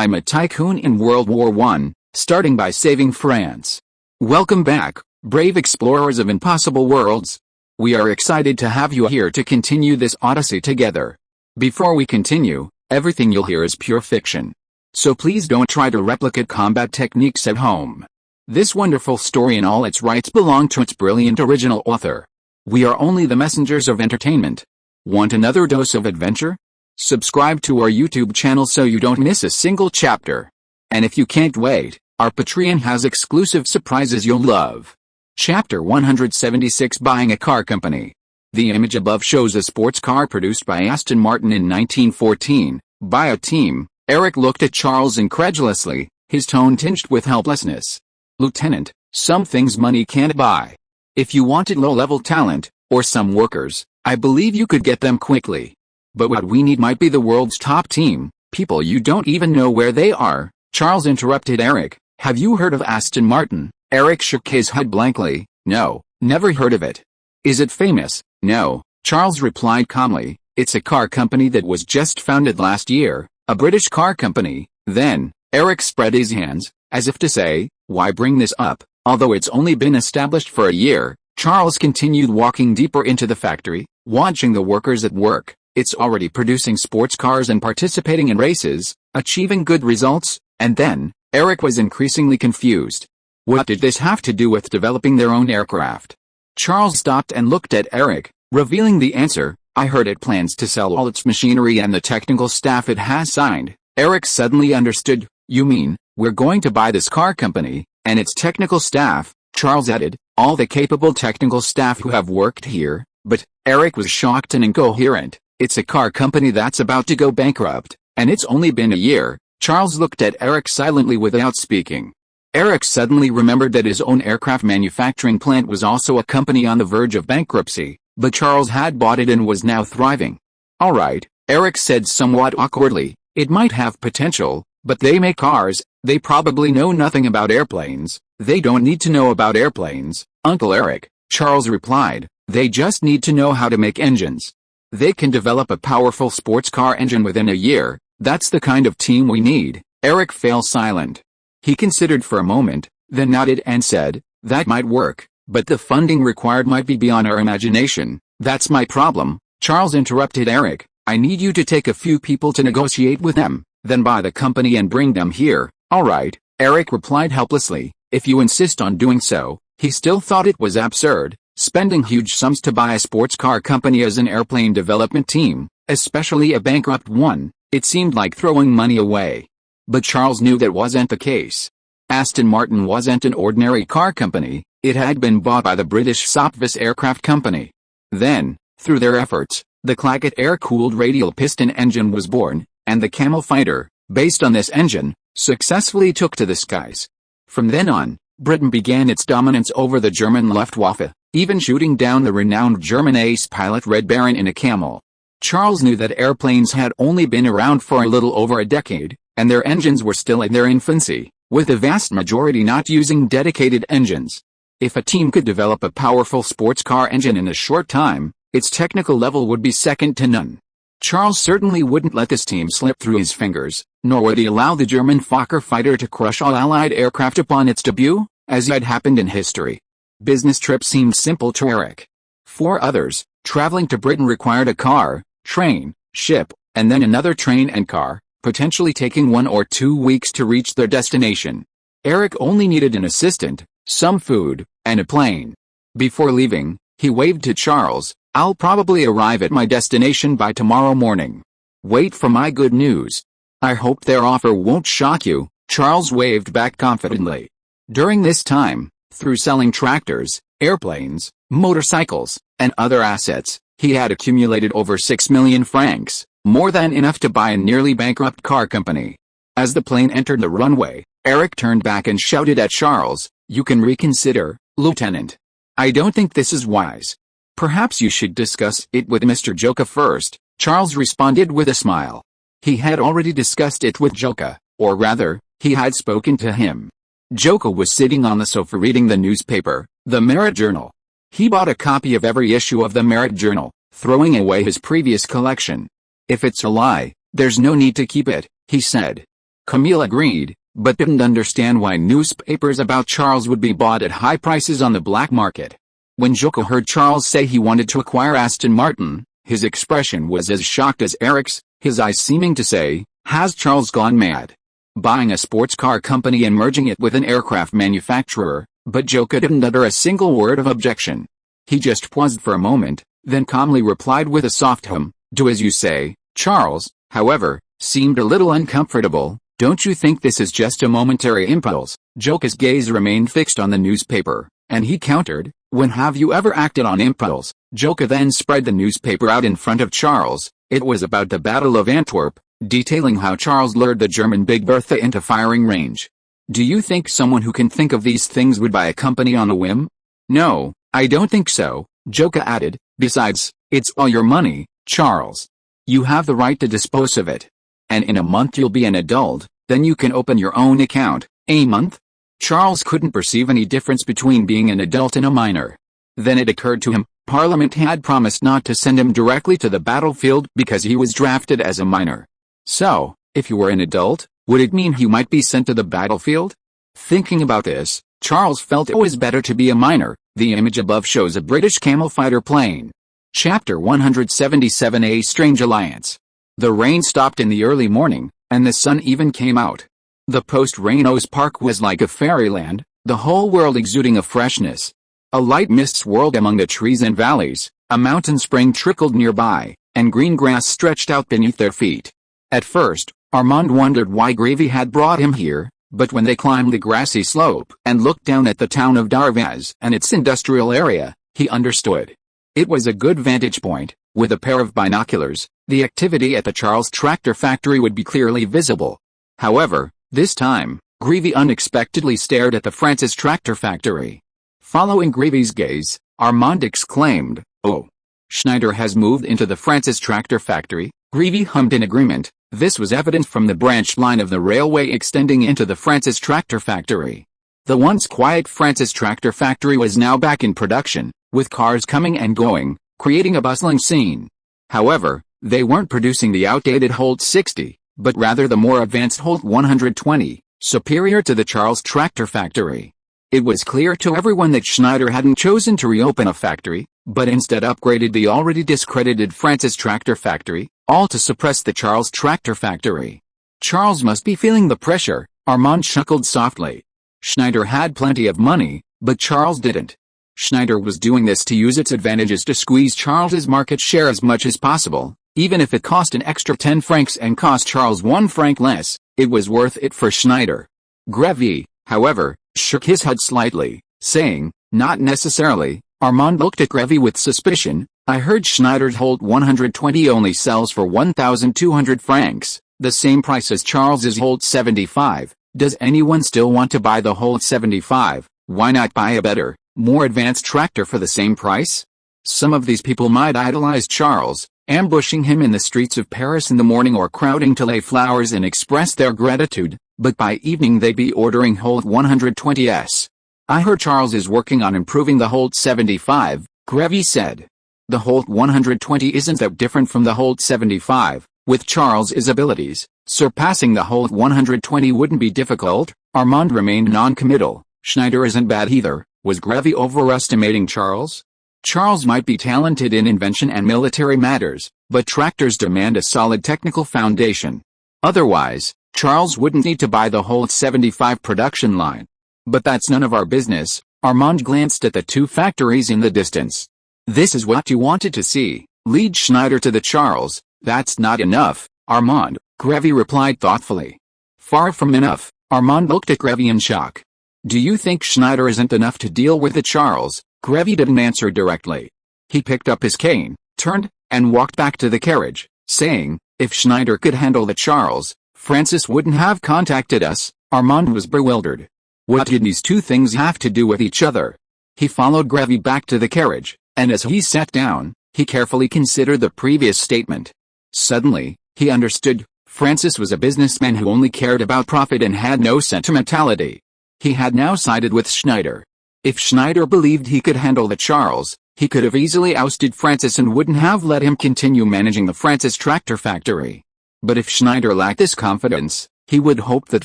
I'm a tycoon in World War I, starting by saving France. Welcome back, brave explorers of impossible worlds. We are excited to have you here to continue this odyssey together. Before we continue, everything you'll hear is pure fiction. So please don't try to replicate combat techniques at home. This wonderful story and all its rights belong to its brilliant original author. We are only the messengers of entertainment. Want another dose of adventure? Subscribe to our YouTube channel so you don't miss a single chapter. And if you can't wait, our Patreon has exclusive surprises you'll love. Chapter 176: Buying a Car Company. The image above shows a sports car produced by Aston Martin in 1914, by a team. Eric looked at Charles incredulously, his tone tinged with helplessness. Lieutenant, some things money can't buy. If you wanted low-level talent, or some workers, I believe you could get them quickly. But what we need might be the world's top team, people you don't even know where they are. Charles interrupted Eric. Have you heard of Aston Martin? Eric shook his head blankly. No, never heard of it. Is it famous? No, Charles replied calmly. It's a car company that was just founded last year, a British car company. Then, Eric spread his hands, as if to say, why bring this up? Although it's only been established for a year, Charles continued walking deeper into the factory, watching the workers at work. It's already producing sports cars and participating in races, achieving good results, and then, Eric was increasingly confused. What did this have to do with developing their own aircraft? Charles stopped and looked at Eric, revealing the answer. I heard it plans to sell all its machinery and the technical staff it has signed. Eric suddenly understood. You mean, we're going to buy this car company, and its technical staff? Charles added, all the capable technical staff who have worked here. But, Eric was shocked and incoherent. It's a car company that's about to go bankrupt, and it's only been a year. Charles looked at Eric silently without speaking. Eric suddenly remembered that his own aircraft manufacturing plant was also a company on the verge of bankruptcy, but Charles had bought it and was now thriving. All right, Eric said somewhat awkwardly, it might have potential, but they make cars, they probably know nothing about airplanes. They don't need to know about airplanes, Uncle Eric, Charles replied. They just need to know how to make engines. They can develop a powerful sports car engine within a year. That's the kind of team we need. Eric fell silent. He considered for a moment, then nodded and said, that might work, but the funding required might be beyond our imagination. That's my problem. Charles interrupted Eric. I need you to take a few people to negotiate with them, then buy the company and bring them here. All right, Eric replied helplessly. If you insist on doing so. He still thought it was absurd, spending huge sums to buy a sports car company as an airplane development team, especially a bankrupt one. It seemed like throwing money away. But Charles knew that wasn't the case. Aston Martin wasn't an ordinary car company, it had been bought by the British SYNOPSIS aircraft company. Then, through their efforts, the Clackett air-cooled radial piston engine was born, and the Camel fighter, based on this engine, successfully took to the skies. From then on, Britain began its dominance over the German Luftwaffe, even shooting down the renowned German ace pilot Red Baron in a Camel. Charles knew that airplanes had only been around for a little over a decade, and their engines were still in their infancy, with the vast majority not using dedicated engines. If a team could develop a powerful sports car engine in a short time, its technical level would be second to none. Charles certainly wouldn't let this team slip through his fingers, nor would he allow the German Fokker fighter to crush all Allied aircraft upon its debut, as had happened in history. Business trips seemed simple to Eric. For others, traveling to Britain required a car, train, ship, and then another train and car, potentially taking 1 or 2 weeks to reach their destination. Eric only needed an assistant, some food, and a plane. Before leaving, he waved to Charles. I'll probably arrive at my destination by tomorrow morning. Wait for my good news. I hope their offer won't shock you, Charles waved back confidently. During this time, through selling tractors, airplanes, motorcycles, and other assets, he had accumulated over 6 million francs, more than enough to buy a nearly bankrupt car company. As the plane entered the runway, Eric turned back and shouted at Charles, you can reconsider, Lieutenant. I don't think this is wise. Perhaps you should discuss it with Mr. Joka first, Charles responded with a smile. He had already discussed it with Joka, or rather, he had spoken to him. Joka was sitting on the sofa reading the newspaper, the Merit Journal. He bought a copy of every issue of the Merit Journal, throwing away his previous collection. If it's a lie, there's no need to keep it, he said. Camille agreed, but didn't understand why newspapers about Charles would be bought at high prices on the black market. When Joko heard Charles say he wanted to acquire Aston Martin, his expression was as shocked as Eric's, his eyes seeming to say, "Has Charles gone mad? Buying a sports car company and merging it with an aircraft manufacturer?" But Joko didn't utter a single word of objection. He just paused for a moment, then calmly replied with a soft hum, "Do as you say." Charles, however, seemed a little uncomfortable. "Don't you think this is just a momentary impulse?" Joko's gaze remained fixed on the newspaper, and he countered, "When have you ever acted on impulse?" Joko then spread the newspaper out in front of Charles. It was about the Battle of Antwerp, detailing how Charles lured the German Big Bertha into firing range. "Do you think someone who can think of these things would buy a company on a whim?" "No, I don't think so," Joko added. "Besides, it's all your money, Charles. You have the right to dispose of it. And in a month you'll be an adult, then you can open your own account." "A month?" Charles couldn't perceive any difference between being an adult and a minor. Then it occurred to him, Parliament had promised not to send him directly to the battlefield because he was drafted as a minor. So, if you were an adult, would it mean he might be sent to the battlefield? Thinking about this, Charles felt it was better to be a minor. The image above shows a British camel fighter plane. Chapter 177, A Strange Alliance. The rain stopped in the early morning, and the sun even came out. The post-Rainos Park was like a fairyland, the whole world exuding a freshness. A light mist swirled among the trees and valleys, a mountain spring trickled nearby, and green grass stretched out beneath their feet. At first, Armand wondered why Gravy had brought him here, but when they climbed the grassy slope and looked down at the town of Darvaz and its industrial area, he understood. It was a good vantage point. With a pair of binoculars, the activity at the Charles tractor factory would be clearly visible. However, this time, Gravy unexpectedly stared at the Francis tractor factory. Following Gravy's gaze, Armand exclaimed, "Oh! Schneider has moved into the Francis tractor factory." Gravy hummed in agreement. This was evident from the branch line of the railway extending into the Francis tractor factory. The once quiet Francis tractor factory was now back in production, with cars coming and going, creating a bustling scene. However, they weren't producing the outdated Holt 60, but rather the more advanced Holt 120, superior to the Charles tractor factory. It was clear to everyone that Schneider hadn't chosen to reopen a factory, but instead upgraded the already discredited Francis tractor factory, all to suppress the Charles tractor factory. Charles must be feeling the pressure, Armand chuckled softly. Schneider had plenty of money, but Charles didn't. Schneider was doing this to use its advantages to squeeze Charles's market share as much as possible, even if it cost an extra 10 francs and cost Charles 1 franc less, it was worth it for Schneider. Gravy, however, shook his head slightly, saying, "Not necessarily." Armand looked at Gravy with suspicion. "I heard Schneider's Holt 120 only sells for 1,200 francs, the same price as Charles's Holt 75. Does anyone still want to buy the Holt 75? Why not buy a better, more advanced tractor for the same price?" Some of these people might idolize Charles, ambushing him in the streets of Paris in the morning or crowding to lay flowers and express their gratitude, but by evening they'd be ordering Holt 120s. "I heard Charles is working on improving the Holt 75, Gravy said. "The Holt 120 isn't that different from the Holt 75, with Charles's abilities. Surpassing the Holt 120 wouldn't be difficult." Armand remained non-committal. Schneider isn't bad either. Was Gravy overestimating Charles? Charles might be talented in invention and military matters, but tractors demand a solid technical foundation. Otherwise, Charles wouldn't need to buy the Holt 75 production line. But that's none of our business. Armand glanced at the two factories in the distance. "This is what you wanted to see. Lead Schneider to the Charles." "That's not enough, Armand," Gravy replied thoughtfully. "Far from enough." Armand looked at Gravy in shock. "Do you think Schneider isn't enough to deal with the Charles?" Gravy didn't answer directly. He picked up his cane, turned, and walked back to the carriage, saying, "If Schneider could handle the Charles, Francis wouldn't have contacted us." Armand was bewildered. What did these two things have to do with each other? He followed Gravy back to the carriage, and as he sat down, he carefully considered the previous statement. Suddenly, he understood. Francis was a businessman who only cared about profit and had no sentimentality. He had now sided with Schneider. If Schneider believed he could handle the Charles, he could have easily ousted Francis and wouldn't have let him continue managing the Francis tractor factory. But if Schneider lacked this confidence, He would hope that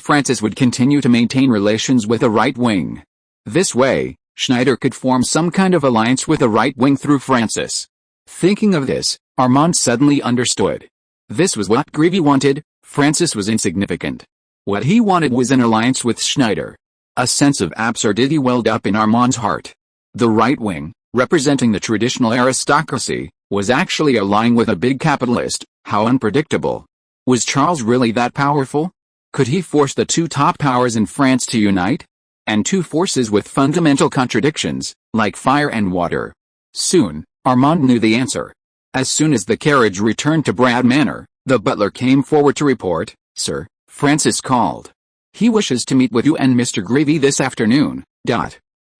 Francis would continue to maintain relations with the right wing. This way, Schneider could form some kind of alliance with the right wing through Francis. Thinking of this, Armand suddenly understood. This was what Grevy wanted. Francis was insignificant. What he wanted was an alliance with Schneider. A sense of absurdity welled up in Armand's heart. The right wing, representing the traditional aristocracy, was actually allying with a big capitalist. How unpredictable. Was Charles really that powerful? Could he force the two top powers in France to unite? And two forces with fundamental contradictions, like fire and water. Soon, Armand knew the answer. As soon as the carriage returned to Brad Manor, the butler came forward to report, "Sir, Francis called. He wishes to meet with you and Mr. Grevy this afternoon."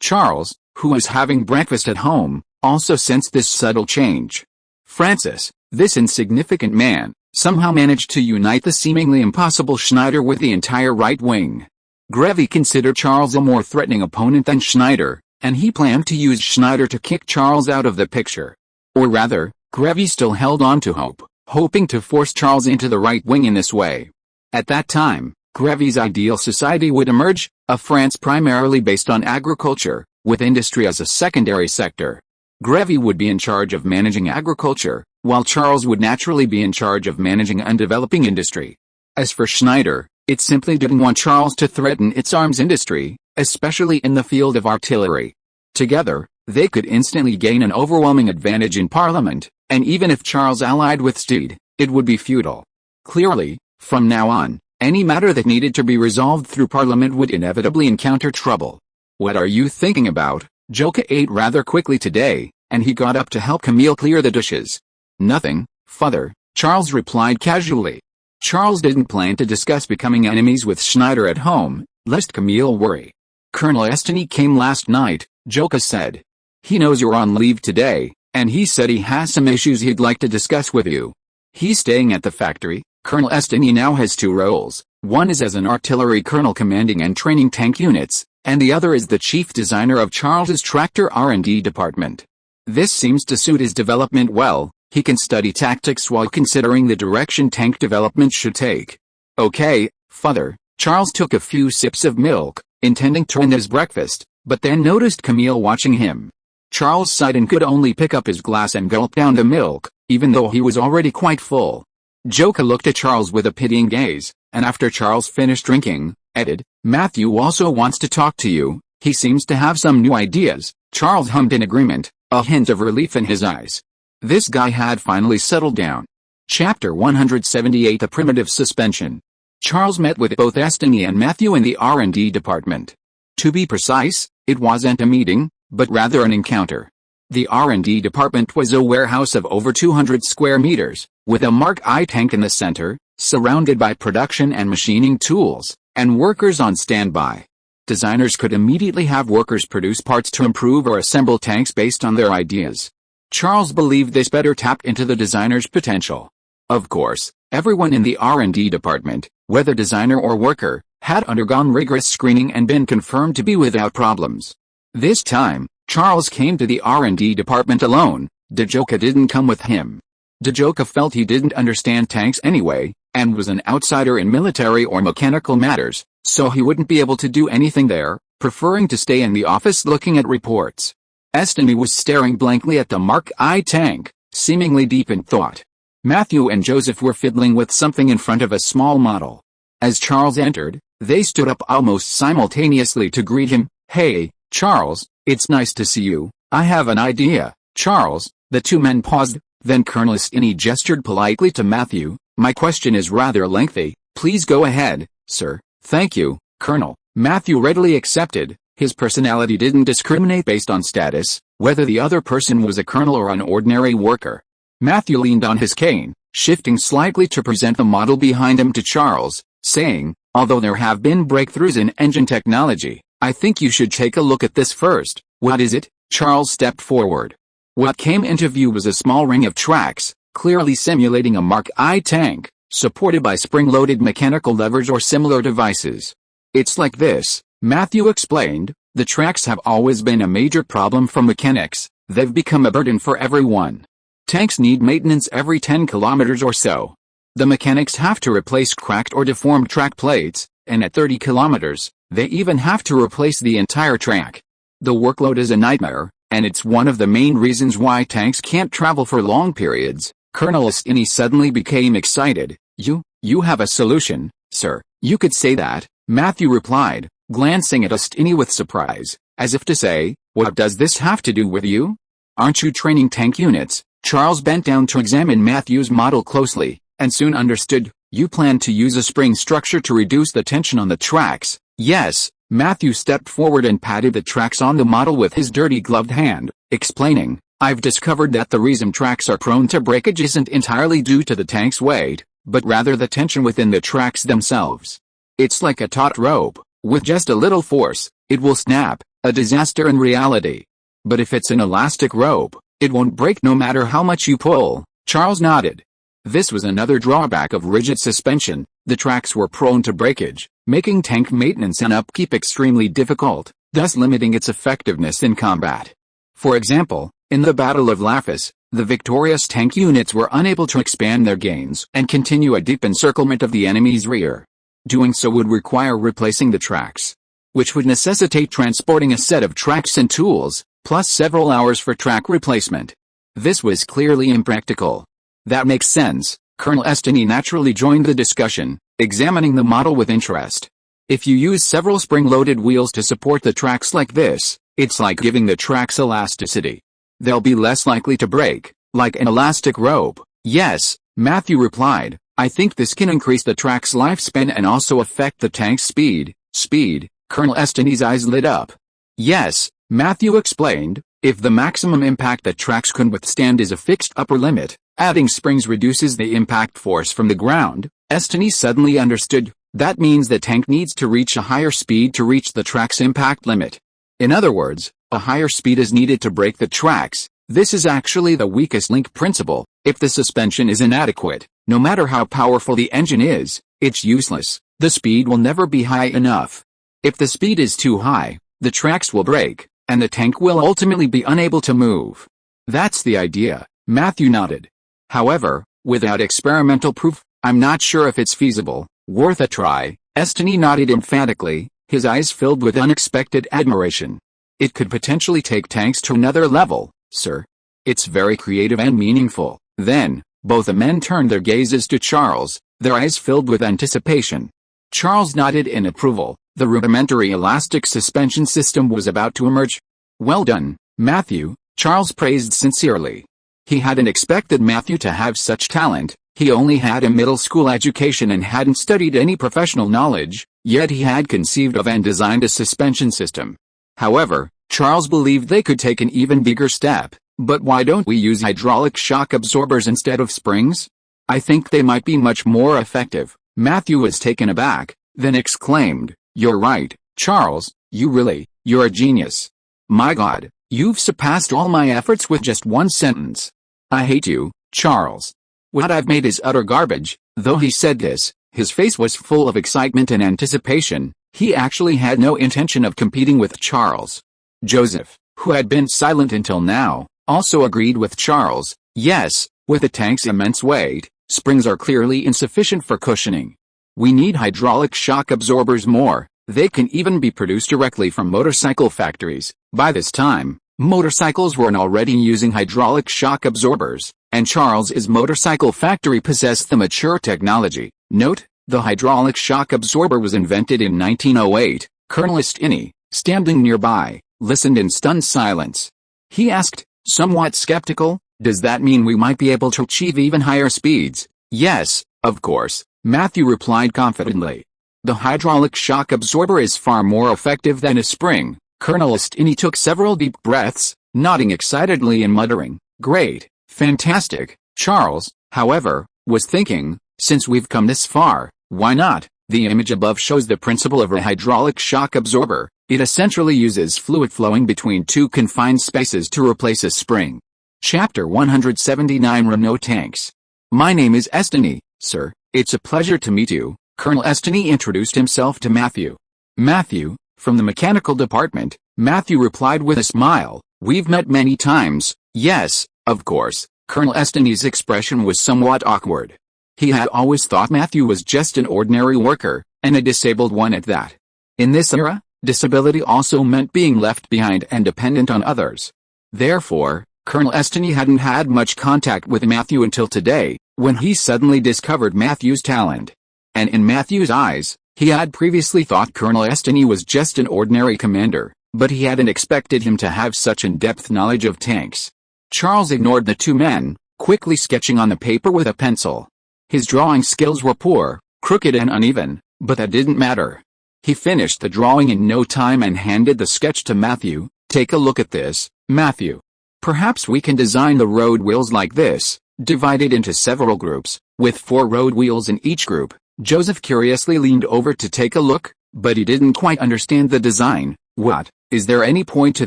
Charles, who was having breakfast at home, also sensed this subtle change. Francis, this insignificant man, somehow managed to unite the seemingly impossible Schneider with the entire right wing. Grevy considered Charles a more threatening opponent than Schneider, and he planned to use Schneider to kick Charles out of the picture. Or rather, Grevy still held on to hope, hoping to force Charles into the right wing in this way. At that time, Grevy's ideal society would emerge, a France primarily based on agriculture, with industry as a secondary sector. Grevy would be in charge of managing agriculture, while Charles would naturally be in charge of managing and developing industry. As for Schneider, it simply didn't want Charles to threaten its arms industry, especially in the field of artillery. Together, they could instantly gain an overwhelming advantage in Parliament, and even if Charles allied with Steed, it would be futile. Clearly, from now on, any matter that needed to be resolved through Parliament would inevitably encounter trouble. "What are you thinking about?" Joka ate rather quickly today, and he got up to help Camille clear the dishes. "Nothing, father," Charles replied casually. Charles didn't plan to discuss becoming enemies with Schneider at home, lest Camille worry. "Colonel Estany came last night," Joka said. "He knows you're on leave today, and he said he has some issues he'd like to discuss with you. He's staying at the factory." Colonel Estany now has two roles. One is as an artillery colonel commanding and training tank units, and the other is the chief designer of Charles's tractor R&D department. This seems to suit his development well. He can study tactics while considering the direction tank development should take. "Okay, father." Charles took a few sips of milk, intending to end his breakfast, but then noticed Camille watching him. Charles sighed and could only pick up his glass and gulp down the milk, even though he was already quite full. Joka looked at Charles with a pitying gaze, and after Charles finished drinking, added, "Matthew also wants to talk to you. He seems to have some new ideas." Charles hummed in agreement, a hint of relief in his eyes. This guy had finally settled down. Chapter 178 The Primitive Suspension. Charles met with both Estany and Matthew in the R&D department. To be precise, it wasn't a meeting, but rather an encounter. The R&D department was a warehouse of over 200 square meters, with a Mark I tank in the center, surrounded by production and machining tools, and workers on standby. Designers could immediately have workers produce parts to improve or assemble tanks based on their ideas. Charles believed this better tapped into the designer's potential. Of course, everyone in the R&D department, whether designer or worker, had undergone rigorous screening and been confirmed to be without problems. This time, Charles came to the R&D department alone. Joka didn't come with him. Joka felt he didn't understand tanks anyway, and was an outsider in military or mechanical matters, so he wouldn't be able to do anything there, preferring to stay in the office looking at reports. Estany was staring blankly at the Mark I tank, seemingly deep in thought. Matthew and Joseph were fiddling with something in front of a small model. As Charles entered, they stood up almost simultaneously to greet him. "Hey, Charles, it's nice to see you. I have an idea." "Charles," the two men paused, then Colonel Estany gestured politely to Matthew. "My question is rather lengthy. Please go ahead, sir." "Thank you, Colonel." Matthew readily accepted. His personality didn't discriminate based on status, whether the other person was a colonel or an ordinary worker. Matthew leaned on his cane, shifting slightly to present the model behind him to Charles, saying, "Although there have been breakthroughs in engine technology, I think you should take a look at this first." "What is it?" Charles stepped forward. What came into view was a small ring of tracks, clearly simulating a Mark I tank, supported by spring-loaded mechanical levers or similar devices. "It's like this," Matthew explained. "The tracks have always been a major problem for mechanics. They've become a burden for everyone. Tanks need maintenance every 10 kilometers or so. The mechanics have to replace cracked or deformed track plates, and at 30 kilometers, they even have to replace the entire track. The workload is a nightmare, and it's one of the main reasons why tanks can't travel for long periods. Colonel Estini suddenly became excited. You have a solution, sir. You could say that, Matthew replied, glancing at Estini with surprise, as if to say, what does this have to do with you? Aren't you training tank units? Charles bent down to examine Matthew's model closely, and soon understood. You plan to use a spring structure to reduce the tension on the tracks. Yes. Matthew stepped forward and patted the tracks on the model with his dirty gloved hand, explaining, I've discovered that the reason tracks are prone to breakage isn't entirely due to the tank's weight, but rather the tension within the tracks themselves. It's like a taut rope. With just a little force, it will snap, a disaster in reality. But if it's an elastic rope, it won't break no matter how much you pull. Charles nodded. This was another drawback of rigid suspension. The tracks were prone to breakage, making tank maintenance and upkeep extremely difficult, thus limiting its effectiveness in combat. For example, in the Battle of Lafis, the victorious tank units were unable to expand their gains and continue a deep encirclement of the enemy's rear. Doing so would require replacing the tracks, which would necessitate transporting a set of tracks and tools, plus several hours for track replacement. This was clearly impractical. That makes sense. Colonel Estini naturally joined the discussion, examining the model with interest. If you use several spring-loaded wheels to support the tracks like this, it's like giving the tracks elasticity. They'll be less likely to break, like an elastic rope. Yes, Matthew replied, I think this can increase the track's lifespan and also affect the tank's speed. Speed? Colonel Estini's eyes lit up. Yes, Matthew explained, if the maximum impact that tracks can withstand is a fixed upper limit, adding springs reduces the impact force from the ground. Estini suddenly understood. That means the tank needs to reach a higher speed to reach the track's impact limit. In other words, a higher speed is needed to break the tracks. This is actually the weakest link principle. If the suspension is inadequate, no matter how powerful the engine is, it's useless. The speed will never be high enough. If the speed is too high, the tracks will break, and the tank will ultimately be unable to move. That's the idea. Matthew nodded. However, without experimental proof, I'm not sure if it's feasible. Worth a try. Estini nodded emphatically, his eyes filled with unexpected admiration. It could potentially take tanks to another level, sir. It's very creative and meaningful. Then, both the men turned their gazes to Charles, their eyes filled with anticipation. Charles nodded in approval. The rudimentary elastic suspension system was about to emerge. Well done, Matthew, Charles praised sincerely. He hadn't expected Matthew to have such talent. He only had a middle school education and hadn't studied any professional knowledge, yet he had conceived of and designed a suspension system. However, Charles believed they could take an even bigger step. But why don't we use hydraulic shock absorbers instead of springs? I think they might be much more effective. Matthew was taken aback, then exclaimed, You're right, Charles, you're a genius. My God, you've surpassed all my efforts with just one sentence. I hate you, Charles. What I've made is utter garbage. Though he said this, his face was full of excitement and anticipation. He actually had no intention of competing with Charles. Joseph, who had been silent until now, also agreed with Charles. Yes, with the tank's immense weight, springs are clearly insufficient for cushioning. We need hydraulic shock absorbers more. They can even be produced directly from motorcycle factories. By this time, motorcycles were already using hydraulic shock absorbers, and Charles's motorcycle factory possessed the mature technology. Note, the hydraulic shock absorber was invented in 1908. Colonel Estini, standing nearby, listened in stunned silence. He asked, somewhat skeptical, does that mean we might be able to achieve even higher speeds? Yes, of course, Matthew replied confidently. The hydraulic shock absorber is far more effective than a spring. Colonel Estini took several deep breaths, nodding excitedly and muttering, Great, fantastic. Charles, however, was thinking, since we've come this far, why not? The image above shows the principle of a hydraulic shock absorber. It essentially uses fluid flowing between two confined spaces to replace a spring. Chapter 179 Renault Tanks. My name is Estini, sir. It's a pleasure to meet you. Colonel Estini introduced himself to Matthew. Matthew, from the mechanical department, Matthew replied with a smile. We've met many times. Yes, of course. Colonel Estini's expression was somewhat awkward. He had always thought Matthew was just an ordinary worker, and a disabled one at that. In this era, disability also meant being left behind and dependent on others. Therefore, Colonel Estany hadn't had much contact with Matthew until today, when he suddenly discovered Matthew's talent. And in Matthew's eyes, he had previously thought Colonel Estany was just an ordinary commander, but he hadn't expected him to have such in-depth knowledge of tanks. Charles ignored the two men, quickly sketching on the paper with a pencil. His drawing skills were poor, crooked and uneven, but that didn't matter. He finished the drawing in no time and handed the sketch to Matthew. "Take a look at this, Matthew. Perhaps we can design the road wheels like this, divided into several groups, with 4 road wheels in each group." Joseph curiously leaned over to take a look, but he didn't quite understand the design. "What, is there any point to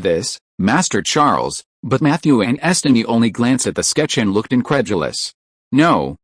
this, Master Charles?" But Matthew and Estany only glanced at the sketch and looked incredulous. No,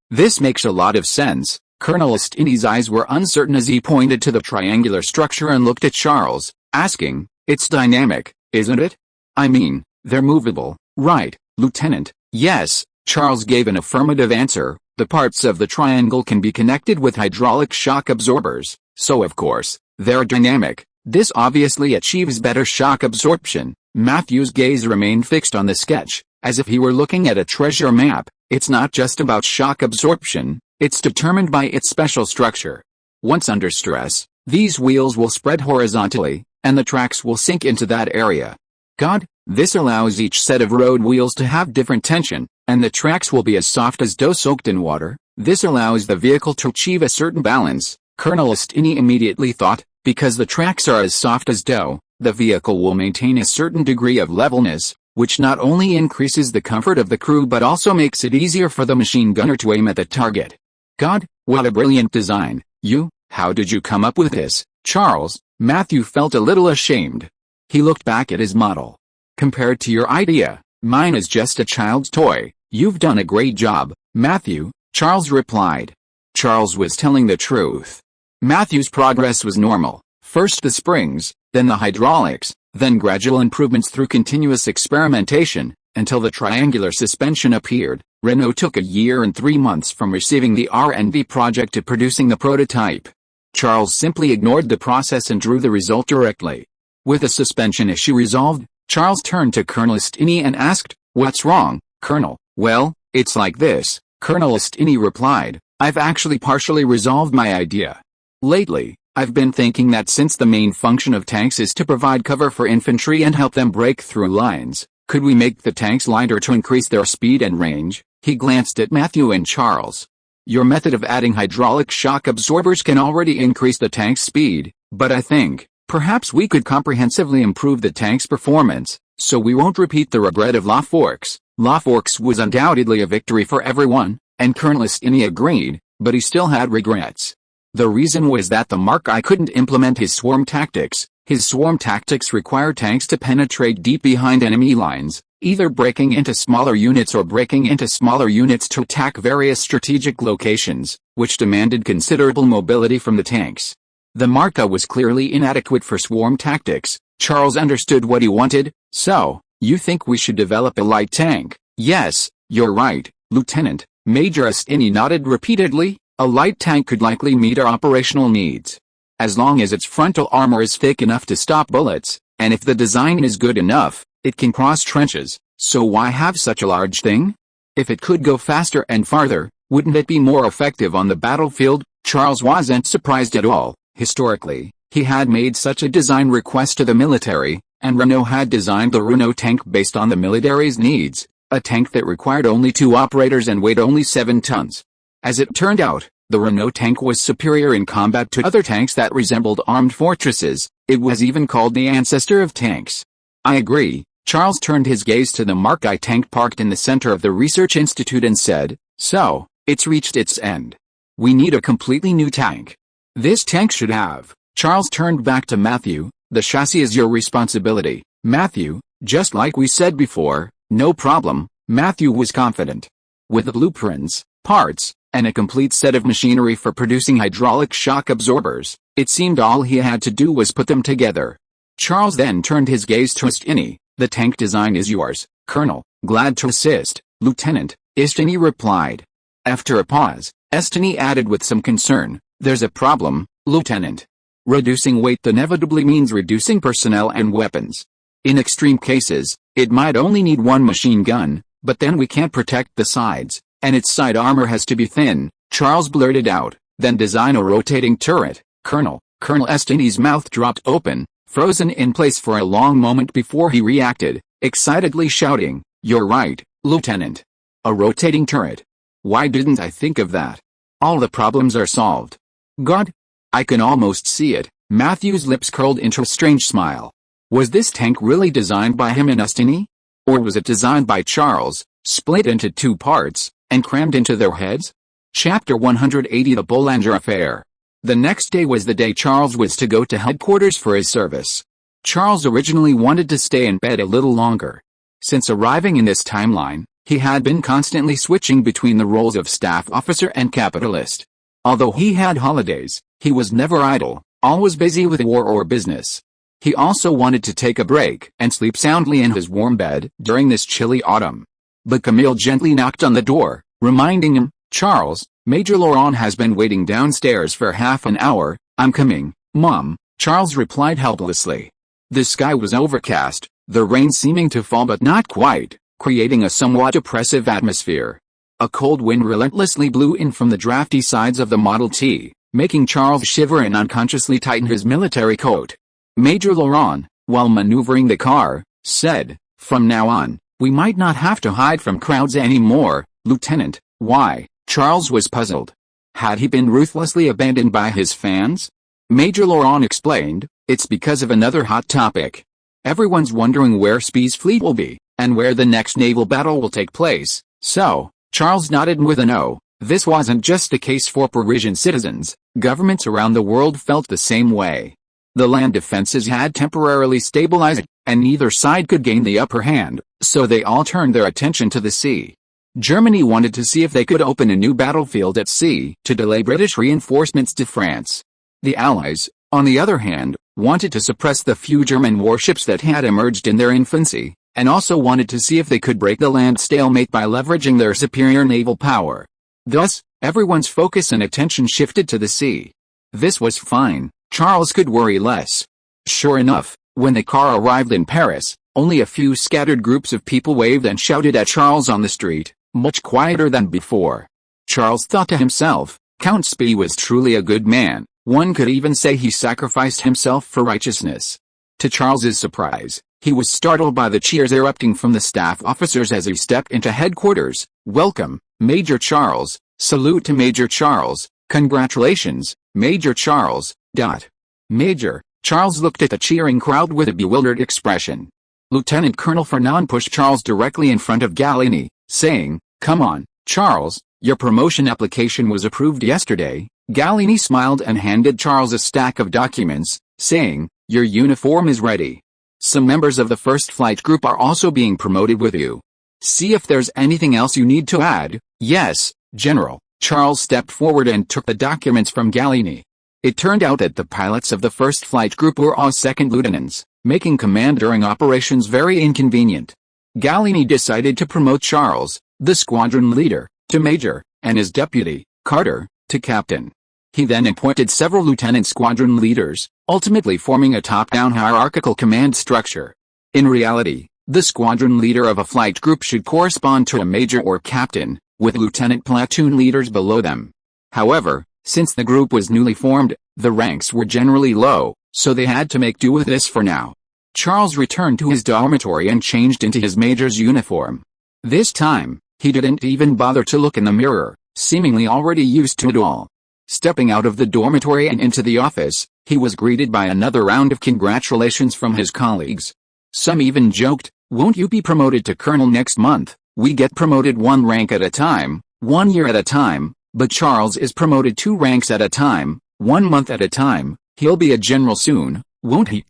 this makes a lot of sense." Colonel Estany's eyes were uncertain as he pointed to the triangular structure and looked at Charles, asking, "It's dynamic, isn't it? I mean, they're movable, right, Lieutenant?" "Yes," Charles gave an affirmative answer. "The parts of the triangle can be connected with hydraulic shock absorbers, so of course, they're dynamic. This obviously achieves better shock absorption." Matthew's gaze remained fixed on the sketch, as if he were looking at a treasure map. "It's not just about shock absorption, it's determined by its special structure. Once under stress, these wheels will spread horizontally, and the tracks will sink into that area. God, this allows each set of road wheels to have different tension, and the tracks will be as soft as dough soaked in water. This allows the vehicle to achieve a certain balance." Colonel Estany immediately thought, because the tracks are as soft as dough, the vehicle will maintain a certain degree of levelness, which not only increases the comfort of the crew but also makes it easier for the machine gunner to aim at the target. "God, what a brilliant design. How did you come up with this, Charles?" Matthew felt a little ashamed. He looked back at his model. "Compared to your idea, mine is just a child's toy." "You've done a great job, Matthew," Charles replied. Charles was telling the truth. Matthew's progress was normal. First the springs, then the hydraulics, then gradual improvements through continuous experimentation, until the triangular suspension appeared. Renault took a year and 3 months from receiving the R&D project to producing the prototype. Charles simply ignored the process and drew the result directly. With the suspension issue resolved, Charles turned to Colonel Estany and asked, "What's wrong, Colonel?" "Well, it's like this," Colonel Estany replied. "I've actually partially resolved my idea. Lately, I've been thinking that since the main function of tanks is to provide cover for infantry and help them break through lines, could we make the tanks lighter to increase their speed and range?" He glanced at Matthew and Charles. "Your method of adding hydraulic shock absorbers can already increase the tank's speed, but I think, perhaps we could comprehensively improve the tank's performance, so we won't repeat the regret of La Forks." La Forks was undoubtedly a victory for everyone, and Colonel Estany agreed, but he still had regrets. The reason was that the Mark I couldn't implement his swarm tactics. His swarm tactics require tanks to penetrate deep behind enemy lines, either breaking into smaller units or breaking into smaller units to attack various strategic locations, which demanded considerable mobility from the tanks. The Mark I was clearly inadequate for swarm tactics. Charles understood what he wanted. "So, you think we should develop a light tank?" "Yes, you're right, Lieutenant." Major Estany nodded repeatedly. "A light tank could likely meet our operational needs. As long as its frontal armor is thick enough to stop bullets, and if the design is good enough, it can cross trenches. So why have such a large thing? If it could go faster and farther, wouldn't it be more effective on the battlefield?" Charles wasn't surprised at all. Historically, he had made such a design request to the military, and Renault had designed the Renault tank based on the military's needs, a tank that required only 2 operators and weighed only 7 tons. As it turned out, the Renault tank was superior in combat to other tanks that resembled armed fortresses. It was even called the ancestor of tanks. "I agree." Charles turned his gaze to the Mark I tank parked in the center of the research institute and said, "So, it's reached its end. We need a completely new tank. This tank should have." Charles turned back to Matthew. "The chassis is your responsibility, Matthew, just like we said before." "No problem," Matthew was confident. With the blueprints, parts, and a complete set of machinery for producing hydraulic shock absorbers, it seemed all he had to do was put them together. Charles then turned his gaze to Estany. "The tank design is yours, Colonel." "Glad to assist, Lieutenant," Estany replied. After a pause, Estini added with some concern, "There's a problem, Lieutenant. Reducing weight inevitably means reducing personnel and weapons. In extreme cases, it might only need one machine gun, but then we can't protect the sides, and its side armor has to be thin," Charles blurted out. "Then design a rotating turret, Colonel." Colonel Estini's mouth dropped open, frozen in place for a long moment before he reacted, excitedly shouting, "You're right, Lieutenant. A rotating turret. Why didn't I think of that? All the problems are solved." "God! I can almost see it." Matthew's lips curled into a strange smile. Was this tank really designed by him and Estini? Or was it designed by Charles, split into two parts, and crammed into their heads? Chapter 180 The Boulanger Affair. The next day was the day Charles was to go to headquarters for his service. Charles originally wanted to stay in bed a little longer. Since arriving in this timeline, he had been constantly switching between the roles of staff officer and capitalist. Although he had holidays, he was never idle, always busy with war or business. He also wanted to take a break and sleep soundly in his warm bed during this chilly autumn. But Camille gently knocked on the door, reminding him, "Charles, Major Laurent has been waiting downstairs for half an hour." "I'm coming, Mom," Charles replied helplessly. The sky was overcast, the rain seeming to fall but not quite, creating a somewhat oppressive atmosphere. A cold wind relentlessly blew in from the drafty sides of the Model T, making Charles shiver and unconsciously tighten his military coat. Major Laurent, while maneuvering the car, said, "From now on, we might not have to hide from crowds anymore, Lieutenant." "Why?" Charles was puzzled. Had he been ruthlessly abandoned by his fans? Major Laurent explained, "It's because of another hot topic. Everyone's wondering where Spee's fleet will be, and where the next naval battle will take place." So, Charles nodded with a no. This wasn't just the case for Parisian citizens, governments around the world felt the same way. The land defenses had temporarily stabilized, and neither side could gain the upper hand, so they all turned their attention to the sea. Germany wanted to see if they could open a new battlefield at sea to delay British reinforcements to France. The Allies, on the other hand, wanted to suppress the few German warships that had emerged in their infancy, and also wanted to see if they could break the land stalemate by leveraging their superior naval power. Thus, everyone's focus and attention shifted to the sea. This was fine, Charles could worry less. Sure enough, when the car arrived in Paris, only a few scattered groups of people waved and shouted at Charles on the street, much quieter than before. Charles thought to himself, Count Spee was truly a good man, one could even say he sacrificed himself for righteousness. To Charles's surprise, he was startled by the cheers erupting from the staff officers as he stepped into headquarters. "Welcome, Major Charles." "Salute to Major Charles." "Congratulations, Major Charles." Major, Charles looked at the cheering crowd with a bewildered expression. Lieutenant Colonel Fernand pushed Charles directly in front of Gallieni, saying, "Come on, Charles, your promotion application was approved yesterday." Gallieni smiled and handed Charles a stack of documents, saying, "Your uniform is ready. Some members of the first flight group are also being promoted with you. See if there's anything else you need to add." "Yes, General." Charles stepped forward and took the documents from Gallieni. It turned out that the pilots of the first flight group were all second lieutenants, making command during operations very inconvenient. Gallieni decided to promote Charles, the squadron leader, to major, and his deputy, Carter, to captain. He then appointed several lieutenant squadron leaders, ultimately forming a top-down hierarchical command structure. In reality, the squadron leader of a flight group should correspond to a major or captain, with lieutenant platoon leaders below them. However, since the group was newly formed, the ranks were generally low, so they had to make do with this for now. Charles returned to his dormitory and changed into his major's uniform. This time, he didn't even bother to look in the mirror, seemingly already used to it all. Stepping out of the dormitory and into the office, he was greeted by another round of congratulations from his colleagues. Some even joked, "Won't you be promoted to colonel next month? We get promoted one rank at a time, 1 year at a time, but Charles is promoted 2 ranks at a time, 1 month at a time. He'll be a general soon, won't he?"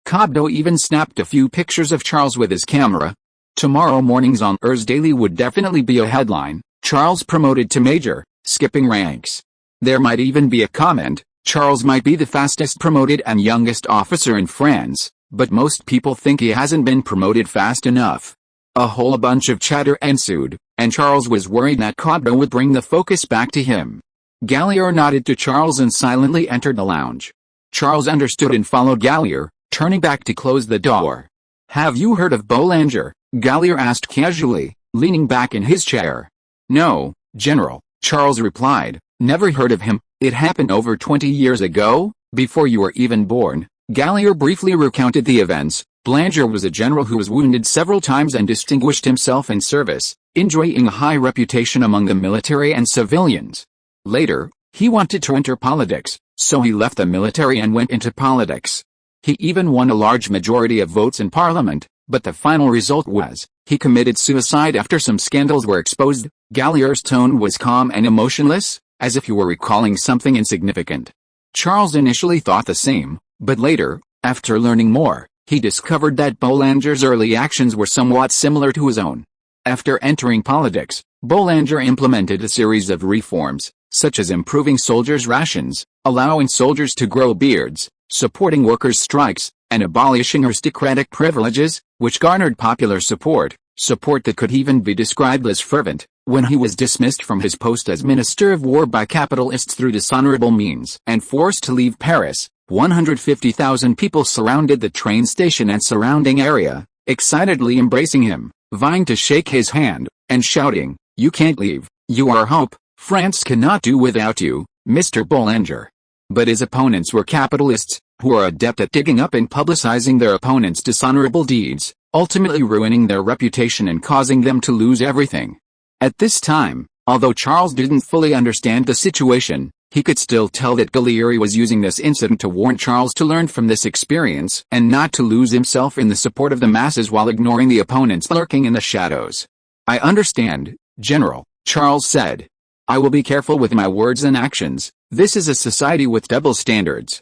Cobdo even snapped a few pictures of Charles with his camera. Tomorrow morning's on Earth's Daily would definitely be a headline, "Charles promoted to major, skipping ranks." There might even be a comment, "Charles might be the fastest promoted and youngest officer in France, but most people think he hasn't been promoted fast enough." A whole bunch of chatter ensued, and Charles was worried that Cogdo would bring the focus back to him. Gallier nodded to Charles and silently entered the lounge. Charles understood and followed Gallier, turning back to close the door. "Have you heard of Boulanger?" Gallier asked casually, leaning back in his chair. "No, General," Charles replied, "never heard of him. It happened over 20 years ago, before you were even born." Gallier briefly recounted the events. Boulanger was a general who was wounded several times and distinguished himself in service, enjoying a high reputation among the military and civilians. Later, he wanted to enter politics, so he left the military and went into politics. He even won a large majority of votes in parliament, but the final result was, he committed suicide after some scandals were exposed. Gallier's tone was calm and emotionless, as if he were recalling something insignificant. Charles initially thought the same, but later, after learning more, he discovered that Boulanger's early actions were somewhat similar to his own. After entering politics, Boulanger implemented a series of reforms, such as improving soldiers' rations, allowing soldiers to grow beards, supporting workers' strikes, and abolishing aristocratic privileges, which garnered popular support that could even be described as fervent. When he was dismissed from his post as Minister of War by capitalists through dishonorable means and forced to leave Paris, 150,000 people surrounded the train station and surrounding area, excitedly embracing him, vying to shake his hand, and shouting, "You can't leave, you are hope, France cannot do without you, Mr. Boulanger." But his opponents were capitalists, who are adept at digging up and publicizing their opponents' dishonorable deeds, ultimately ruining their reputation and causing them to lose everything. At this time, although Charles didn't fully understand the situation, he could still tell that Gallier was using this incident to warn Charles to learn from this experience and not to lose himself in the support of the masses while ignoring the opponents lurking in the shadows. "I understand, General," Charles said. "I will be careful with my words and actions. This is a society with double standards.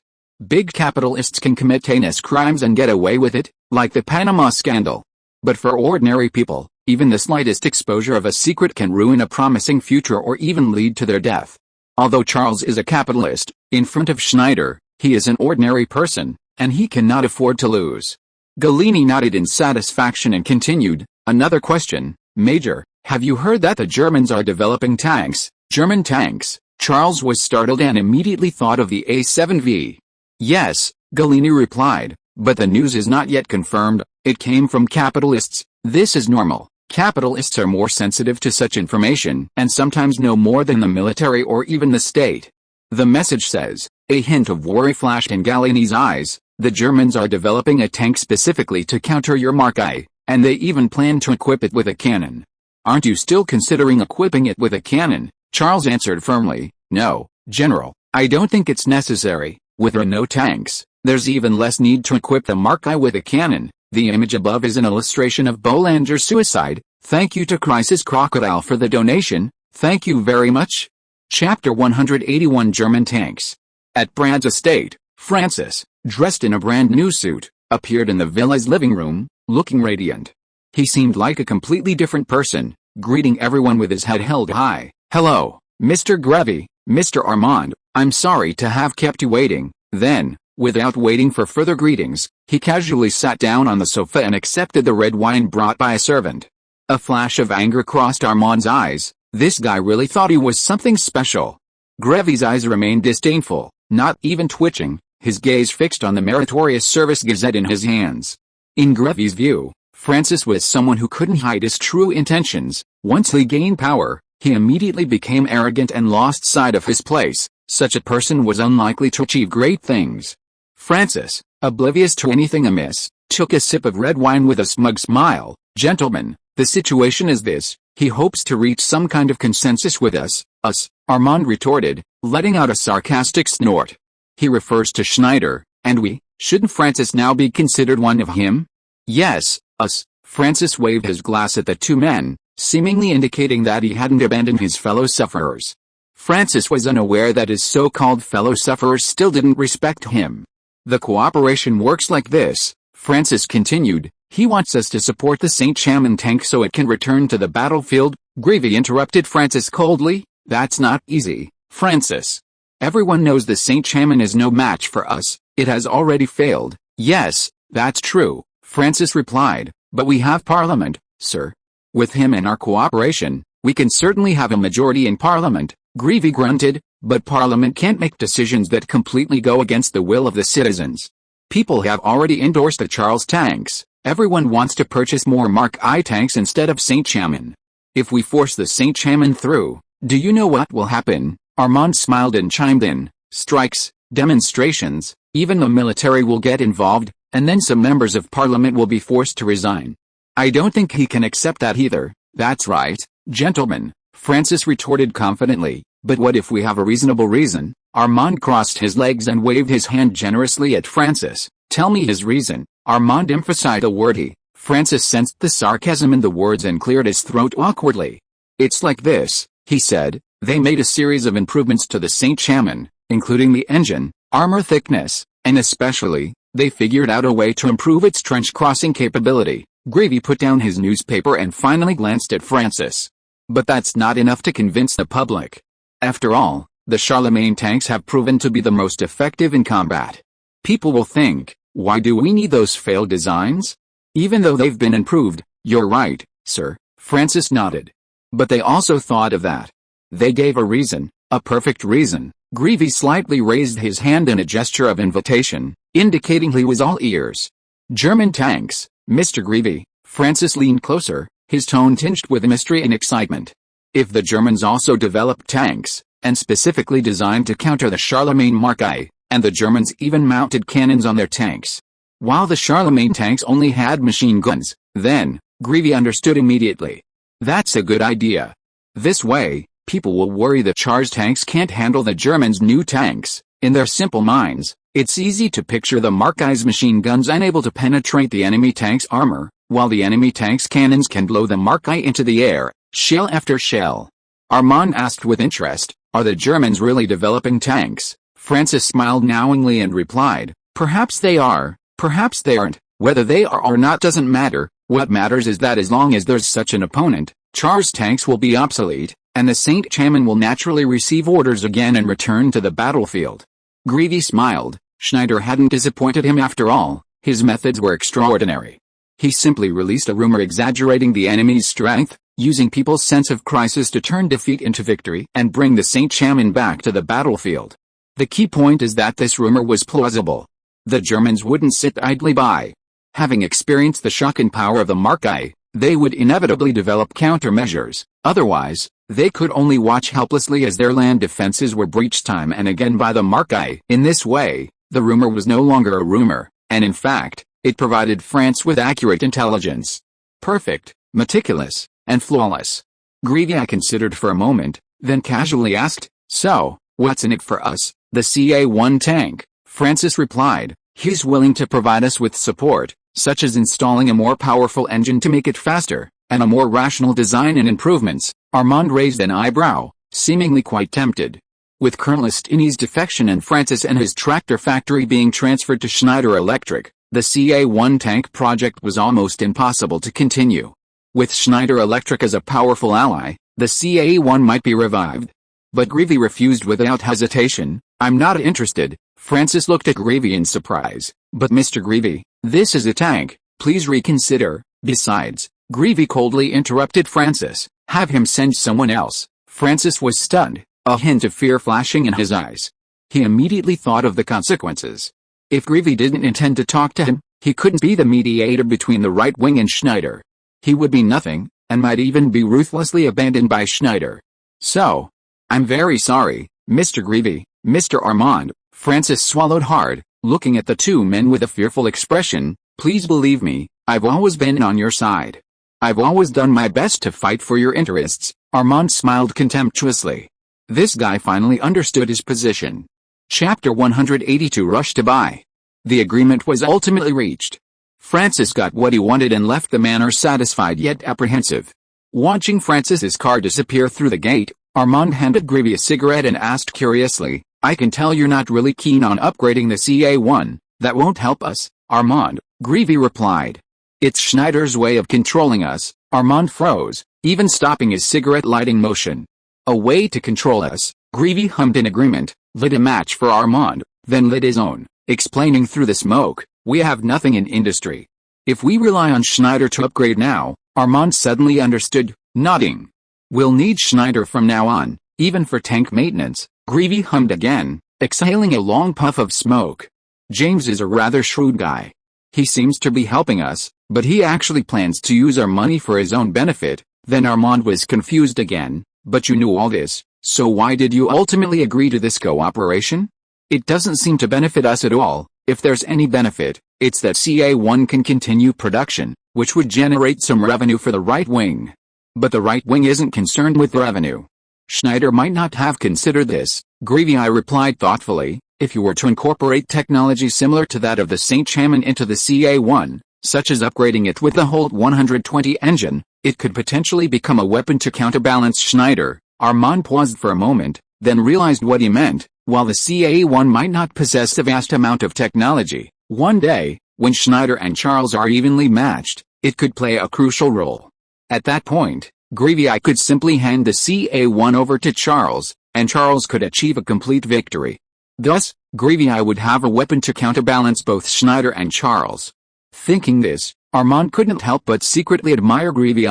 Big capitalists can commit heinous crimes and get away with it, like the Panama scandal. But for ordinary people, even the slightest exposure of a secret can ruin a promising future or even lead to their death." Although Charles is a capitalist, in front of Schneider, he is an ordinary person, and he cannot afford to lose. Gallier nodded in satisfaction and continued, "Another question, Major, have you heard that the Germans are developing tanks?" "German tanks?" Charles was startled and immediately thought of the A7V. "Yes," Gallier replied, "but the news is not yet confirmed. It came from capitalists. This is normal. Capitalists are more sensitive to such information and sometimes know more than the military or even the state." The message says, a hint of worry flashed in Gallier's eyes, "The Germans are developing a tank specifically to counter your Mark I, and they even plan to equip it with a cannon." "Aren't you still considering equipping it with a cannon?" Charles answered firmly, "No, General, I don't think it's necessary. With no tanks, there's even less need to equip the Mark I with a cannon." The image above is an illustration of Boulanger's suicide. Thank you to Crisis Crocodile for the donation. Thank you very much. Chapter 181 German Tanks. At Brad's estate, Francis, dressed in a brand new suit, appeared in the villa's living room, looking radiant. He seemed like a completely different person, greeting everyone with his head held high. "Hello, Mr. Grevy, Mr. Armand, I'm sorry to have kept you waiting." Then, without waiting for further greetings, he casually sat down on the sofa and accepted the red wine brought by a servant. A flash of anger crossed Armand's eyes. This guy really thought he was something special. Grevy's eyes remained disdainful, not even twitching, his gaze fixed on the meritorious service gazette in his hands. In Grevy's view, Francis was someone who couldn't hide his true intentions. Once he gained power, he immediately became arrogant and lost sight of his place. Such a person was unlikely to achieve great things. Francis, oblivious to anything amiss, took a sip of red wine with a smug smile. "Gentlemen, the situation is this. He hopes to reach some kind of consensus with us." "Us," Armand retorted, letting out a sarcastic snort. "He refers to Schneider, and we, shouldn't Francis now be considered one of him?" "Yes, us." Francis waved his glass at the two men, seemingly indicating that he hadn't abandoned his fellow sufferers. Francis was unaware that his so-called fellow sufferers still didn't respect him. "The cooperation works like this," Francis continued. "He wants us to support the Saint-Chamond tank so it can return to the battlefield." Grevy interrupted Francis coldly. "That's not easy, Francis. Everyone knows the Saint-Chamond is no match for us. It has already failed." "Yes, that's true," Francis replied, "but we have Parliament, sir. With him and our cooperation, We can certainly have a majority in Parliament, Greavy grunted, but Parliament can't make decisions that completely go against the will of the citizens. People have already endorsed the Charles tanks. Everyone wants to purchase more Mark I tanks instead of Saint-Chamond. If we force the Saint-Chamond through, do you know what will happen? Armand smiled and chimed in. Strikes, demonstrations, even the military will get involved, and then some members of Parliament will be forced to resign. I don't think he can accept that either. That's right, gentlemen, Francis retorted confidently, but what if we have a reasonable reason? Armand crossed his legs and waved his hand generously at Francis. Tell me his reason. Armand emphasized the word he. Francis sensed the sarcasm in the words and cleared his throat awkwardly. It's like this, he said. They made a series of improvements to the Saint-Chamond, including the engine, armor thickness, and especially, they figured out a way to improve its trench-crossing capability. Greavy put down his newspaper and finally glanced at Francis. But that's not enough to convince the public. After all, the Charlemagne tanks have proven to be the most effective in combat. People will think, why do we need those failed designs? Even though they've been improved, you're right, sir, Francis nodded. But they also thought of that. They gave a reason, a perfect reason. Greavy slightly raised his hand in a gesture of invitation, indicating he was all ears. German tanks, Mr. Greavy. Francis leaned closer, his tone tinged with mystery and excitement. If the Germans also developed tanks, and specifically designed to counter the Charlemagne Mark I, and the Germans even mounted cannons on their tanks, while the Charlemagne tanks only had machine guns, then, Greavy understood immediately. That's a good idea. This way, people will worry the Char's tanks can't handle the Germans' new tanks. In their simple minds, it's easy to picture the Mark I's machine guns unable to penetrate the enemy tank's armor, while the enemy tank's cannons can blow the Mark I into the air, shell after shell. Armand asked with interest, are the Germans really developing tanks? Francis smiled knowingly and replied, perhaps they are, perhaps they aren't. Whether they are or not doesn't matter. What matters is that as long as there's such an opponent, Char's tanks will be obsolete, and the Saint-Chamond will naturally receive orders again and return to the battlefield. Greavy smiled. Schneider hadn't disappointed him after all. His methods were extraordinary. He simply released a rumor exaggerating the enemy's strength, using people's sense of crisis to turn defeat into victory and bring the Saint-Chamond back to the battlefield. The key point is that this rumor was plausible. The Germans wouldn't sit idly by. Having experienced the shock and power of the Mark I, they would inevitably develop countermeasures. Otherwise, they could only watch helplessly as their land defenses were breached time and again by the Mark I. In this way, the rumor was no longer a rumor, and in fact, it provided France with accurate intelligence. Perfect, meticulous, and flawless. Greavy considered for a moment, then casually asked, so, what's in it for us? The CA-1 tank, Francis replied. He's willing to provide us with support, such as installing a more powerful engine to make it faster, and a more rational design and improvements. Armand raised an eyebrow, seemingly quite tempted. With Colonel Estini's defection and Francis and his tractor factory being transferred to Schneider Electric, the CA-1 tank project was almost impossible to continue. With Schneider Electric as a powerful ally, the CA-1 might be revived. But Greavy refused without hesitation. I'm not interested. Francis looked at Greavy in surprise. But Mr. Greavy, this is a tank, please reconsider. Besides, Greavy coldly interrupted Francis. Have him send someone else. Francis was stunned, a hint of fear flashing in his eyes. He immediately thought of the consequences. If Greavy didn't intend to talk to him, he couldn't be the mediator between the right wing and Schneider. He would be nothing, and might even be ruthlessly abandoned by Schneider. So, I'm very sorry, Mr. Greavy, Mr. Armand. Francis swallowed hard, looking at the two men with a fearful expression. Please believe me, I've always been on your side. I've always done my best to fight for your interests. Armand smiled contemptuously. This guy finally understood his position. Chapter 182 Rush to buy. The agreement was ultimately reached. Francis got what he wanted and left the manor satisfied yet apprehensive. Watching Francis's car disappear through the gate, Armand handed Greavy a cigarette and asked curiously, I can tell you're not really keen on upgrading the CA-1. That won't help us, Armand, Greavy replied. It's Schneider's way of controlling us. Armand froze, even stopping his cigarette lighting motion. A way to control us. Greavy hummed in agreement, lit a match for Armand, then lit his own, explaining through the smoke, we have nothing in industry. If we rely on Schneider to upgrade now, Armand suddenly understood, nodding. We'll need Schneider from now on, even for tank maintenance, Greavy hummed again, exhaling a long puff of smoke. James is a rather shrewd guy. He seems to be helping us, but he actually plans to use our money for his own benefit. Then Armand was confused again. But you knew all this, so why did you ultimately agree to this cooperation? It doesn't seem to benefit us at all. If there's any benefit, it's that CA1 can continue production, which would generate some revenue for the right wing. But the right wing isn't concerned with revenue. Schneider might not have considered this, Greavy replied thoughtfully. If you were to incorporate technology similar to that of the St. Chamon into the CA1, such as upgrading it with the Holt 120 engine, it could potentially become a weapon to counterbalance Schneider. Armand paused for a moment, then realized what he meant. While the CA1 might not possess a vast amount of technology, one day, when Schneider and Charles are evenly matched, it could play a crucial role. At that point, Greavy could simply hand the CA1 over to Charles, and Charles could achieve a complete victory. Thus, Greavy would have a weapon to counterbalance both Schneider and Charles. Thinking this, Armand couldn't help but secretly admire Greavy.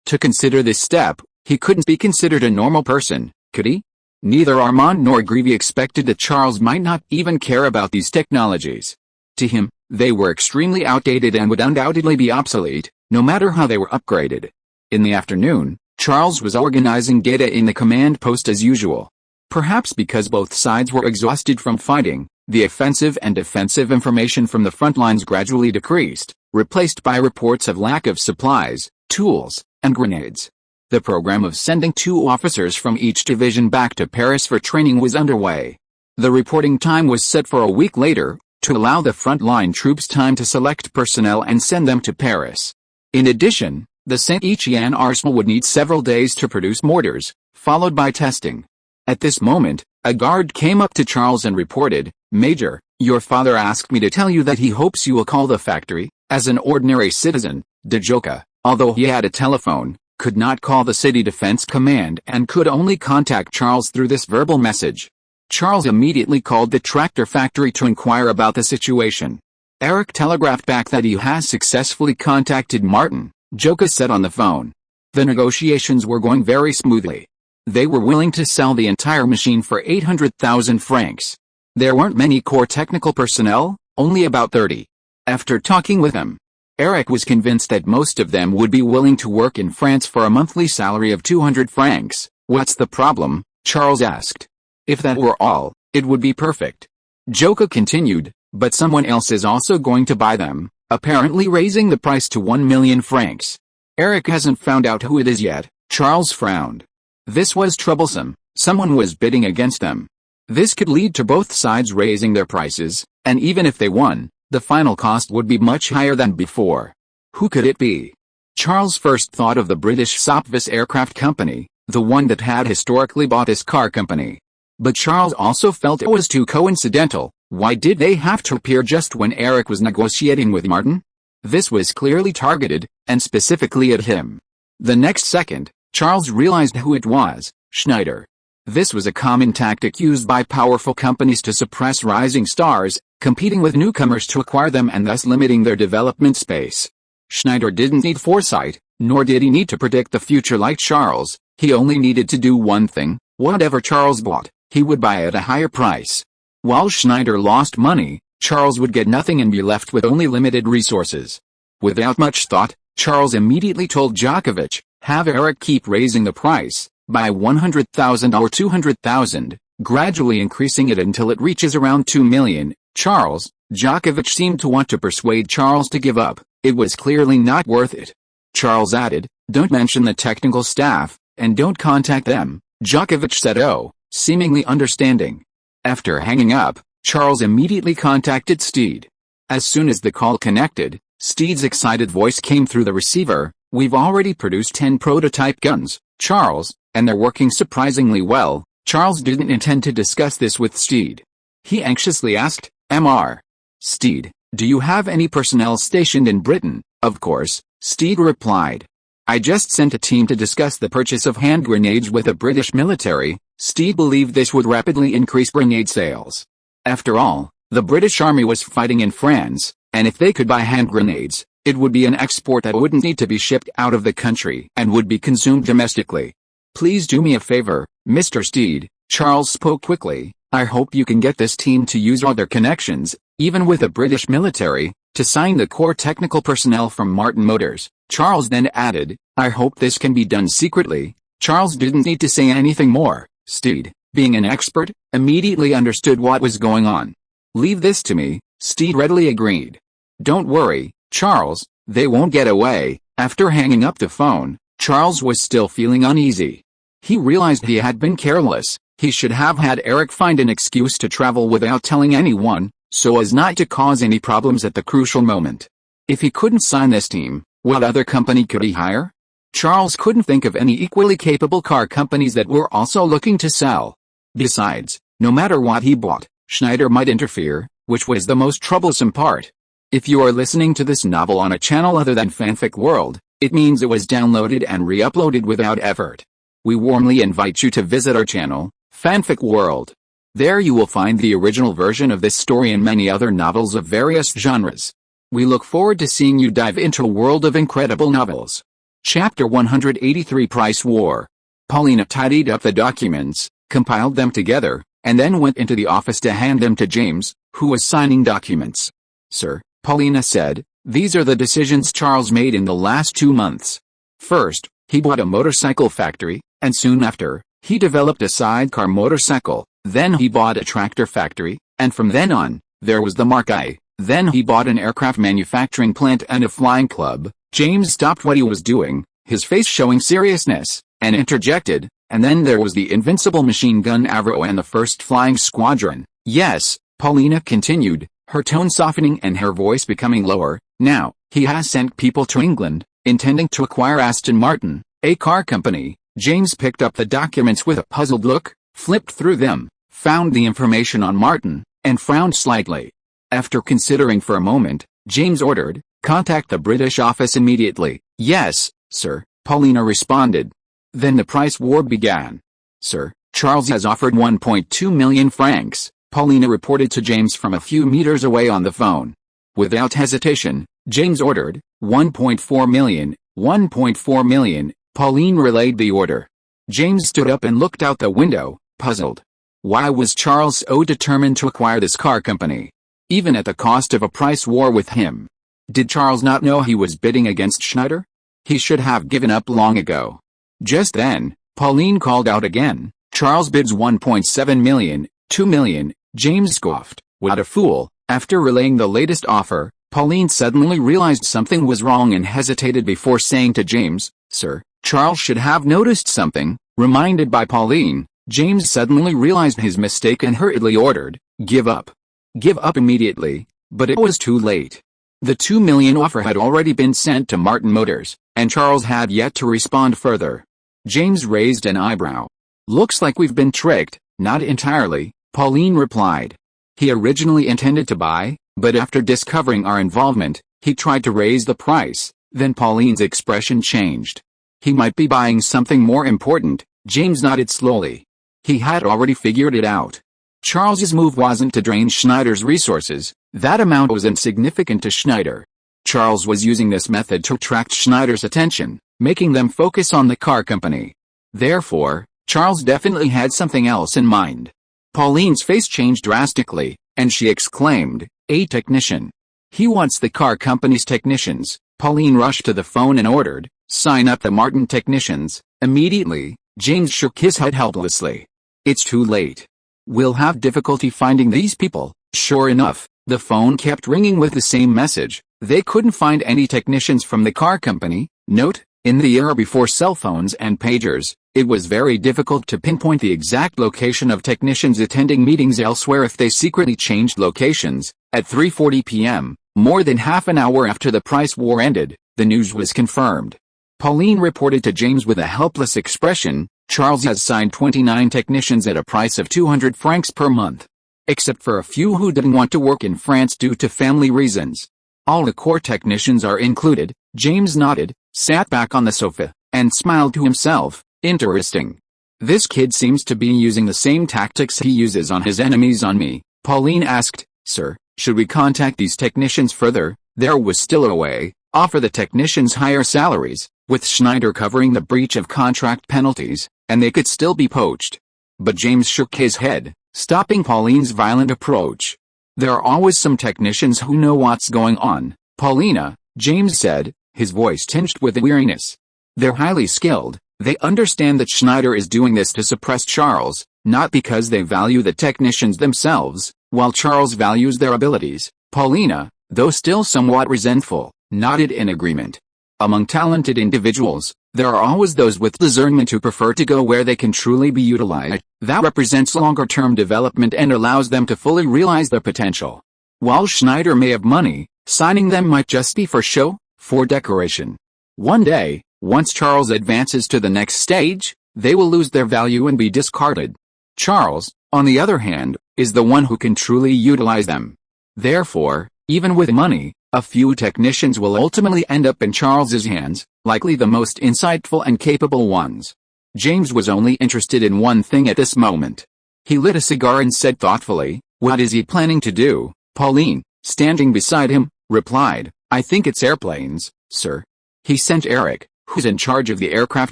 To consider this step, he couldn't be considered a normal person, could he? Neither Armand nor Greavy expected that Charles might not even care about these technologies. To him, they were extremely outdated and would undoubtedly be obsolete, no matter how they were upgraded. In the afternoon, Charles was organizing data in the command post as usual. Perhaps because both sides were exhausted from fighting, the offensive and defensive information from the front lines gradually decreased, replaced by reports of lack of supplies, tools, and grenades. The program of sending 2 officers from each division back to Paris for training was underway. The reporting time was set for a week later, to allow the front-line troops time to select personnel and send them to Paris. In addition, the Saint-Étienne arsenal would need several days to produce mortars, followed by testing. At this moment, a guard came up to Charles and reported, "Major, your father asked me to tell you that he hopes you will call the factory." As an ordinary citizen, Djoka, although he had a telephone, could not call the City Defense Command and could only contact Charles through this verbal message. Charles immediately called the tractor factory to inquire about the situation. Eric telegraphed back that he has successfully contacted Martin, Djoka said on the phone. The negotiations were going very smoothly. They were willing to sell the entire machine for 800,000 francs. There weren't many core technical personnel, only about 30. After talking with them, Eric was convinced that most of them would be willing to work in France for a monthly salary of 200 francs. "What's the problem?" Charles asked. "If that were all, it would be perfect." Djoka continued, "But someone else is also going to buy them, apparently raising the price to 1 million francs. Eric hasn't found out who it is yet." Charles frowned. This was troublesome. Someone was bidding against them. This could lead to both sides raising their prices, and even if they won, the final cost would be much higher than before. Who could it be? Charles first thought of the British SYNOPSIS aircraft company, the one that had historically bought his car company. But Charles also felt it was too coincidental. Why did they have to appear just when Eric was negotiating with Martin? This was clearly targeted, and specifically at him. The next second, Charles realized who it was: Schneider. This was a common tactic used by powerful companies to suppress rising stars, competing with newcomers to acquire them and thus limiting their development space. Schneider didn't need foresight, nor did he need to predict the future like Charles. He only needed to do one thing: whatever Charles bought, he would buy at a higher price. While Schneider lost money, Charles would get nothing and be left with only limited resources. Without much thought, Charles immediately told Djokovic, "Have Eric keep raising the price, by 100,000 or 200,000, gradually increasing it until it reaches around 2 million. Djokovic seemed to want to persuade Charles to give up. It was clearly not worth it. Charles added, "Don't mention the technical staff, and don't contact them." Djokovic said, "Oh," seemingly understanding. After hanging up, Charles immediately contacted Steed. As soon as the call connected, Steed's excited voice came through the receiver. "We've already produced 10 prototype guns, Charles, and they're working surprisingly well." Charles didn't intend to discuss this with Steed. He anxiously asked, "Mr. Steed, do you have any personnel stationed in Britain?" "Of course," Steed replied. "I just sent a team to discuss the purchase of hand grenades with the British military." Steed believed this would rapidly increase grenade sales. After all, the British Army was fighting in France, and if they could buy hand grenades, it would be an export that wouldn't need to be shipped out of the country and would be consumed domestically. Please do me a favor, Mr. Steed, Charles spoke quickly. I hope you can get this team to use all their connections, even with the British military, to sign the core technical personnel from Martin Motors. Charles then added, I hope this can be done secretly. Charles didn't need to say anything more. Steed, being an expert, immediately understood what was going on. Leave this to me, Steed readily agreed. Don't worry, Charles, they won't get away. After hanging up the phone, Charles was still feeling uneasy. He realized he had been careless. He should have had Eric find an excuse to travel without telling anyone, so as not to cause any problems at the crucial moment. If he couldn't sign this team, what other company could he hire? Charles couldn't think of any equally capable car companies that were also looking to sell. Besides, no matter what he bought, Schneider might interfere, which was the most troublesome part. If you are listening to this novel on a channel other than Fanfic World, it means it was downloaded and re-uploaded without effort. We warmly invite you to visit our channel, Fanfic World. There you will find the original version of this story and many other novels of various genres. We look forward to seeing you dive into a world of incredible novels. Chapter 183 Price War. Paulina tidied up the documents, compiled them together, and then went into the office to hand them to James, who was signing documents. Sir, Paulina said, these are the decisions Charles made in the last 2 months. First, he bought a motorcycle factory, and soon after, he developed a sidecar motorcycle. Then he bought a tractor factory, and from then on, there was the Mark I. Then he bought an aircraft manufacturing plant and a flying club. James stopped what he was doing, his face showing seriousness, and interjected, and then there was the invincible machine gun Avro and the first flying squadron. Yes, Paulina continued, her tone softening and her voice becoming lower. Now, he has sent people to England, intending to acquire Aston Martin, a car company. James picked up the documents with a puzzled look, flipped through them, found the information on Martin, and frowned slightly. After considering for a moment, James ordered, contact the British office immediately. Yes, sir, Paulina responded. Then the price war began. Sir, Charles has offered 1.2 million francs, Paulina reported to James from a few meters away on the phone. Without hesitation, James ordered, 1.4 million, 1.4 million, Pauline relayed the order. James stood up and looked out the window, puzzled. Why was Charles so determined to acquire this car company? Even at the cost of a price war with him. Did Charles not know he was bidding against Schneider? He should have given up long ago. Just then, Pauline called out again, Charles bids 1.7 million, 2 million, James scoffed, what a fool. After relaying the latest offer, Pauline suddenly realized something was wrong and hesitated before saying to James, Sir, Charles should have noticed something. Reminded by Pauline, James suddenly realized his mistake and hurriedly ordered, give up. Give up immediately, but it was too late. The 2 million offer had already been sent to Martin Motors, and Charles had yet to respond further. James raised an eyebrow. Looks like we've been tricked. Not entirely, Pauline replied. He originally intended to buy, but after discovering our involvement, he tried to raise the price. Then Pauline's expression changed. He might be buying something more important. James nodded slowly. He had already figured it out. Charles's move wasn't to drain Schneider's resources. That amount was insignificant to Schneider. Charles was using this method to attract Schneider's attention, making them focus on the car company. Therefore, Charles definitely had something else in mind. Pauline's face changed drastically, and she exclaimed, a technician. He wants the car company's technicians. Pauline rushed to the phone and ordered, sign up the Martin technicians. Immediately, James shook his head helplessly. It's too late. We'll have difficulty finding these people. Sure enough, the phone kept ringing with the same message. They couldn't find any technicians from the car company. Note, in the era before cell phones and pagers, it was very difficult to pinpoint the exact location of technicians attending meetings elsewhere if they secretly changed locations. At 3:40 p.m., more than half an hour after the price war ended, the news was confirmed. Pauline reported to James with a helpless expression, Charles has signed 29 technicians at a price of 200 francs per month. Except for a few who didn't want to work in France due to family reasons. All the core technicians are included. James nodded, sat back on the sofa, and smiled to himself. Interesting. This kid seems to be using the same tactics he uses on his enemies on me. Pauline asked, Sir, should we contact these technicians further? There was still a way. Offer the technicians higher salaries, with Schneider covering the breach of contract penalties. and they could still be poached. But James shook his head, stopping Pauline's violent approach. There are always some technicians who know what's going on, Paulina, James said, his voice tinged with weariness. They're highly skilled. They understand that Schneider is doing this to suppress Charles, not because they value the technicians themselves, while Charles values their abilities. Paulina, though still somewhat resentful, nodded in agreement. Among talented individuals, there are always those with discernment who prefer to go where they can truly be utilized. That represents longer-term development and allows them to fully realize their potential. While Schneider may have money, signing them might just be for show, for decoration. One day, once Charles advances to the next stage, they will lose their value and be discarded. Charles, on the other hand, is the one who can truly utilize them. Therefore, even with money, a few technicians will ultimately end up in Charles's hands, likely the most insightful and capable ones. James was only interested in one thing at this moment. He lit a cigar and said thoughtfully, "What is he planning to do?" Pauline, standing beside him, replied, "I think it's airplanes, sir. He sent Eric, who's in charge of the aircraft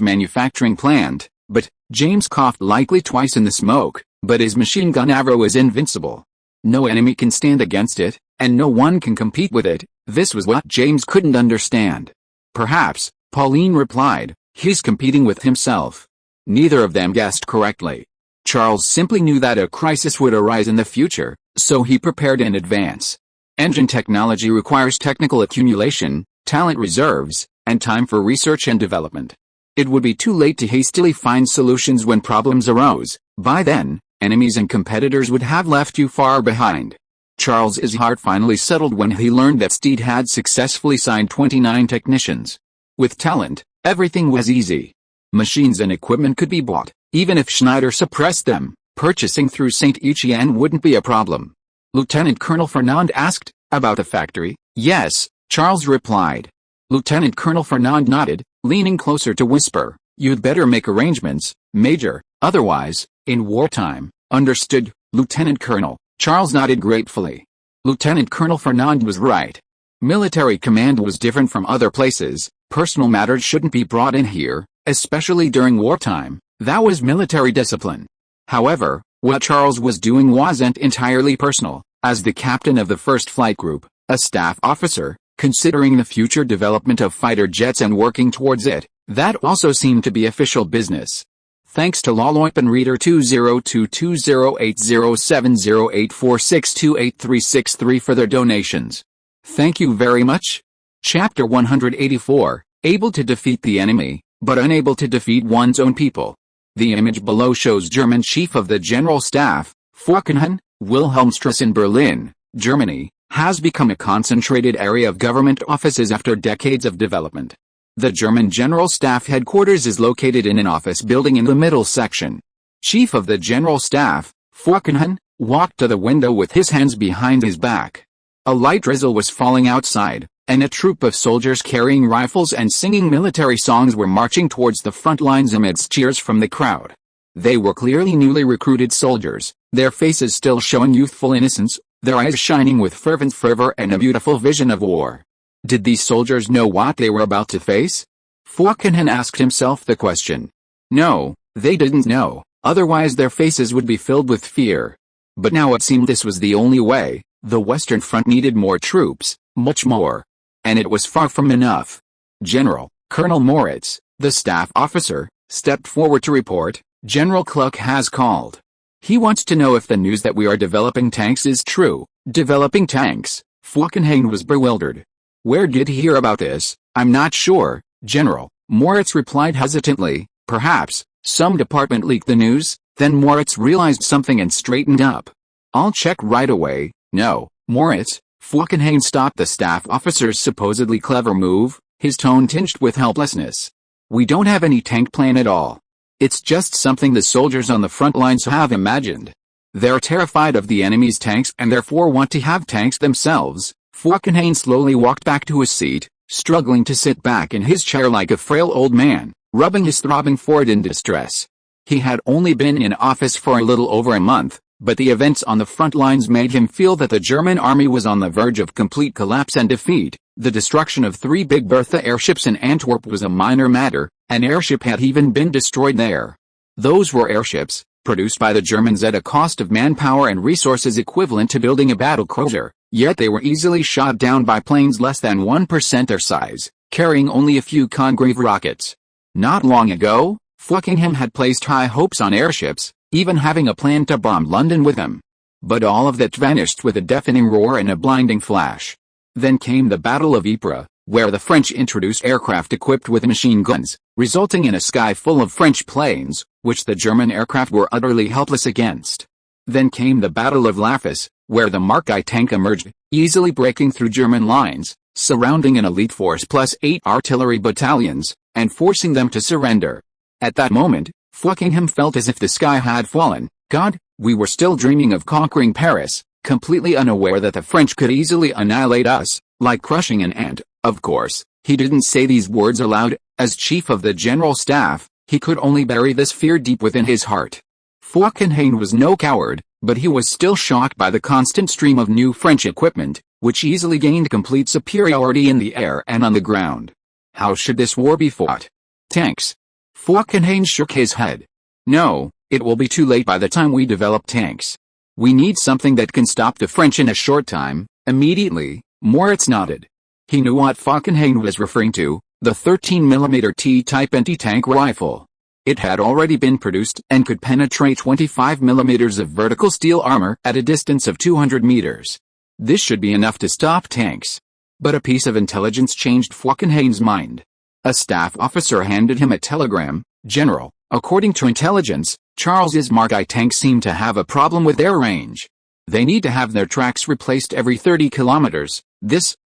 manufacturing plant, but," James coughed lightly twice in the smoke, "but his machine gun arrow is invincible. No enemy can stand against it, and no one can compete with it." This was what James couldn't understand. "Perhaps," Pauline replied, "he's competing with himself." Neither of them guessed correctly. Charles simply knew that a crisis would arise in the future, so he prepared in advance. Engine technology requires technical accumulation, talent reserves, and time for research and development. It would be too late to hastily find solutions when problems arose. By then, enemies and competitors would have left you far behind. Charles's heart finally settled when he learned that Steed had successfully signed 29 technicians. With talent, everything was easy. Machines and equipment could be bought, even if Schneider suppressed them. Purchasing through St. Etienne wouldn't be a problem. Lieutenant Colonel Fernand asked, "About the factory?" "Yes," Charles replied. Lieutenant Colonel Fernand nodded, leaning closer to whisper, "You'd better make arrangements, Major, otherwise, in wartime." "Understood, Lieutenant Colonel," Charles nodded gratefully. Lieutenant Colonel Fernand was right. Military command was different from other places. Personal matters shouldn't be brought in here, especially during wartime. That was military discipline. However, what Charles was doing wasn't entirely personal. As the captain of the first flight group, a staff officer, considering the future development of fighter jets and working towards it, that also seemed to be official business. Thanks to Loloipen Reader 20220807084628363 for their donations. Thank you very much. Chapter 184, Able to defeat the enemy, but unable to defeat one's own people. The image below shows German Chief of the General Staff, Falkenhayn, Wilhelmstrasse in Berlin, Germany, has become a concentrated area of government offices after decades of development. The German General Staff headquarters is located in an office building in the middle section. Chief of the General Staff, Falkenhayn, walked to the window with his hands behind his back. A light drizzle was falling outside, and a troop of soldiers carrying rifles and singing military songs were marching towards the front lines amidst cheers from the crowd. They were clearly newly recruited soldiers, their faces still showing youthful innocence, their eyes shining with fervent fervor and a beautiful vision of war. Did these soldiers know what they were about to face? Falkenhayn asked himself the question. No, they didn't know, otherwise their faces would be filled with fear. But now it seemed this was the only way. The Western Front needed more troops, much more. And it was far from enough. General, Colonel Moritz, the staff officer, stepped forward to report, "General Kluck has called. He wants to know if the news that we are developing tanks is true." Developing tanks? Falkenhayn was bewildered. "Where did he hear about this?" "I'm not sure, General," Moritz replied hesitantly. "Perhaps some department leaked the news." Then Moritz realized something and straightened up. "I'll check right away." "No, Moritz." Falkenhayn stopped the staff officer's supposedly clever move, his tone tinged with helplessness. "We don't have any tank plan at all. It's just something the soldiers on the front lines have imagined. They're terrified of the enemy's tanks and therefore want to have tanks themselves." Falkenhayn slowly walked back to his seat, struggling to sit back in his chair like a frail old man, rubbing his throbbing forehead in distress. He had only been in office for a little over a month, but the events on the front lines made him feel that the German army was on the verge of complete collapse and defeat. The destruction of 3 Big Bertha airships in Antwerp was a minor matter. An airship had even been destroyed there. Those were airships, produced by the Germans at a cost of manpower and resources equivalent to building a battle cruiser, yet they were easily shot down by planes less than 1% their size, carrying only a few Congreve rockets. Not long ago, Fockingham had placed high hopes on airships, even having a plan to bomb London with them. But all of that vanished with a deafening roar and a blinding flash. Then came the Battle of Ypres, where the French introduced aircraft equipped with machine guns, resulting in a sky full of French planes, which the German aircraft were utterly helpless against. Then came the Battle of Lafis, where the Mark I tank emerged, easily breaking through German lines, surrounding an elite force plus 8 artillery battalions, and forcing them to surrender. At that moment, Fockingham felt as if the sky had fallen. God, we were still dreaming of conquering Paris, completely unaware that the French could easily annihilate us, like crushing an ant. Of course, he didn't say these words aloud. As chief of the general staff, he could only bury this fear deep within his heart. Fockingham was no coward, but he was still shocked by the constant stream of new French equipment, which easily gained complete superiority in the air and on the ground. How should this war be fought? Tanks. Fockingham shook his head. No, it will be too late by the time we develop tanks. We need something that can stop the French in a short time, immediately. Moritz nodded. He knew what Fockingham was referring to, the 13mm T-type anti-tank rifle. It had already been produced and could penetrate 25mm of vertical steel armor at a distance of 200 meters. This should be enough to stop tanks. But a piece of intelligence changed Fockingham's mind. A staff officer handed him a telegram. General, according to intelligence, Charles's Mark I tanks seem to have a problem with their range. They need to have their tracks replaced every 30 kilometers.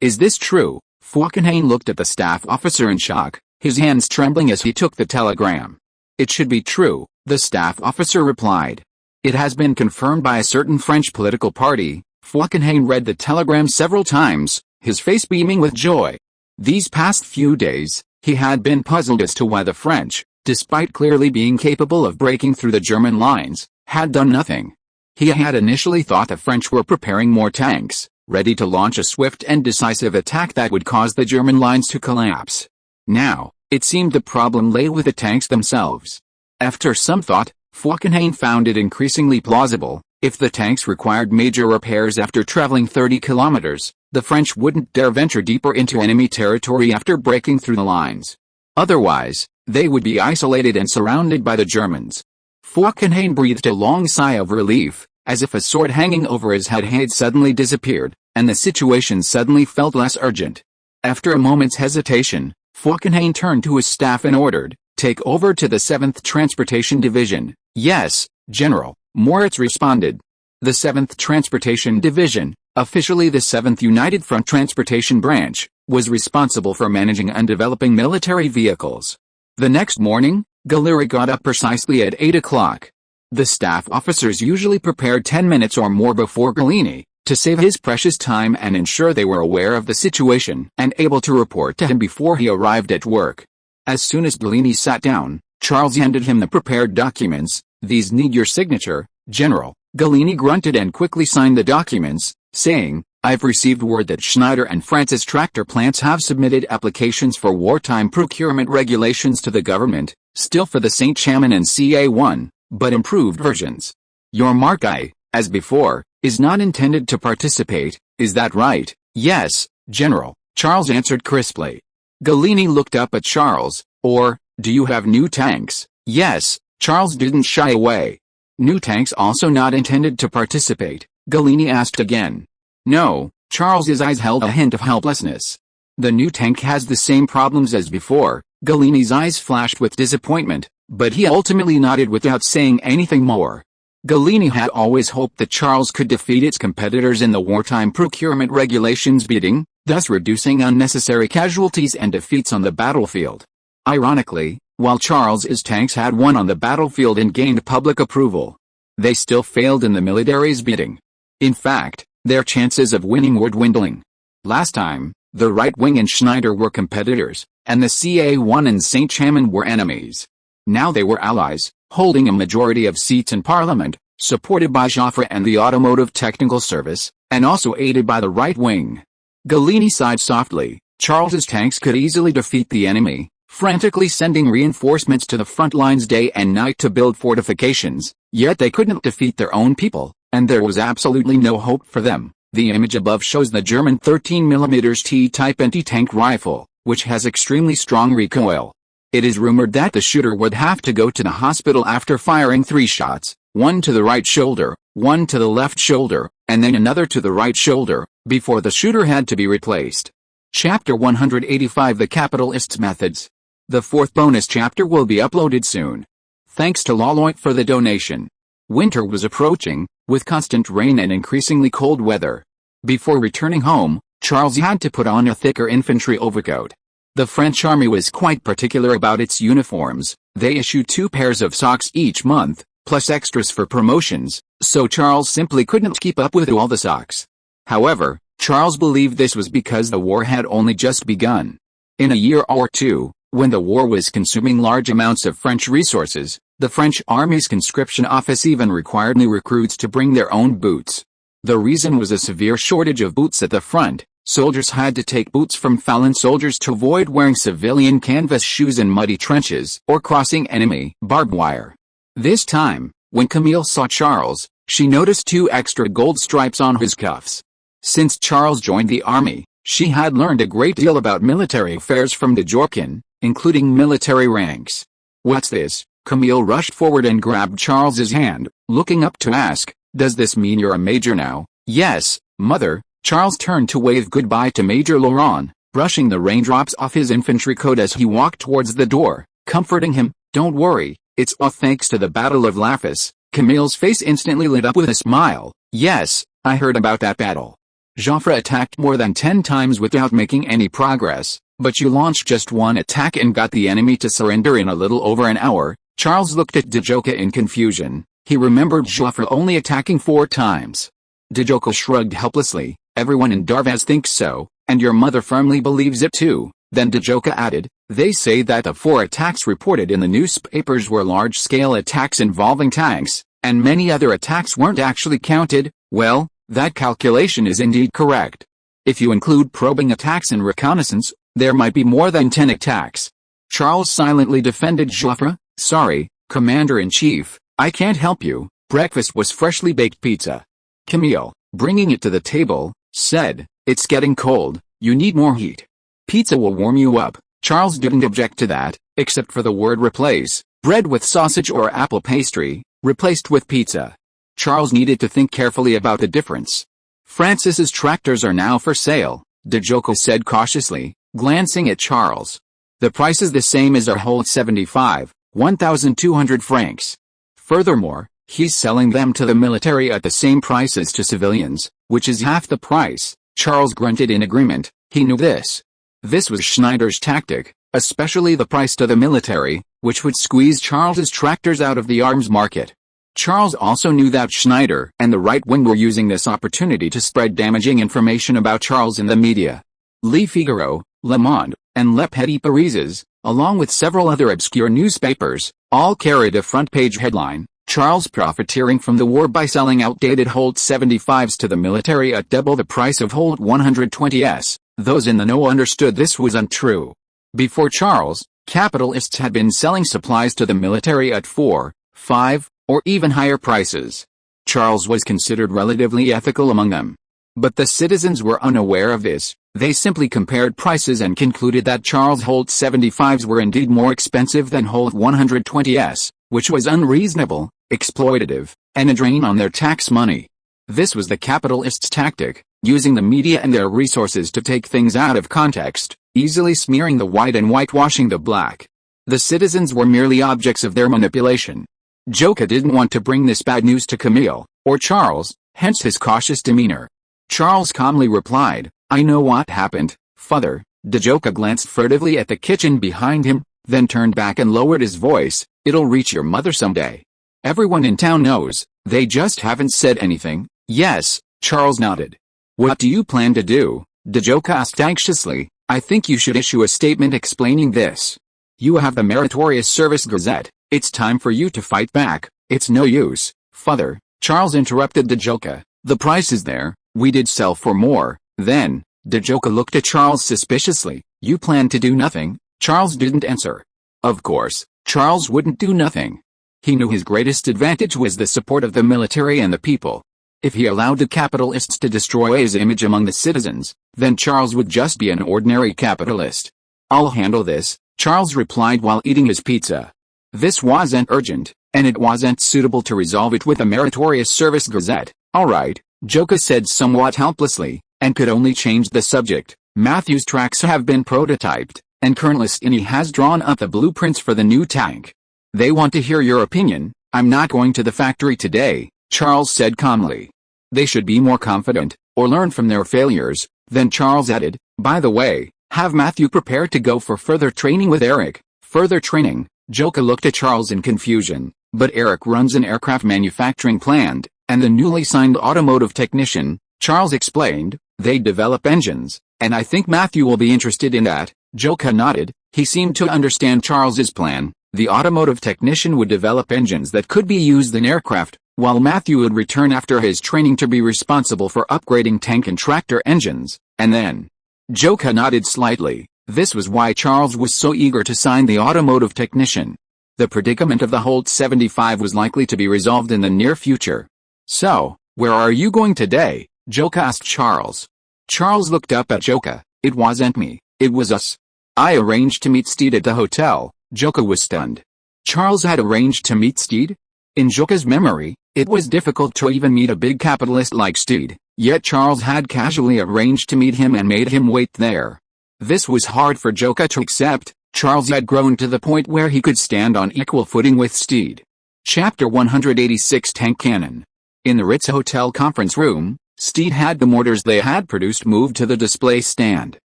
Is this true? Fockingham looked at the staff officer in shock, his hands trembling as he took the telegram. It should be true, the staff officer replied. It has been confirmed by a certain French political party. Fockingham read the telegram several times, his face beaming with joy. These past few days, he had been puzzled as to why the French, despite clearly being capable of breaking through the German lines, had done nothing. He had initially thought the French were preparing more tanks, ready to launch a swift and decisive attack that would cause the German lines to collapse. Now, it seemed the problem lay with the tanks themselves. After some thought, Fockingham found it increasingly plausible. If the tanks required major repairs after traveling 30 kilometers, the French wouldn't dare venture deeper into enemy territory after breaking through the lines. Otherwise, they would be isolated and surrounded by the Germans. Fockingham breathed a long sigh of relief, as if a sword hanging over his head had suddenly disappeared, and the situation suddenly felt less urgent. After a moment's hesitation, Fockingham turned to his staff and ordered, "Take over to the 7th Transportation Division." "Yes, General," Moritz responded. The 7th Transportation Division, officially the 7th United Front Transportation Branch, was responsible for managing and developing military vehicles. The next morning, Galleri got up precisely at 8 o'clock. The staff officers usually prepared 10 minutes or more before Galleri, to save his precious time and ensure they were aware of the situation and able to report to him before he arrived at work. As soon as Galleri sat down, Charles handed him the prepared documents. "These need your signature, General." Galleri grunted and quickly signed the documents, saying, "I've received word that Schneider and Francis tractor plants have submitted applications for wartime procurement regulations to the government, still for the St. Chamon and CA1, but improved versions. Your Mark I, as before, is not intended to participate, is that right?" "Yes, General," Charles answered crisply. Galleri looked up at Charles. "Or, do you have new tanks?" "Yes." Charles didn't shy away. "New tanks also not intended to participate?" Galleri asked again. "No." Charles's eyes held a hint of helplessness. "The new tank has the same problems as before." Gallini's eyes flashed with disappointment, but he ultimately nodded without saying anything more. Galleri had always hoped that Charles could defeat its competitors in the wartime procurement regulations bidding, thus reducing unnecessary casualties and defeats on the battlefield. Ironically, while Charles's tanks had won on the battlefield and gained public approval, they still failed in the military's bidding. In fact, their chances of winning were dwindling. Last time, the right wing and Schneider were competitors, and the CA1 and St. Chamon were enemies. Now they were allies, holding a majority of seats in Parliament, supported by Joffre and the Automotive Technical Service, and also aided by the right wing. Galleri sighed softly. Charles's tanks could easily defeat the enemy. frantically sending reinforcements to the front lines day and night to build fortifications, yet they couldn't defeat their own people, and there was absolutely no hope for them. The image above shows the German 13mm T-type anti-tank rifle, which has extremely strong recoil. It is rumored that the shooter would have to go to the hospital after firing 3 shots, one to the right shoulder, one to the left shoulder, and then another to the right shoulder, before the shooter had to be replaced. Chapter 185 The Capitalists' Methods. The 4th bonus chapter will be uploaded soon. Thanks to Laloit for the donation. Winter was approaching, with constant rain and increasingly cold weather. Before returning home, Charles had to put on a thicker infantry overcoat. The French army was quite particular about its uniforms. They issued 2 pairs of socks each month, plus extras for promotions, so Charles simply couldn't keep up with all the socks. However, Charles believed this was because the war had only just begun. In a year or two, when the war was consuming large amounts of French resources, the French army's conscription office even required new recruits to bring their own boots. The reason was a severe shortage of boots at the front. Soldiers had to take boots from fallen soldiers to avoid wearing civilian canvas shoes in muddy trenches or crossing enemy barbed wire. This time, when Camille saw Charles, she noticed 2 extra gold stripes on his cuffs. Since Charles joined the army, she had learned a great deal about military affairs from Djorkin, including military ranks. "What's this?" Camille rushed forward and grabbed Charles's hand, looking up to ask, "Does this mean you're a major now?" "Yes, mother." Charles turned to wave goodbye to Major Laurent, brushing the raindrops off his infantry coat as he walked towards the door, comforting him. "Don't worry, it's all thanks to the Battle of Lafis." Camille's face instantly lit up with a smile. "Yes, I heard about that battle. Joffre attacked more than 10 times without making any progress, but you launched just 1 attack and got the enemy to surrender in a little over an hour." Charles looked at Djoka in confusion. He remembered Joffre only attacking 4 times. Djoka shrugged helplessly. "Everyone in Darvaz thinks so, and your mother firmly believes it too." Then Djoka added, "They say that the 4 attacks reported in the newspapers were large-scale attacks involving tanks, and many other attacks weren't actually counted." "Well, that calculation is indeed correct. If you include probing attacks and reconnaissance, there might be more than 10 attacks." Charles silently defended Joffre. "Sorry, Commander-in-Chief, I can't help you." Breakfast was freshly baked pizza. Camille, bringing it to the table, said, "It's getting cold, you need more heat. Pizza will warm you up." Charles didn't object to that, except for the word replace. Bread with sausage or apple pastry, replaced with pizza. Charles needed to think carefully about the difference. "Francis's tractors are now for sale," Djoka said cautiously, glancing at Charles. "The price is the same as our whole 75, 1,200 francs. Furthermore, he's selling them to the military at the same price as to civilians, which is half the price." Charles grunted in agreement. He knew this. This was Schneider's tactic, especially the price to the military, which would squeeze Charles's tractors out of the arms market. Charles also knew that Schneider and the right wing were using this opportunity to spread damaging information about Charles in the media. Le Figaro, Le Monde, and Le Petit Parisien, along with several other obscure newspapers, all carried a front-page headline: "Charles profiteering from the war by selling outdated Holt 75s to the military at double the price of Holt 120s. Those in the know understood this was untrue. Before Charles, capitalists had been selling supplies to the military at 4, 5, or even higher prices. Charles was considered relatively ethical among them. But the citizens were unaware of this. They simply compared prices and concluded that Charles Holt 75s were indeed more expensive than Holt 120s, which was unreasonable, exploitative, and a drain on their tax money. This was the capitalists' tactic, using the media and their resources to take things out of context, easily smearing the white and whitewashing the black. The citizens were merely objects of their manipulation. Djoka didn't want to bring this bad news to Camille, or Charles, hence his cautious demeanor. Charles calmly replied, "I know what happened, father." Djoka glanced furtively at the kitchen behind him, then turned back and lowered his voice. "It'll reach your mother someday. Everyone in town knows, they just haven't said anything." "Yes," Charles nodded. "What do you plan to do?" Djoka asked anxiously. "I think you should issue a statement explaining this. You have the Meritorious Service Gazette. It's time for you to fight back." "It's no use, father," Charles interrupted Djoka. "The price is there, we did sell for more." Then, Djoka looked at Charles suspiciously. "You plan to do nothing?" Charles didn't answer. Of course, Charles wouldn't do nothing. He knew his greatest advantage was the support of the military and the people. If he allowed the capitalists to destroy his image among the citizens, then Charles would just be an ordinary capitalist. "I'll handle this," Charles replied while eating his pizza. This wasn't urgent, and it wasn't suitable to resolve it with a meritorious service gazette. "All right," Joka said somewhat helplessly, and could only change the subject. "Matthew's tracks have been prototyped, and Colonel Stini has drawn up the blueprints for the new tank. They want to hear your opinion." "I'm not going to the factory today," Charles said calmly. They should be more confident, or learn from their failures. Then Charles added, "By the way, have Matthew prepared to go for further training with Eric." "Further training?" Joka looked at Charles in confusion. "But Eric runs an aircraft manufacturing plant, and the newly signed automotive technician," Charles explained, "they develop engines, and I think Matthew will be interested in that." Joka nodded. He seemed to understand Charles's plan. The automotive technician would develop engines that could be used in aircraft, while Matthew would return after his training to be responsible for upgrading tank and tractor engines, and then... Joka nodded slightly. This was why Charles was so eager to sign the automotive technician. The predicament of the Holt 75 was likely to be resolved in the near future. "So, where are you going today?" Joka asked Charles. Charles looked up at Joka. "It wasn't me, it was us. I arranged to meet Steed at the hotel." Joka was stunned. Charles had arranged to meet Steed? In Joka's memory, it was difficult to even meet a big capitalist like Steed, yet Charles had casually arranged to meet him and made him wait there. This was hard for Joka to accept. Charles had grown to the point where he could stand on equal footing with Steed. Chapter 186 Tank Cannon. In the Ritz Hotel conference room, Steed had the mortars they had produced moved to the display stand.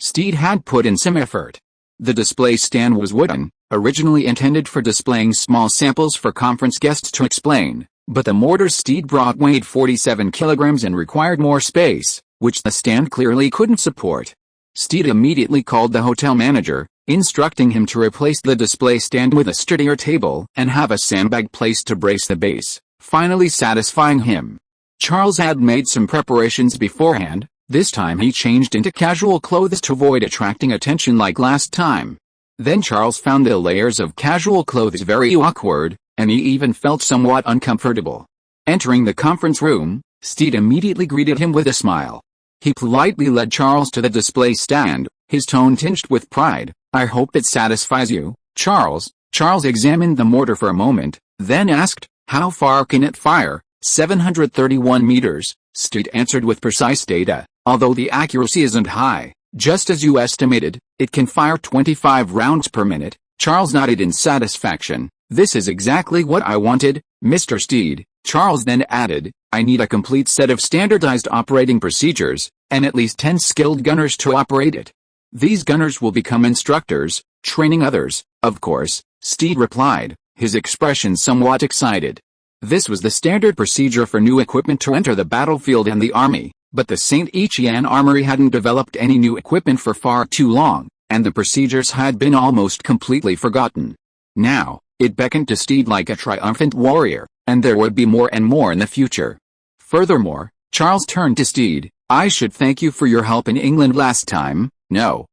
Steed had put in some effort. The display stand was wooden, originally intended for displaying small samples for conference guests to explain, but the mortars Steed brought weighed 47 kilograms and required more space, which the stand clearly couldn't support. Steed immediately called the hotel manager, instructing him to replace the display stand with a sturdier table and have a sandbag placed to brace the base, finally satisfying him. Charles had made some preparations beforehand. This time he changed into casual clothes to avoid attracting attention like last time. Then Charles found the layers of casual clothes very awkward, and he even felt somewhat uncomfortable. Entering the conference room, Steed immediately greeted him with a smile. He politely led Charles to the display stand, his tone tinged with pride. "I hope it satisfies you, Charles." Charles examined the mortar for a moment, then asked, "How far can it fire?" 731 meters, Steed answered with precise data. "Although the accuracy isn't high, just as you estimated, it can fire 25 rounds per minute." Charles nodded in satisfaction. "This is exactly what I wanted, Mr. Steed." Charles then added, "I need a complete set of standardized operating procedures, and at least 10 skilled gunners to operate it. These gunners will become instructors, training others." "Of course," Steed replied, his expression somewhat excited. This was the standard procedure for new equipment to enter the battlefield and the army, but the St. Etienne Armory hadn't developed any new equipment for far too long, and the procedures had been almost completely forgotten. Now, it beckoned to Steed like a triumphant warrior, and there would be more and more in the future. Furthermore, Charles turned to Steed. "I should thank you for your help in England last time." No,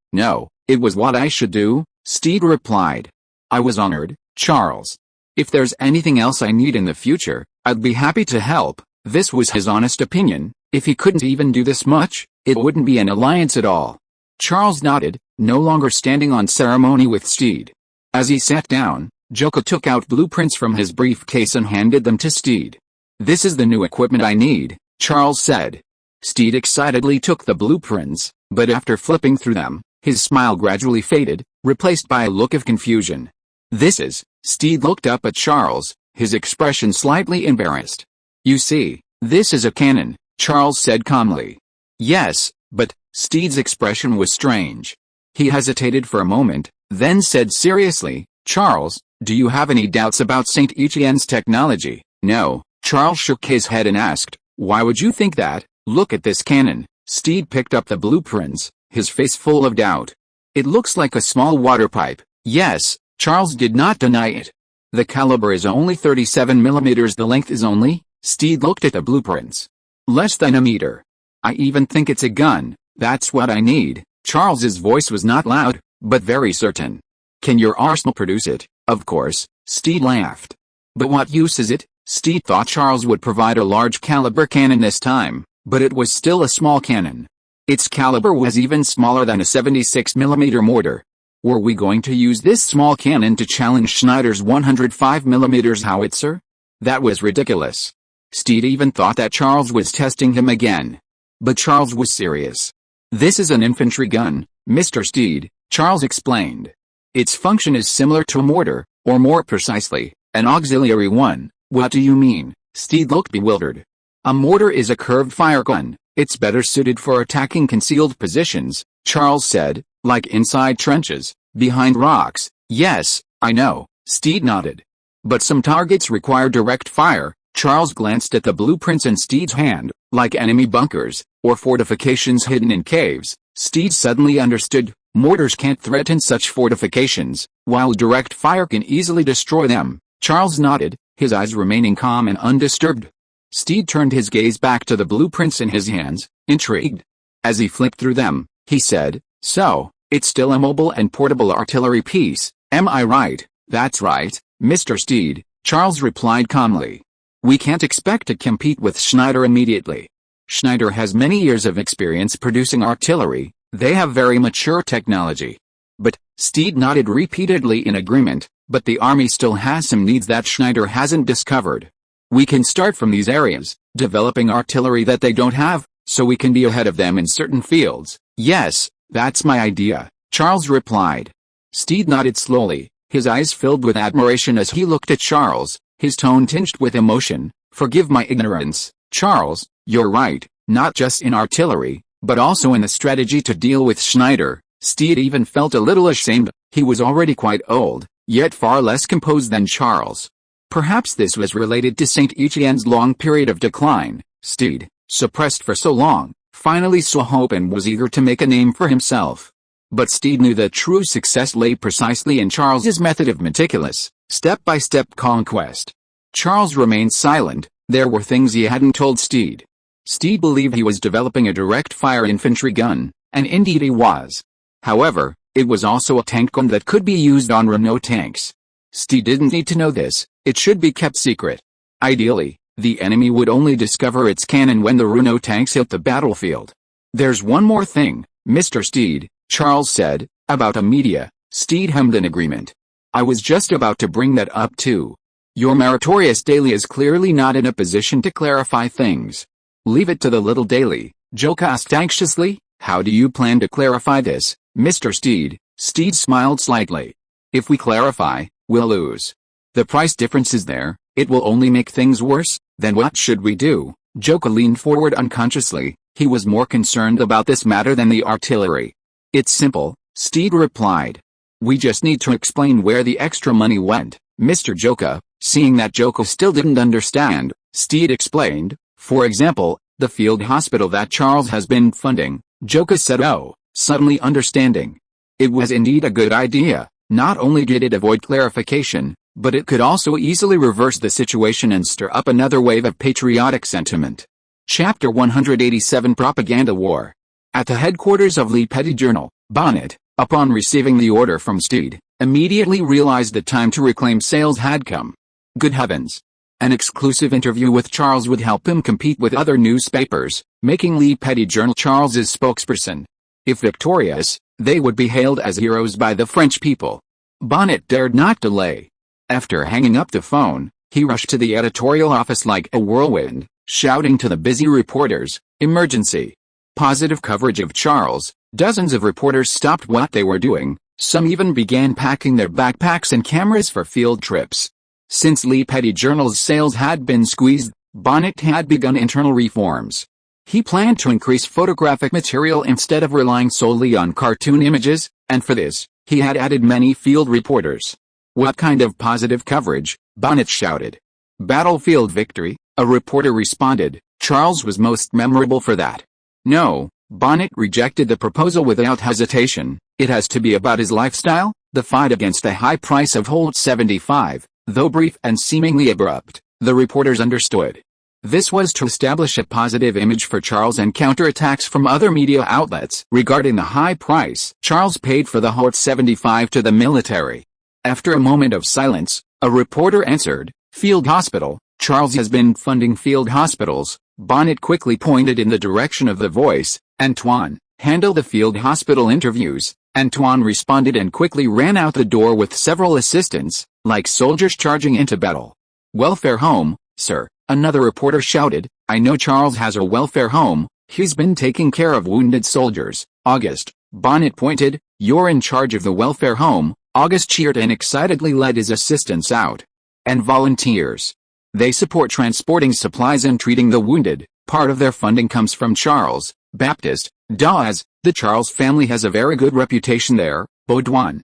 it was what I should do," Steed replied. "I was honored, Charles. If there's anything else I need in the future, I'd be happy to help." This was his honest opinion. If he couldn't even do this much, it wouldn't be an alliance at all. Charles nodded, no longer standing on ceremony with Steed. As he sat down, Joka took out blueprints from his briefcase and handed them to Steed. "This is the new equipment I need," Charles said. Steed excitedly took the blueprints, but after flipping through them, his smile gradually faded, replaced by a look of confusion. "This is..." Steed looked up at Charles, his expression slightly embarrassed. "You see, this is a cannon," Charles said calmly. "Yes, but..." Steed's expression was strange. He hesitated for a moment, then said seriously, "Charles, do you have any doubts about St. Etienne's technology?" "No." Charles shook his head and asked, "Why would you think that?" "Look at this cannon." Steed picked up the blueprints, his face full of doubt. "It looks like a small water pipe." "Yes." Charles did not deny it. "The caliber is only 37 millimeters. The length is only..." Steed looked at the blueprints. "Less than a meter. I even think it's a gun." "That's what I need." Charles's voice was not loud, but very certain. Can your arsenal produce it? Of course, Steed laughed. But what use is it? Steed thought Charles would provide a large caliber cannon this time, but it was still a small cannon. Its caliber was even smaller than a 76mm mortar. Were we going to use this small cannon to challenge Schneider's 105mm howitzer? That was ridiculous. Steed even thought that Charles was testing him again. But Charles was serious. This is an infantry gun, Mr. Steed, Charles explained. Its function is similar to a mortar, or more precisely, an auxiliary one. What do you mean? Steed looked bewildered. A mortar is a curved fire gun. It's better suited for attacking concealed positions, Charles said, like inside trenches, behind rocks. Yes, I know, Steed nodded. But some targets require direct fire. Charles glanced at the blueprints in Steed's hand, like enemy bunkers, or fortifications hidden in caves. Steed suddenly understood. Mortars can't threaten such fortifications, while direct fire can easily destroy them. Charles nodded, his eyes remaining calm and undisturbed. Steed turned his gaze back to the blueprints in his hands, intrigued. As he flipped through them, he said, "So, it's still a mobile and portable artillery piece, am I right?" "That's right, Mr. Steed," Charles replied calmly. "We can't expect to compete with Schneider immediately. Schneider has many years of experience producing artillery. They have very mature technology." But, Steed nodded repeatedly in agreement, "but the army still has some needs that Schneider hasn't discovered. We can start from these areas, developing artillery that they don't have, so we can be ahead of them in certain fields." "Yes, that's my idea," Charles replied. Steed nodded slowly, his eyes filled with admiration as he looked at Charles, his tone tinged with emotion. "Forgive my ignorance, Charles, you're right, not just in artillery, but also in the strategy to deal with Schneider." Steed even felt a little ashamed. He was already quite old, yet far less composed than Charles. Perhaps this was related to St. Etienne's long period of decline. Steed, suppressed for so long, finally saw hope and was eager to make a name for himself. But Steed knew that true success lay precisely in Charles's method of meticulous, step-by-step conquest. Charles remained silent. There were things he hadn't told Steed. Steed believed he was developing a direct-fire infantry gun, and indeed he was. However, it was also a tank gun that could be used on Renault tanks. Steed didn't need to know this. It should be kept secret. Ideally, the enemy would only discover its cannon when the Renault tanks hit the battlefield. "There's one more thing, Mr. Steed," Charles said, "about a media." Steed hummed in agreement. "I was just about to bring that up too. Your meritorious daily is clearly not in a position to clarify things." "Leave it to the little daily," Joke asked anxiously. "How do you plan to clarify this, Mr. Steed?" Steed smiled slightly. "If we clarify, we'll lose. The price difference is there, it will only make things worse." "Then what should we do?" Joke leaned forward unconsciously. He was more concerned about this matter than the artillery. "It's simple," Steed replied. "We just need to explain where the extra money went, Mr. Joka." Seeing that Joka still didn't understand, Steed explained, "For example, the field hospital that Charles has been funding." Joka said, "Oh," suddenly understanding. It was indeed a good idea. Not only did it avoid clarification, but it could also easily reverse the situation and stir up another wave of patriotic sentiment. Chapter 187 Propaganda War. At the headquarters of Lee Petty Journal, Bonnet, upon receiving the order from Steed, immediately realized the time to reclaim sales had come. Good heavens! An exclusive interview with Charles would help him compete with other newspapers, making Lee Petty Journal Charles's spokesperson. If victorious, they would be hailed as heroes by the French people. Bonnet dared not delay. After hanging up the phone, he rushed to the editorial office like a whirlwind, shouting to the busy reporters, "Emergency! Positive coverage of Charles." Dozens of reporters stopped what they were doing, some even began packing their backpacks and cameras for field trips. Since Lee Petty Journal's sales had been squeezed, Bonnet had begun internal reforms. He planned to increase photographic material instead of relying solely on cartoon images, and for this, he had added many field reporters. "What kind of positive coverage?" Bonnet shouted. "Battlefield victory," a reporter responded. Charles was most memorable for that. "No," Bonnet rejected the proposal without hesitation. "It has to be about his lifestyle." The fight against the high price of Holt 75, though brief and seemingly abrupt, the reporters understood. This was to establish a positive image for Charles and counter attacks from other media outlets regarding the high price Charles paid for the Hort 75 to the military. After a moment of silence, a reporter answered, "Field hospital, Charles has been funding field hospitals." Bonnet quickly pointed in the direction of the voice. "Antoine, handle the field hospital interviews." Antoine responded and quickly ran out the door with several assistants, like soldiers charging into battle. "Welfare home, sir," another reporter shouted. "I know Charles has a welfare home, he's been taking care of wounded soldiers." "August," Bonnet pointed, "you're in charge of the welfare home." August cheered and excitedly led his assistants out. "And volunteers. They support transporting supplies and treating the wounded. Part of their funding comes from Charles, Baptiste, Dawes. The Charles family has a very good reputation there." Baudouin.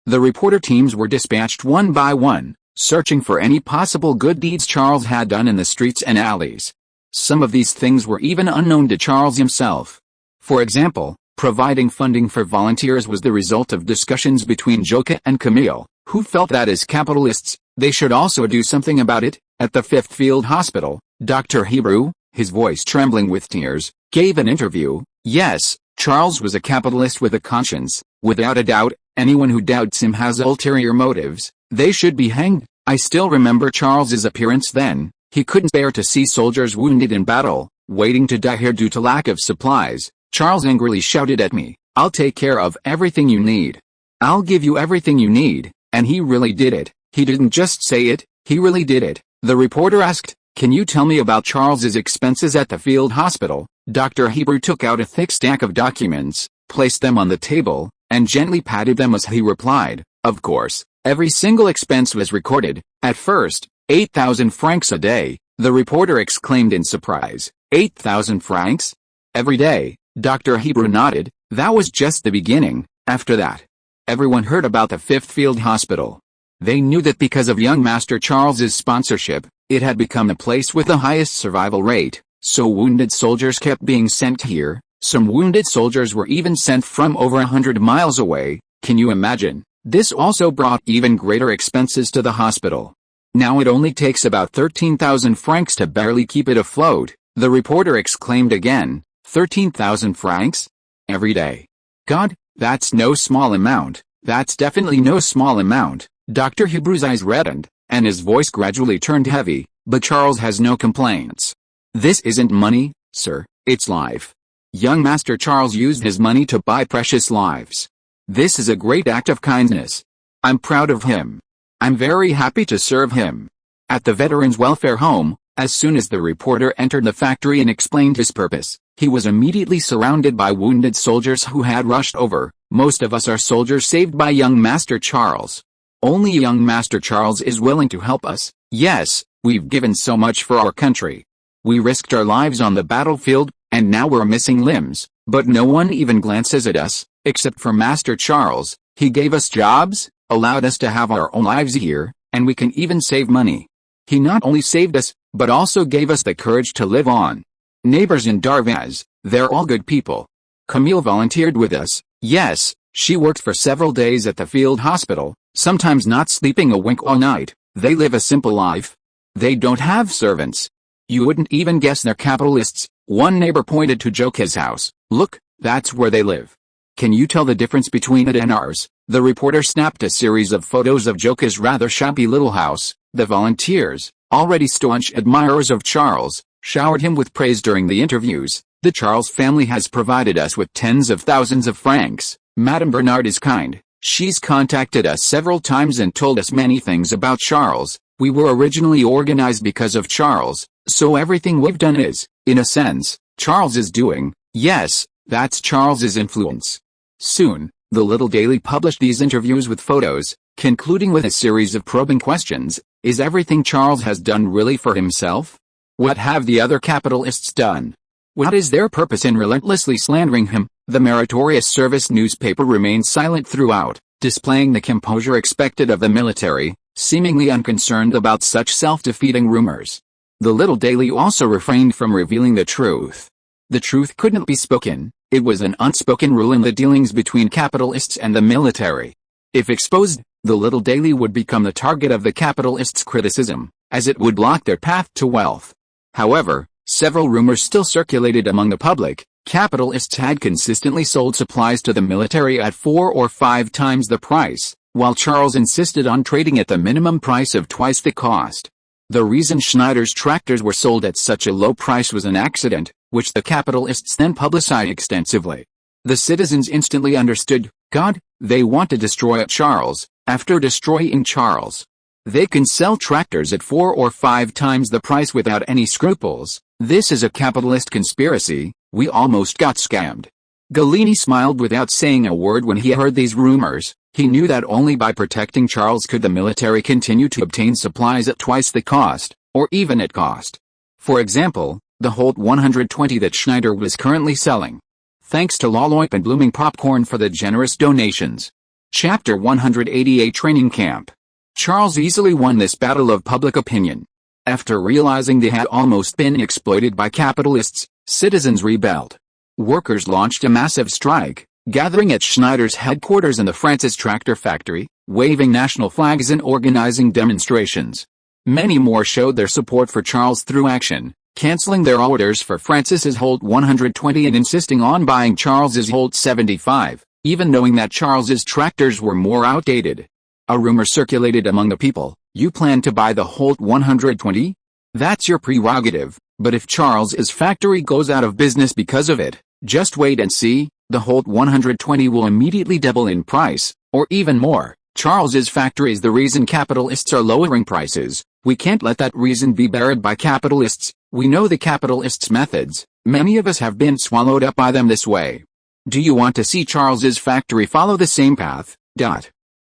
The reporter teams were dispatched one by one, searching for any possible good deeds Charles had done in the streets and alleys. Some of these things were even unknown to Charles himself. For example, providing funding for volunteers was the result of discussions between Joca and Camille, who felt that as capitalists, they should also do something about it. At the 5th Field Hospital, Dr. Hebrew, his voice trembling with tears, gave an interview. Yes, Charles was a capitalist with a conscience. Without a doubt, anyone who doubts him has ulterior motives. They should be hanged. I still remember Charles's appearance then. He couldn't bear to see soldiers wounded in battle, waiting to die here due to lack of supplies. Charles angrily shouted at me, "I'll take care of everything you need. I'll give you everything you need." And he really did it. He didn't just say it, he really did it. The reporter asked, "Can you tell me about Charles's expenses at the field hospital?" Dr. Hebrew took out a thick stack of documents, placed them on the table, and gently patted them as he replied, "Of course, every single expense was recorded." At first, 8,000 francs a day, the reporter exclaimed in surprise. 8,000 francs? Every day? Dr. Hebrew nodded. That was just the beginning. After that, everyone heard about the 5th Field Hospital. They knew that because of young Master Charles's sponsorship, it had become a place with the highest survival rate, so wounded soldiers kept being sent here. Some wounded soldiers were even sent from over 100 miles away. Can you imagine? This also brought even greater expenses to the hospital. Now it only takes about 13,000 francs to barely keep it afloat. The reporter exclaimed again. 13,000 francs? Every day. God, that's no small amount. That's definitely no small amount. Dr. Hebrew's eyes reddened, and his voice gradually turned heavy, but Charles has no complaints. This isn't money, sir, it's life. Young Master Charles used his money to buy precious lives. This is a great act of kindness. I'm proud of him. I'm very happy to serve him. At the Veterans Welfare Home, as soon as the reporter entered the factory and explained his purpose, he was immediately surrounded by wounded soldiers who had rushed over. Most of us are soldiers saved by young Master Charles. Only young Master Charles is willing to help us. Yes, we've given so much for our country. We risked our lives on the battlefield, and now we're missing limbs, but no one even glances at us, except for Master Charles. He gave us jobs, allowed us to have our own lives here, and we can even save money. He not only saved us, but also gave us the courage to live on. Neighbors in Darvaz, they're all good people. Camille volunteered with us. Yes, she worked for several days at the field hospital, sometimes not sleeping a wink all night. They live a simple life. They don't have servants. You wouldn't even guess they're capitalists. One neighbor pointed to Joca's house. Look, that's where they live. Can you tell the difference between it and ours? The reporter snapped a series of photos of Joca's rather shabby little house. The volunteers, already staunch admirers of Charles, showered him with praise during the interviews. The Charles family has provided us with tens of thousands of francs. Madame Bernard is kind. She's contacted us several times and told us many things about Charles. We were originally organized because of Charles, so everything we've done is, in a sense, Charles's doing. Yes, that's Charles's influence. Soon, the Little Daily published these interviews with photos, concluding with a series of probing questions. Is everything Charles has done really for himself? What have the other capitalists done? What is their purpose in relentlessly slandering him? The Meritorious Service newspaper remained silent throughout, displaying the composure expected of the military, seemingly unconcerned about such self-defeating rumors. The Little Daily also refrained from revealing the truth. The truth couldn't be spoken. It was an unspoken rule in the dealings between capitalists and the military. If exposed, the Little Daily would become the target of the capitalists' criticism, as it would block their path to wealth. However, several rumors still circulated among the public. Capitalists had consistently sold supplies to the military at 4 or 5 times the price, while Charles insisted on trading at the minimum price of twice the cost. The reason Schneider's tractors were sold at such a low price was an accident, which the capitalists then publicized extensively. The citizens instantly understood, God, they want to destroy Charles. After destroying Charles, they can sell tractors at 4 or 5 times the price without any scruples. This is a capitalist conspiracy. We almost got scammed. Gallieni smiled without saying a word when he heard these rumors. He knew that only by protecting Charles could the military continue to obtain supplies at twice the cost, or even at cost. For example, the Holt 120 that Schneider was currently selling. Thanks to Loloip and Blooming Popcorn for the generous donations. Chapter 188 Training Camp. Charles easily won this battle of public opinion. After realizing they had almost been exploited by capitalists, citizens rebelled. Workers launched a massive strike, gathering at Schneider's headquarters in the Francis tractor factory, waving national flags and organizing demonstrations. Many more showed their support for Charles through action, canceling their orders for Francis's Holt 120 and insisting on buying Charles's Holt 75, even knowing that Charles's tractors were more outdated. A rumor circulated among the people, you plan to buy the Holt 120? That's your prerogative, but if Charles's factory goes out of business because of it, just wait and see, the Holt 120 will immediately double in price, or even more. Charles's factory is the reason capitalists are lowering prices. We can't let that reason be buried by capitalists. We know the capitalists' methods. Many of us have been swallowed up by them this way. Do you want to see Charles's factory follow the same path?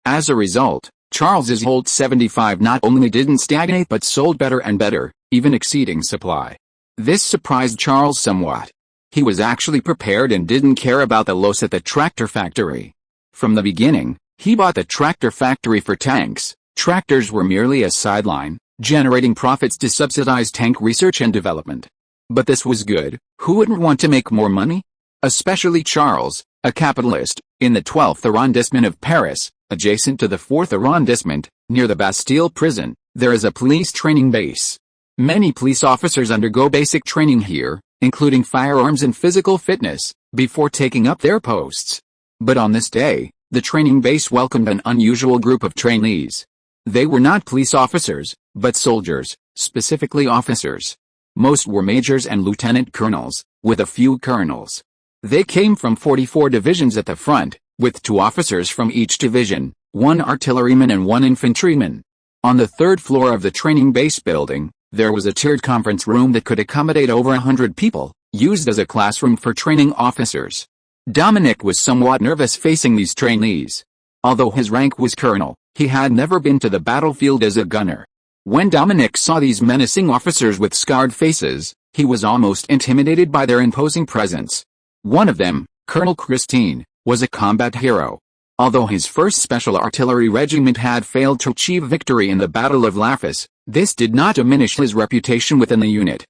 As a result, Charles's Holt 75 not only didn't stagnate but sold better and better, even exceeding supply. This surprised Charles somewhat. He was actually prepared and didn't care about the loss at the tractor factory. From the beginning, he bought the tractor factory for tanks. Tractors were merely a sideline, generating profits to subsidize tank research and development. But this was good. Who wouldn't want to make more money? Especially Charles, a capitalist. In the 12th arrondissement of Paris, adjacent to the 4th arrondissement, near the Bastille prison, there is a police training base. Many police officers undergo basic training here, including firearms and physical fitness, before taking up their posts. But on this day, the training base welcomed an unusual group of trainees. They were not police officers, but soldiers, specifically officers. Most were majors and lieutenant colonels, with a few colonels. They came from 44 divisions at the front, with 2 officers from each division, 1 artilleryman and 1 infantryman. On the 3rd floor of the training base building, there was a tiered conference room that could accommodate over 100 people, used as a classroom for training officers. Dominic was somewhat nervous facing these trainees. Although his rank was colonel, he had never been to the battlefield as a gunner. When Dominic saw these menacing officers with scarred faces, he was almost intimidated by their imposing presence. One of them, Colonel Christine, was a combat hero. Although his 1st Special Artillery Regiment had failed to achieve victory in the Battle of Lafis, this did not diminish his reputation within the unit.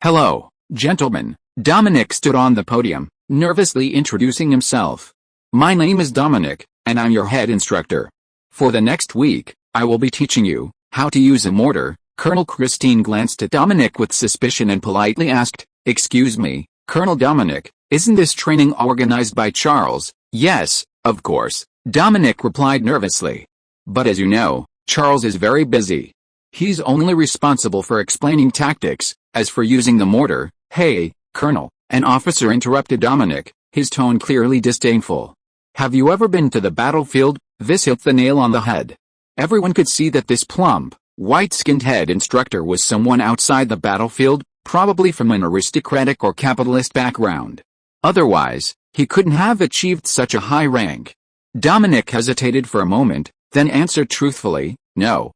Hello, gentlemen. Dominic stood on the podium, nervously introducing himself. My name is Dominic, and I'm your head instructor. For the next week, I will be teaching you how to use a mortar. Colonel Christine glanced at Dominic with suspicion and politely asked, "Excuse me, Colonel Dominic, isn't this training organized by Charles?" "Yes, of course," Dominic replied nervously. "But as you know, Charles is very busy. He's only responsible for explaining tactics. As for using the mortar..." "Hey, Colonel," an officer interrupted Dominic, his tone clearly disdainful. "Have you ever been to the battlefield?" This hit the nail on the head. Everyone could see that this plump, white-skinned head instructor was someone outside the battlefield, probably from an aristocratic or capitalist background. Otherwise, he couldn't have achieved such a high rank. Dominic hesitated for a moment, then answered truthfully, No.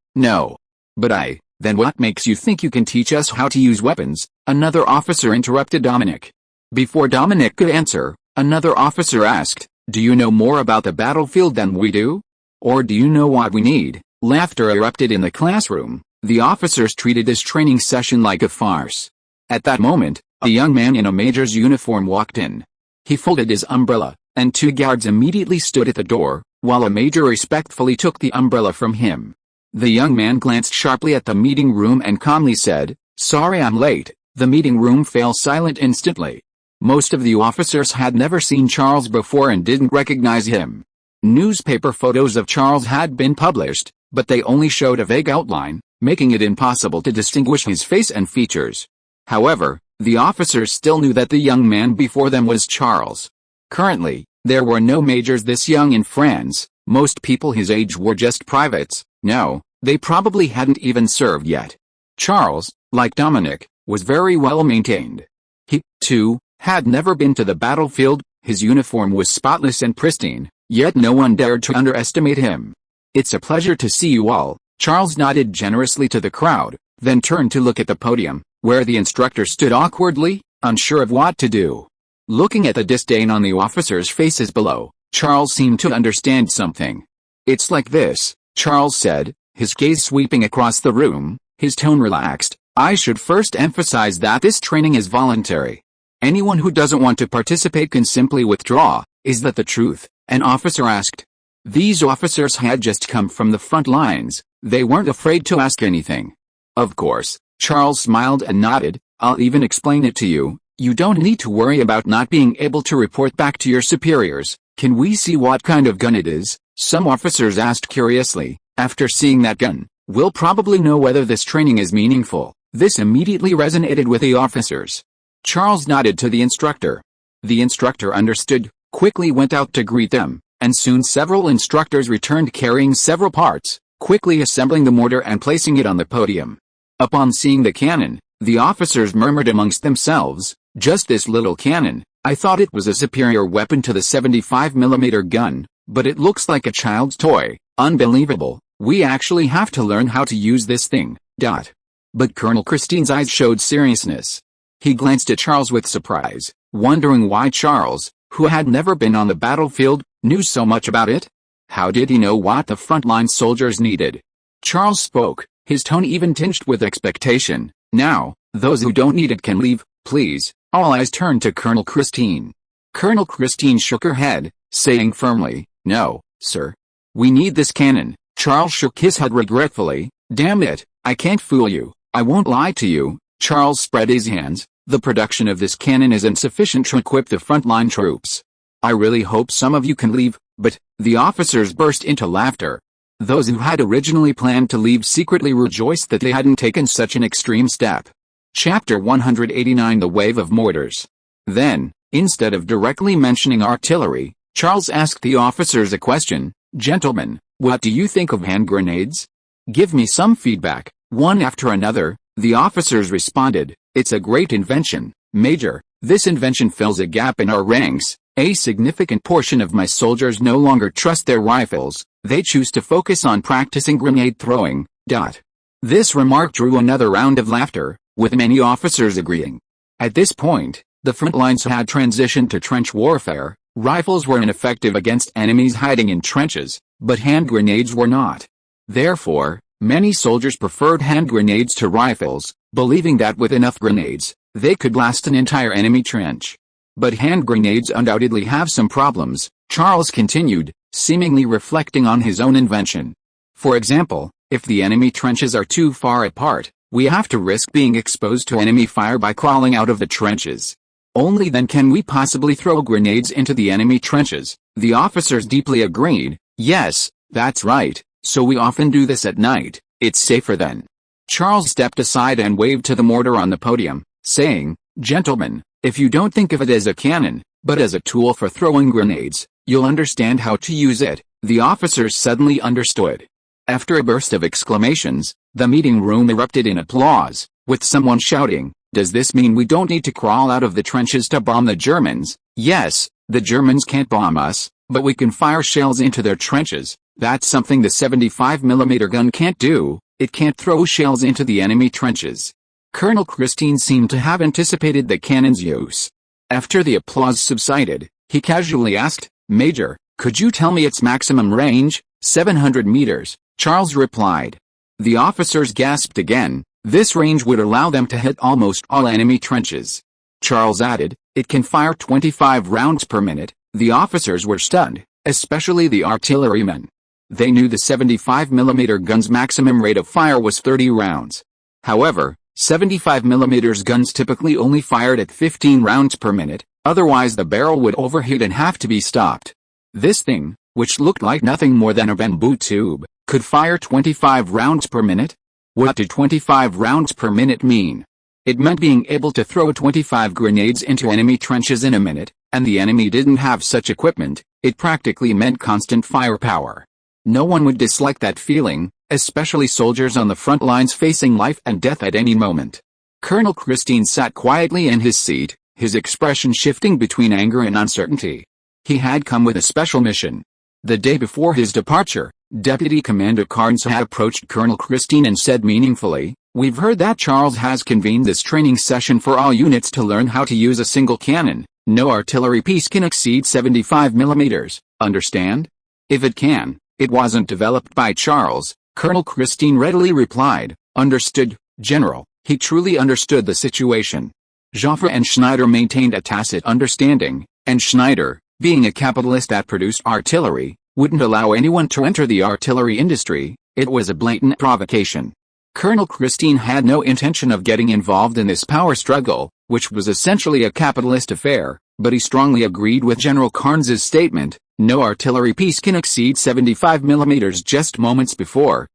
"But then what makes you think you can teach us how to use weapons?" Another officer interrupted Dominic. Before Dominic could answer, another officer asked, "Do you know more about the battlefield than we do? Or do you know what we need?" Laughter erupted in the classroom. The officers treated this training session like a farce. At that moment, a young man in a major's uniform walked in. He folded his umbrella, and 2 guards immediately stood at the door, while a major respectfully took the umbrella from him. The young man glanced sharply at the meeting room and calmly said, Sorry I'm late. The meeting room fell silent instantly. Most of the officers had never seen Charles before and didn't recognize him. Newspaper photos of Charles had been published, but they only showed a vague outline, making it impossible to distinguish his face and features. However, the officers still knew that the young man before them was Charles. Currently, there were no majors this young in France. Most people his age were just privates. No, they probably hadn't even served yet. Charles, like Dominic, was very well maintained. He, too, had never been to the battlefield. His uniform was spotless and pristine, yet no one dared to underestimate him. "It's a pleasure to see you all." Charles nodded generously to the crowd, then turned to look at the podium, where the instructor stood awkwardly, unsure of what to do. Looking at the disdain on the officers' faces below, Charles seemed to understand something. "It's like this," Charles said, his gaze sweeping across the room, his tone relaxed. "I should first emphasize that this training is voluntary. Anyone who doesn't want to participate can simply withdraw." "Is that the truth?" an officer asked. These officers had just come from the front lines. They weren't afraid to ask anything. "Of course," Charles smiled and nodded. "I'll even explain it to you. You don't need to worry about not being able to report back to your superiors." "Can we see what kind of gun it is?" some officers asked curiously. "After seeing that gun, we'll probably know whether this training is meaningful." This immediately resonated with the officers. Charles nodded to the instructor. The instructor understood, quickly went out to greet them, and soon several instructors returned carrying several parts, quickly assembling the mortar and placing it on the podium. Upon seeing the cannon, the officers murmured amongst themselves, "Just this little cannon. I thought it was a superior weapon to the 75mm gun, but it looks like a child's toy. Unbelievable. We actually have to learn how to use this thing." But Colonel Christine's eyes showed seriousness. He glanced at Charles with surprise, wondering why Charles, who had never been on the battlefield, knew so much about it. How did he know what the frontline soldiers needed? Charles spoke, his tone even tinged with expectation. "Now, those who don't need it can leave, please." All eyes turned to Colonel Christine. Colonel Christine shook her head, saying firmly, "No, sir. We need this cannon." Charles shook his head regretfully. "Damn it, I can't fool you. I won't lie to you." Charles spread his hands. "The production of this cannon is insufficient to equip the frontline troops. I really hope some of you can leave." But the officers burst into laughter. Those who had originally planned to leave secretly rejoiced that they hadn't taken such an extreme step. Chapter 189 The Wave of Mortars. Then, instead of directly mentioning artillery, Charles asked the officers a question. "Gentlemen, what do you think of hand grenades? Give me some feedback." One after another, the officers responded, "It's a great invention, Major. This invention fills a gap in our ranks. A significant portion of my soldiers no longer trust their rifles. They choose to focus on practicing grenade throwing." This remark drew another round of laughter, with many officers agreeing. At this point, the front lines had transitioned to trench warfare. Rifles were ineffective against enemies hiding in trenches, but hand grenades were not. Therefore, many soldiers preferred hand grenades to rifles, believing that with enough grenades, they could blast an entire enemy trench. But hand grenades undoubtedly have some problems, Charles continued, seemingly reflecting on his own invention. For example, if the enemy trenches are too far apart, we have to risk being exposed to enemy fire by crawling out of the trenches. Only then can we possibly throw grenades into the enemy trenches. The officers deeply agreed. "Yes, that's right, so we often do this at night. It's safer then." Charles stepped aside and waved to the mortar on the podium, saying, "Gentlemen, if you don't think of it as a cannon, but as a tool for throwing grenades, you'll understand how to use it." The officers suddenly understood. After a burst of exclamations, the meeting room erupted in applause, with someone shouting, "Does this mean we don't need to crawl out of the trenches to bomb the Germans?" "Yes, the Germans can't bomb us, but we can fire shells into their trenches. That's something the 75mm gun can't do. It can't throw shells into the enemy trenches." Colonel Christine seemed to have anticipated the cannon's use. After the applause subsided, he casually asked, "Major, could you tell me its maximum range?" 700 meters, Charles replied. The officers gasped again. This range would allow them to hit almost all enemy trenches. Charles added, "It can fire 25 rounds per minute." The officers were stunned, especially the artillerymen. They knew the 75mm gun's maximum rate of fire was 30 rounds. However, 75mm guns typically only fired at 15 rounds per minute, otherwise the barrel would overheat and have to be stopped. This thing, which looked like nothing more than a bamboo tube, could fire 25 rounds per minute? What did 25 rounds per minute mean? It meant being able to throw 25 grenades into enemy trenches in a minute, and the enemy didn't have such equipment. It practically meant constant firepower. No one would dislike that feeling, especially soldiers on the front lines facing life and death at any moment. Colonel Christine sat quietly in his seat, his expression shifting between anger and uncertainty. He had come with a special mission. The day before his departure, Deputy Commander Carnes had approached Colonel Christine and said meaningfully, "We've heard that Charles has convened this training session for all units to learn how to use a single cannon. No artillery piece can exceed 75mm, understand? If it can, it wasn't developed by Charles." Colonel Christine readily replied, "Understood, General." He truly understood the situation. Joffre and Schneider maintained a tacit understanding, and Schneider, being a capitalist that produced artillery, wouldn't allow anyone to enter the artillery industry. It was a blatant provocation. Colonel Christine had no intention of getting involved in this power struggle, which was essentially a capitalist affair, but he strongly agreed with General Carnes's statement, "No artillery piece can exceed 75mm." Just moments before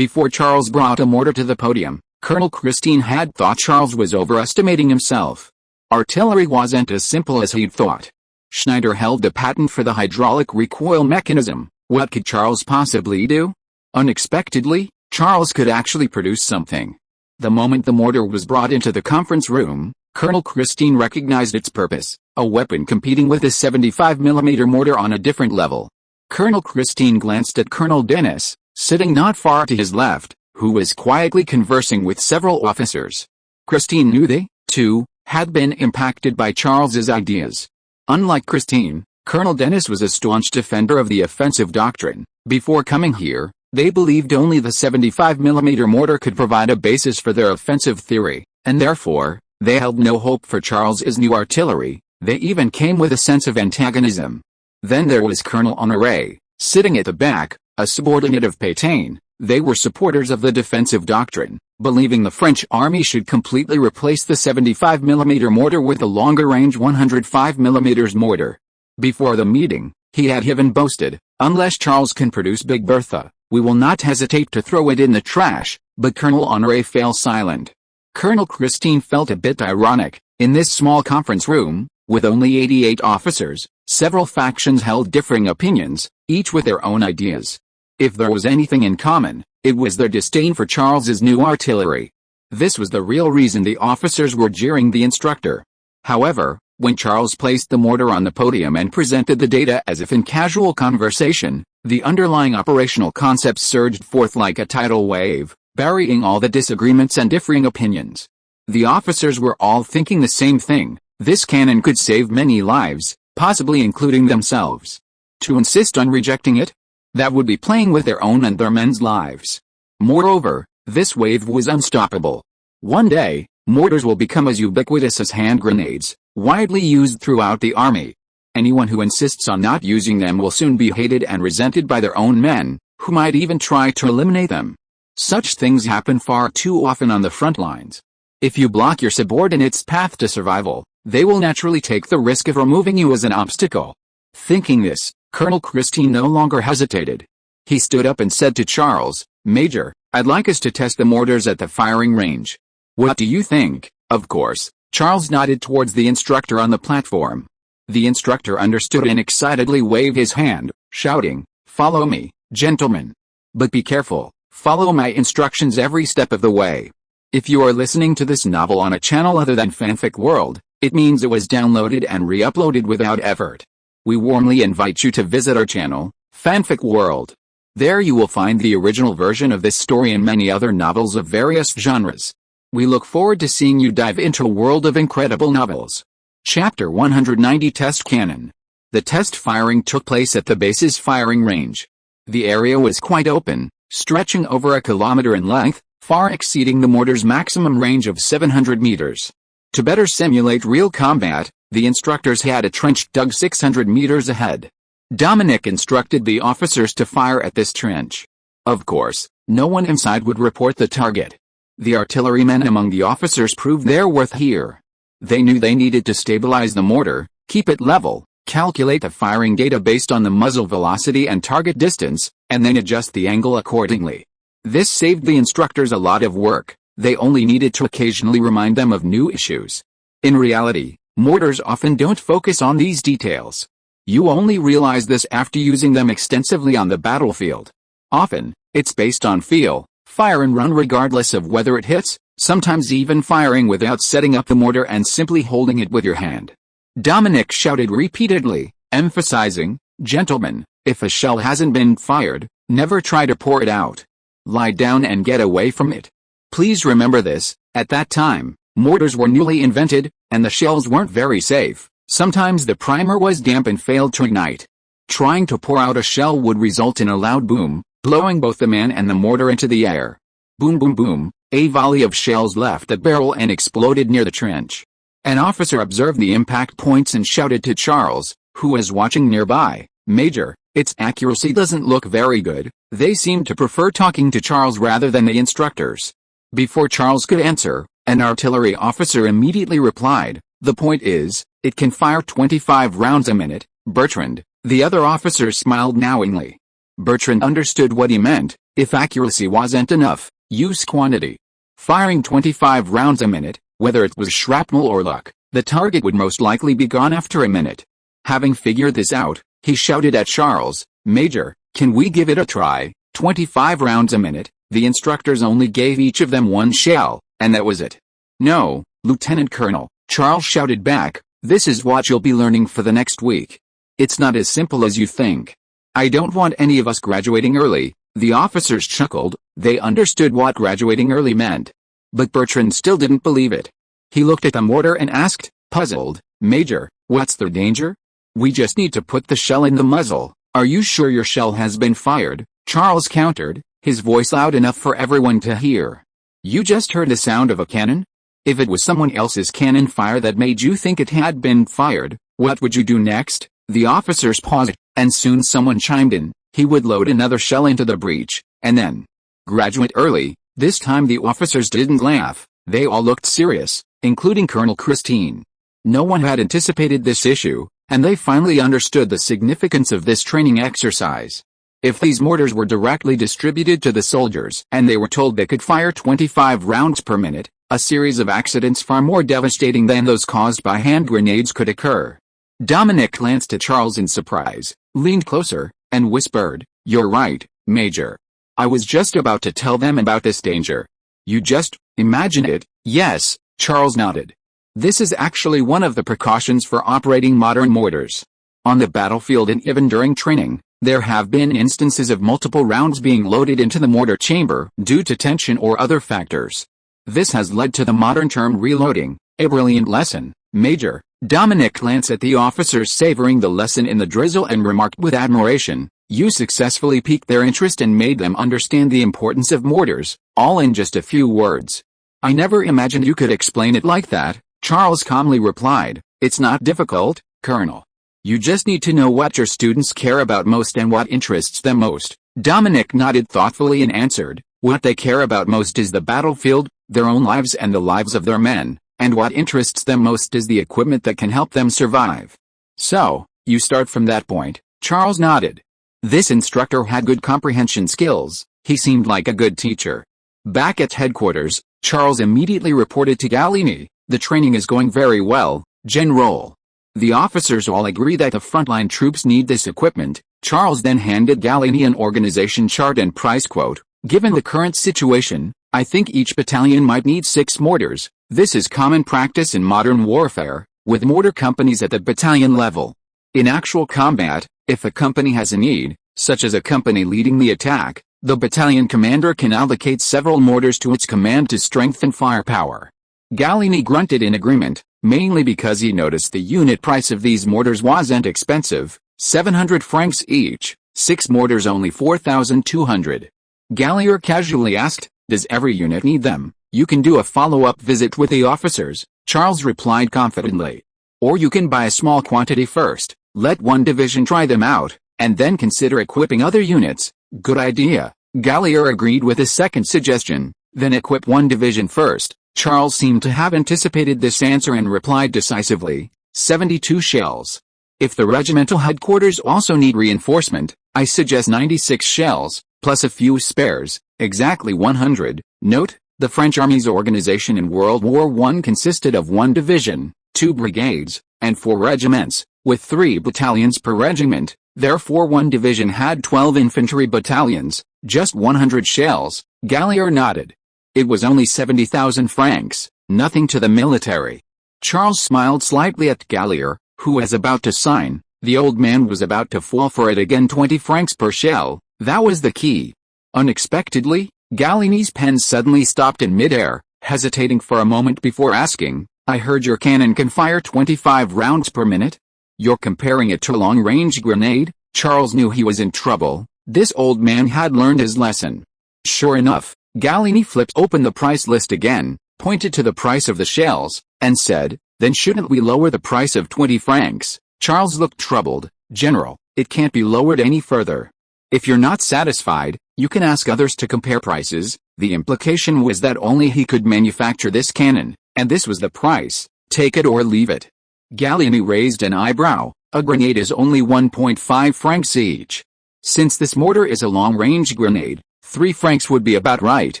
Charles brought a mortar to the podium, Colonel Christine had thought Charles was overestimating himself. Artillery wasn't as simple as he'd thought. Schneider held the patent for the hydraulic recoil mechanism. What could Charles possibly do? Unexpectedly, Charles could actually produce something. The moment the mortar was brought into the conference room, Colonel Christine recognized its purpose, a weapon competing with the 75mm mortar on a different level. Colonel Christine glanced at Colonel Dennis, sitting not far to his left, who was quietly conversing with several officers. Christine knew they, too, had been impacted by Charles's ideas. Unlike Christine, Colonel Dennis was a staunch defender of the offensive doctrine. Before coming here, they believed only the 75mm mortar could provide a basis for their offensive theory, and therefore, they held no hope for Charles's new artillery. They even came with a sense of antagonism. Then there was Colonel Honoré, sitting at the back, a subordinate of Pétain. They were supporters of the defensive doctrine, believing the French army should completely replace the 75mm mortar with the longer-range 105mm mortar. Before the meeting, he had even boasted, "Unless Charles can produce Big Bertha, we will not hesitate to throw it in the trash," but Colonel Honoré fell silent. Colonel Christine felt a bit ironic. In this small conference room, with only 88 officers, several factions held differing opinions, each with their own ideas. If there was anything in common, it was their disdain for Charles's new artillery. This was the real reason the officers were jeering the instructor. However, when Charles placed the mortar on the podium and presented the data as if in casual conversation, the underlying operational concepts surged forth like a tidal wave, burying all the disagreements and differing opinions. The officers were all thinking the same thing: this cannon could save many lives, possibly including themselves. To insist on rejecting it? That would be playing with their own and their men's lives. Moreover, this wave was unstoppable. One day, mortars will become as ubiquitous as hand grenades, widely used throughout the army. Anyone who insists on not using them will soon be hated and resented by their own men, who might even try to eliminate them. Such things happen far too often on the front lines. If you block your subordinates' path to survival, they will naturally take the risk of removing you as an obstacle. Thinking this, Colonel Christine no longer hesitated. He stood up and said to Charles, "Major, I'd like us to test the mortars at the firing range. What do you think?" Of course, Charles nodded towards the instructor on the platform. The instructor understood and excitedly waved his hand, shouting, "Follow me, gentlemen. But be careful, follow my instructions every step of the way." If you are listening to this novel on a channel other than Fanfic World, it means it was downloaded and re-uploaded without effort. We warmly invite you to visit our channel, Fanfic World. There you will find the original version of this story and many other novels of various genres. We look forward to seeing you dive into a world of incredible novels. Chapter 190: Test Cannon. The test firing took place at the base's firing range. The area was quite open, stretching over a kilometer in length, far exceeding the mortar's maximum range of 700 meters. To better simulate real combat, the instructors had a trench dug 600 meters ahead. Dominic instructed the officers to fire at this trench. Of course, no one inside would report the target. The artillerymen among the officers proved their worth here. They knew they needed to stabilize the mortar, keep it level, calculate the firing data based on the muzzle velocity and target distance, and then adjust the angle accordingly. This saved the instructors a lot of work. They only needed to occasionally remind them of new issues. In reality, mortars often don't focus on these details. You only realize this after using them extensively on the battlefield. Often, it's based on feel, fire and run regardless of whether it hits, sometimes even firing without setting up the mortar and simply holding it with your hand. Dominic shouted repeatedly, emphasizing, "Gentlemen, if a shell hasn't been fired, never try to pour it out. Lie down and get away from it." Please remember this, at that time, mortars were newly invented, and the shells weren't very safe. Sometimes the primer was damp and failed to ignite. Trying to pour out a shell would result in a loud boom, blowing both the man and the mortar into the air. Boom boom boom, a volley of shells left the barrel and exploded near the trench. An officer observed the impact points and shouted to Charles, who was watching nearby, "Major, its accuracy doesn't look very good." They seemed to prefer talking to Charles rather than the instructors. Before Charles could answer, an artillery officer immediately replied, "The point is, it can fire 25 rounds a minute, Bertrand." The other officer smiled knowingly. Bertrand understood what he meant. If accuracy wasn't enough, use quantity. Firing 25 rounds a minute, whether it was shrapnel or luck, the target would most likely be gone after a minute. Having figured this out, he shouted at Charles, "Major, can we give it a try? 25 rounds a minute." The instructors only gave each of them one shell, and that was it. "No, Lieutenant Colonel," Charles shouted back, "this is what you'll be learning for the next week. It's not as simple as you think. I don't want any of us graduating early." The officers chuckled. They understood what graduating early meant. But Bertrand still didn't believe it. He looked at the mortar and asked, puzzled, "Major, what's the danger? We just need to put the shell in the muzzle." "Are you sure your shell has been fired?" Charles countered, his voice loud enough for everyone to hear. "You just heard the sound of a cannon? If it was someone else's cannon fire that made you think it had been fired, what would you do next?" The officers paused, and soon someone chimed in. He would load another shell into the breech, and then graduate early. This time the officers didn't laugh. They all looked serious, including Colonel Christine. No one had anticipated this issue, and they finally understood the significance of this training exercise. If these mortars were directly distributed to the soldiers and they were told they could fire 25 rounds per minute, a series of accidents far more devastating than those caused by hand grenades could occur. Dominic glanced at Charles in surprise, leaned closer, and whispered, "You're right, Major. I was just about to tell them about this danger." "You just imagine it." "Yes," Charles nodded. "This is actually one of the precautions for operating modern mortars. On the battlefield and even during training, there have been instances of multiple rounds being loaded into the mortar chamber due to tension or other factors. This has led to the modern term reloading, a brilliant lesson, Major." Dominic glanced at the officers savoring the lesson in the drizzle and remarked with admiration, "You successfully piqued their interest and made them understand the importance of mortars, all in just a few words." "I never imagined you could explain it like that," Charles calmly replied. "It's not difficult, Colonel. You just need to know what your students care about most and what interests them most." Dominic nodded thoughtfully and answered, "What they care about most is the battlefield, their own lives and the lives of their men, and what interests them most is the equipment that can help them survive." "So, you start from that point," Charles nodded. This instructor had good comprehension skills. He seemed like a good teacher. Back at headquarters, Charles immediately reported to Gallieni, "The training is going very well, General. The officers all agree that the frontline troops need this equipment." Charles then handed Gallieni an organization chart and price quote. "Given the current situation, I think each battalion might need 6 mortars. This is common practice in modern warfare, with mortar companies at the battalion level. In actual combat, if a company has a need, such as a company leading the attack, the battalion commander can allocate several mortars to its command to strengthen firepower." Gallieni grunted in agreement, mainly because he noticed the unit price of these mortars wasn't expensive, 700 francs each, 6 mortars only 4,200. Gallier casually asked, "Does every unit need them?" "You can do a follow-up visit with the officers," Charles replied confidently. "Or you can buy a small quantity first, let one division try them out, and then consider equipping other units." "Good idea." Gallier agreed with his second suggestion. Then equip one division first. Charles seemed to have anticipated this answer and replied decisively, 72 shells. If the regimental headquarters also need reinforcement, I suggest 96 shells, plus a few spares, exactly 100. Note, the French army's organization in World War I consisted of 1 division, 2 brigades, and 4 regiments, with 3 battalions per regiment. Therefore 1 division had 12 infantry battalions, just 100 shells. Gallier nodded. It was only 70,000 francs, nothing to the military. Charles smiled slightly at Gallier, who was about to sign. The old man was about to fall for it again. 20 francs per shell, that was the key. Unexpectedly, Gallieni's pen suddenly stopped in midair, hesitating for a moment before asking, I heard your cannon can fire 25 rounds per minute? You're comparing it to a long-range grenade? Charles knew he was in trouble. This old man had learned his lesson. Sure enough, Gallieni flipped open the price list again, pointed to the price of the shells, and said, then shouldn't we lower the price of 20 francs? Charles looked troubled. General, it can't be lowered any further. If you're not satisfied, you can ask others to compare prices. The implication was that only he could manufacture this cannon, and this was the price. Take it or leave it. Gallieni raised an eyebrow. A grenade is only 1.5 francs each. Since this mortar is a long-range grenade, 3 francs would be about right,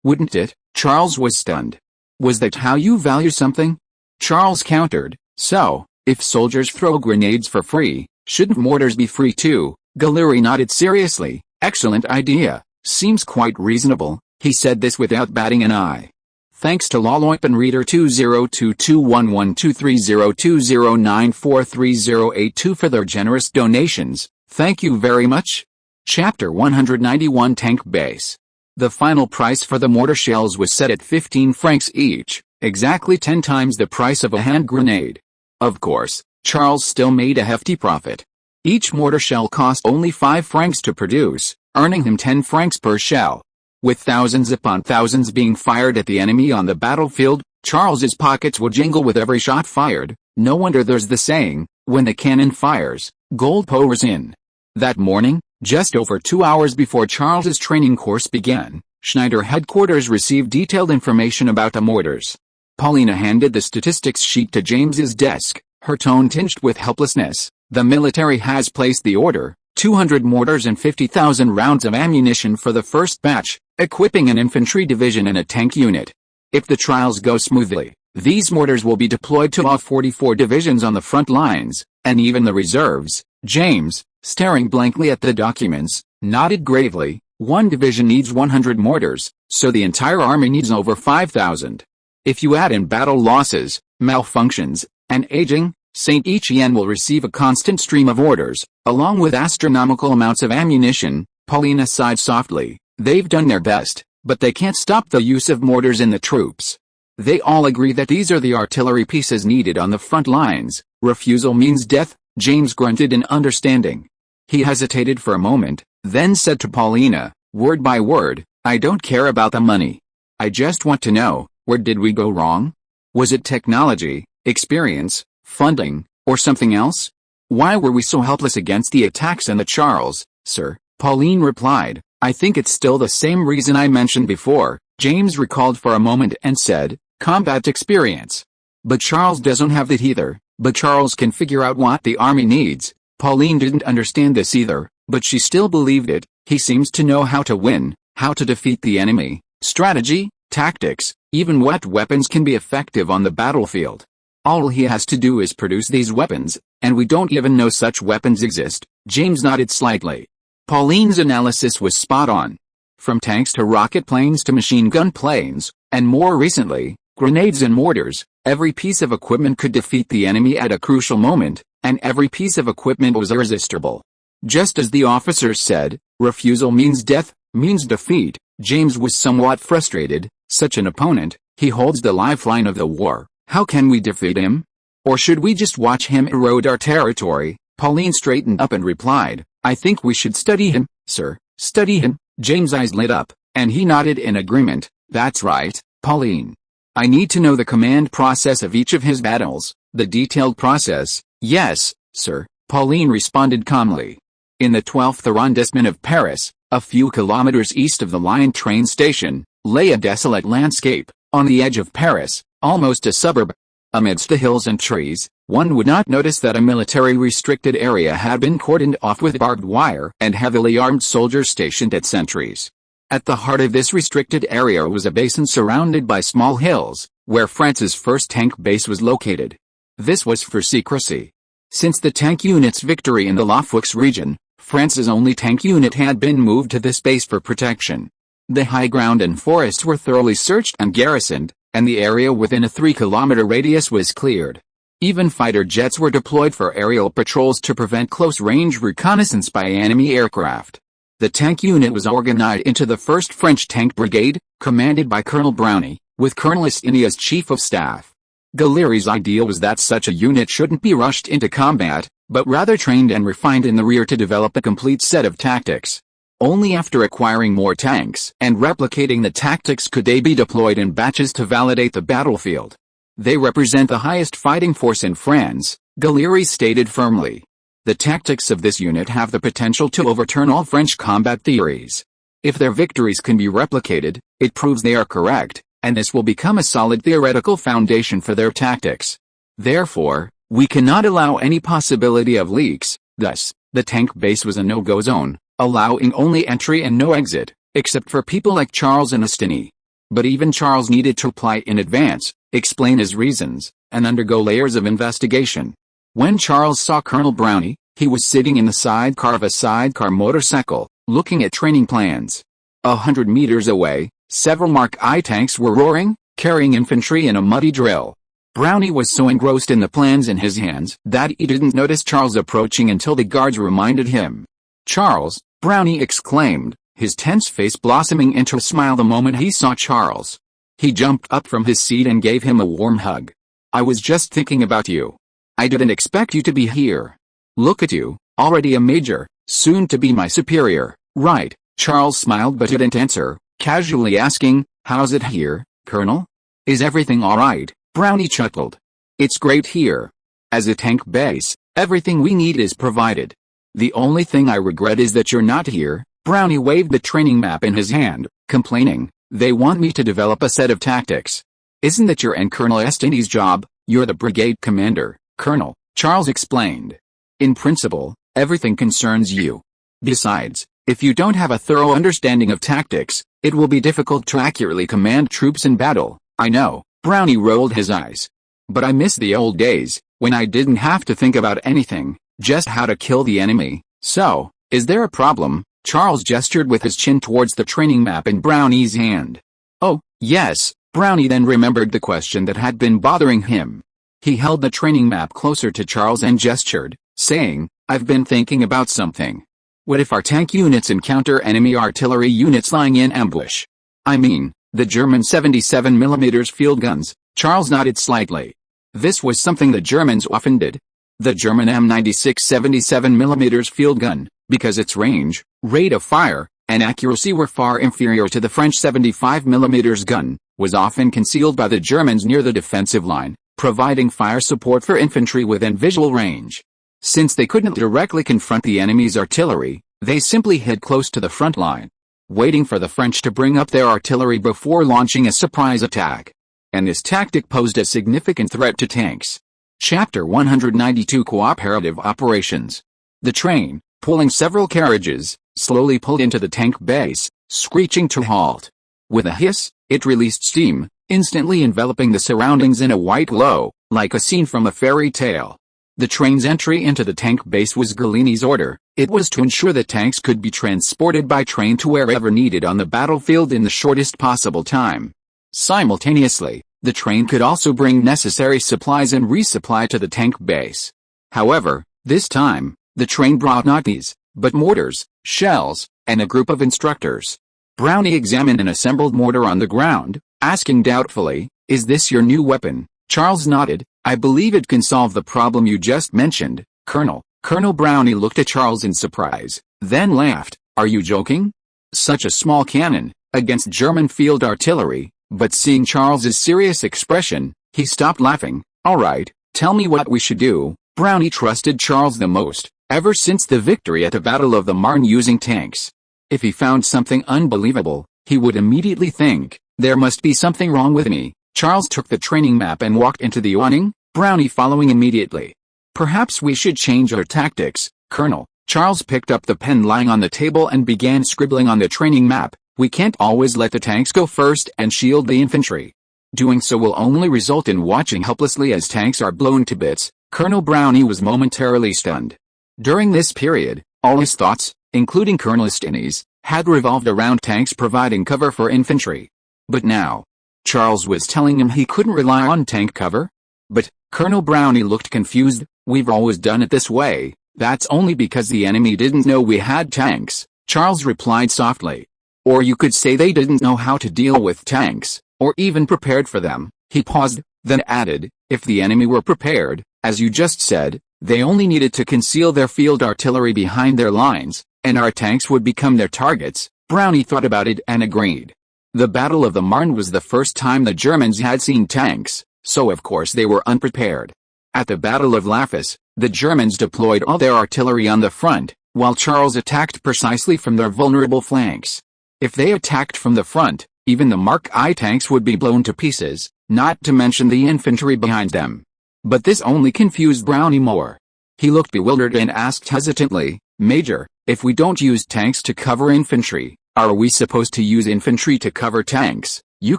wouldn't it? Charles was stunned. Was that how you value something? Charles countered, so, if soldiers throw grenades for free, shouldn't mortars be free too? Gallier nodded seriously. Excellent idea. Seems quite reasonable. He said this without batting an eye. Thanks to Loloipen Reader 20221123020943082 for their generous donations. Thank you very much. Chapter 191 Tank Base. The final price for the mortar shells was set at 15 francs each, exactly 10 times the price of a hand grenade. Of course, Charles still made a hefty profit. Each mortar shell cost only 5 francs to produce, earning him 10 francs per shell. With thousands upon thousands being fired at the enemy on the battlefield, Charles's pockets would jingle with every shot fired. No wonder there's the saying, when the cannon fires, gold pours in. That morning, just over 2 hours before Charles's training course began, Schneider headquarters received detailed information about the mortars. Paulina handed the statistics sheet to James's desk, her tone tinged with helplessness. The military has placed the order, 200 mortars and 50,000 rounds of ammunition for the first batch, equipping an infantry division and a tank unit. If the trials go smoothly, these mortars will be deployed to all 44 divisions on the front lines, and even the reserves. James, staring blankly at the documents, nodded gravely. One division needs 100 mortars, so the entire army needs over 5,000. If you add in battle losses, malfunctions, and aging, Saint Etienne will receive a constant stream of orders, along with astronomical amounts of ammunition. Paulina sighed softly. They've done their best, but they can't stop the use of mortars in the troops. They all agree that these are the artillery pieces needed on the front lines. Refusal means death, James grunted in understanding. He hesitated for a moment, then said to Paulina, word by word, I don't care about the money. I just want to know, where did we go wrong? Was it technology, experience, funding, or something else? Why were we so helpless against the attacks on the Charles, sir? Pauline replied, I think it's still the same reason I mentioned before. James recalled for a moment and said, combat experience. But Charles doesn't have that either. But Charles can figure out what the army needs. Pauline didn't understand this either, but she still believed it. He seems to know how to win, how to defeat the enemy. Strategy, tactics, even what weapons can be effective on the battlefield. All he has to do is produce these weapons, and we don't even know such weapons exist. James nodded slightly. Pauline's analysis was spot on. From tanks to rocket planes to machine gun planes, and more recently, grenades and mortars, every piece of equipment could defeat the enemy at a crucial moment, and every piece of equipment was irresistible. Just as the officers said, refusal means death, means defeat. James was somewhat frustrated. Such an opponent, he holds the lifeline of the war. How can we defeat him? Or should we just watch him erode our territory? Pauline straightened up and replied, I think we should study him, sir. Study him? James' eyes lit up, and he nodded in agreement. That's right, Pauline. I need to know the command process of each of his battles. The detailed process. Yes, sir, Pauline responded calmly. In the 12th arrondissement of Paris, a few kilometers east of the Lyon train station, lay a desolate landscape, on the edge of Paris, almost a suburb. Amidst the hills and trees, one would not notice that a military-restricted area had been cordoned off with barbed wire and heavily armed soldiers stationed at sentries. At the heart of this restricted area was a basin surrounded by small hills, where France's first tank base was located. This was for secrecy. Since the tank unit's victory in the Lofwix region, France's only tank unit had been moved to this base for protection. The high ground and forests were thoroughly searched and garrisoned, and the area within a 3-kilometer radius was cleared. Even fighter jets were deployed for aerial patrols to prevent close-range reconnaissance by enemy aircraft. The tank unit was organized into the 1st French Tank Brigade, commanded by Colonel Brownie, with Colonel Estini as Chief of Staff. Galeri's idea was that such a unit shouldn't be rushed into combat, but rather trained and refined in the rear to develop a complete set of tactics. Only after acquiring more tanks and replicating the tactics could they be deployed in batches to validate the battlefield. They represent the highest fighting force in France, Galeri stated firmly. The tactics of this unit have the potential to overturn all French combat theories. If their victories can be replicated, it proves they are correct, and this will become a solid theoretical foundation for their tactics. Therefore, we cannot allow any possibility of leaks. Thus, the tank base was a no-go zone, allowing only entry and no exit, except for people like Charles and Estini. But even Charles needed to apply in advance, explain his reasons, and undergo layers of investigation. When Charles saw Colonel Brownie, he was sitting in the sidecar of a sidecar motorcycle, looking at training plans. 100 meters away, several Mark I tanks were roaring, carrying infantry in a muddy drill. Brownie was so engrossed in the plans in his hands that he didn't notice Charles approaching until the guards reminded him. "Charles," Brownie exclaimed, his tense face blossoming into a smile the moment he saw Charles. He jumped up from his seat and gave him a warm hug. "I was just thinking about you. I didn't expect you to be here. Look at you, already a major, soon to be my superior, right?" Charles smiled but didn't answer, casually asking, "How's it here, Colonel? Is everything all right?" Brownie chuckled. "It's great here. As a tank base, everything we need is provided. The only thing I regret is that you're not here." Brownie waved the training map in his hand, complaining, "They want me to develop a set of tactics." "Isn't that your and Colonel Estini's job? You're the brigade commander, Colonel," Charles explained. "In principle, everything concerns you. Besides, if you don't have a thorough understanding of tactics, it will be difficult to accurately command troops in battle." "I know," Brownie rolled his eyes. "But I miss the old days, when I didn't have to think about anything, just how to kill the enemy. So, is there a problem?" Charles gestured with his chin towards the training map in Brownie's hand. "Oh, yes," Brownie then remembered the question that had been bothering him. He held the training map closer to Charles and gestured, saying, "I've been thinking about something. What if our tank units encounter enemy artillery units lying in ambush? I mean, the German 77mm field guns." Charles nodded slightly. This was something the Germans often did. The German M96 77mm field gun, because its range, rate of fire, and accuracy were far inferior to the French 75mm gun, was often concealed by the Germans near the defensive line, providing fire support for infantry within visual range. Since they couldn't directly confront the enemy's artillery, they simply hid close to the front line, waiting for the French to bring up their artillery before launching a surprise attack. And this tactic posed a significant threat to tanks. Chapter 192 Cooperative Operations. The train, pulling several carriages, slowly pulled into the tank base, screeching to halt. With a hiss, it released steam, instantly enveloping the surroundings in a white glow, like a scene from a fairy tale. The train's entry into the tank base was Galeni's order. It was to ensure that tanks could be transported by train to wherever needed on the battlefield in the shortest possible time. Simultaneously, the train could also bring necessary supplies and resupply to the tank base. However, this time, the train brought not these, but mortars, shells, and a group of instructors. Brownie examined an assembled mortar on the ground, asking doubtfully, "Is this your new weapon?" Charles nodded. "I believe it can solve the problem you just mentioned, Colonel." Colonel Brownie looked at Charles in surprise, then laughed. "Are you joking? Such a small cannon, against German field artillery?" But seeing Charles's serious expression, he stopped laughing. "All right, tell me what we should do." Brownie trusted Charles the most, ever since the victory at the Battle of the Marne using tanks. If he found something unbelievable, He would immediately think, there must be something wrong with me. Charles took the training map and walked into the awning, Brownie following immediately. Perhaps we should change our tactics, Colonel. Charles picked up the pen lying on the table and began scribbling on the training map. We can't always let the tanks go first and shield the infantry. Doing so will only result in watching helplessly as tanks are blown to bits. Colonel Brownie was momentarily stunned. During this period, all his thoughts, including Colonel Stinney's, had revolved around tanks providing cover for infantry. But now, Charles was telling him he couldn't rely on tank cover? But, Colonel Brownie looked confused. We've always done it this way. That's only because the enemy didn't know we had tanks, Charles replied softly. Or you could say they didn't know how to deal with tanks, or even prepared for them. He paused, then added, if the enemy were prepared, as you just said, they only needed to conceal their field artillery behind their lines, and our tanks would become their targets. Brownie thought about it and agreed. The Battle of the Marne was the first time the Germans had seen tanks, so of course they were unprepared. At the Battle of Lafus, the Germans deployed all their artillery on the front, while Charles attacked precisely from their vulnerable flanks. If they attacked from the front, even the Mark I tanks would be blown to pieces, not to mention the infantry behind them. But this only confused Brownie more. He looked bewildered and asked hesitantly, Major, if we don't use tanks to cover infantry, are we supposed to use infantry to cover tanks? You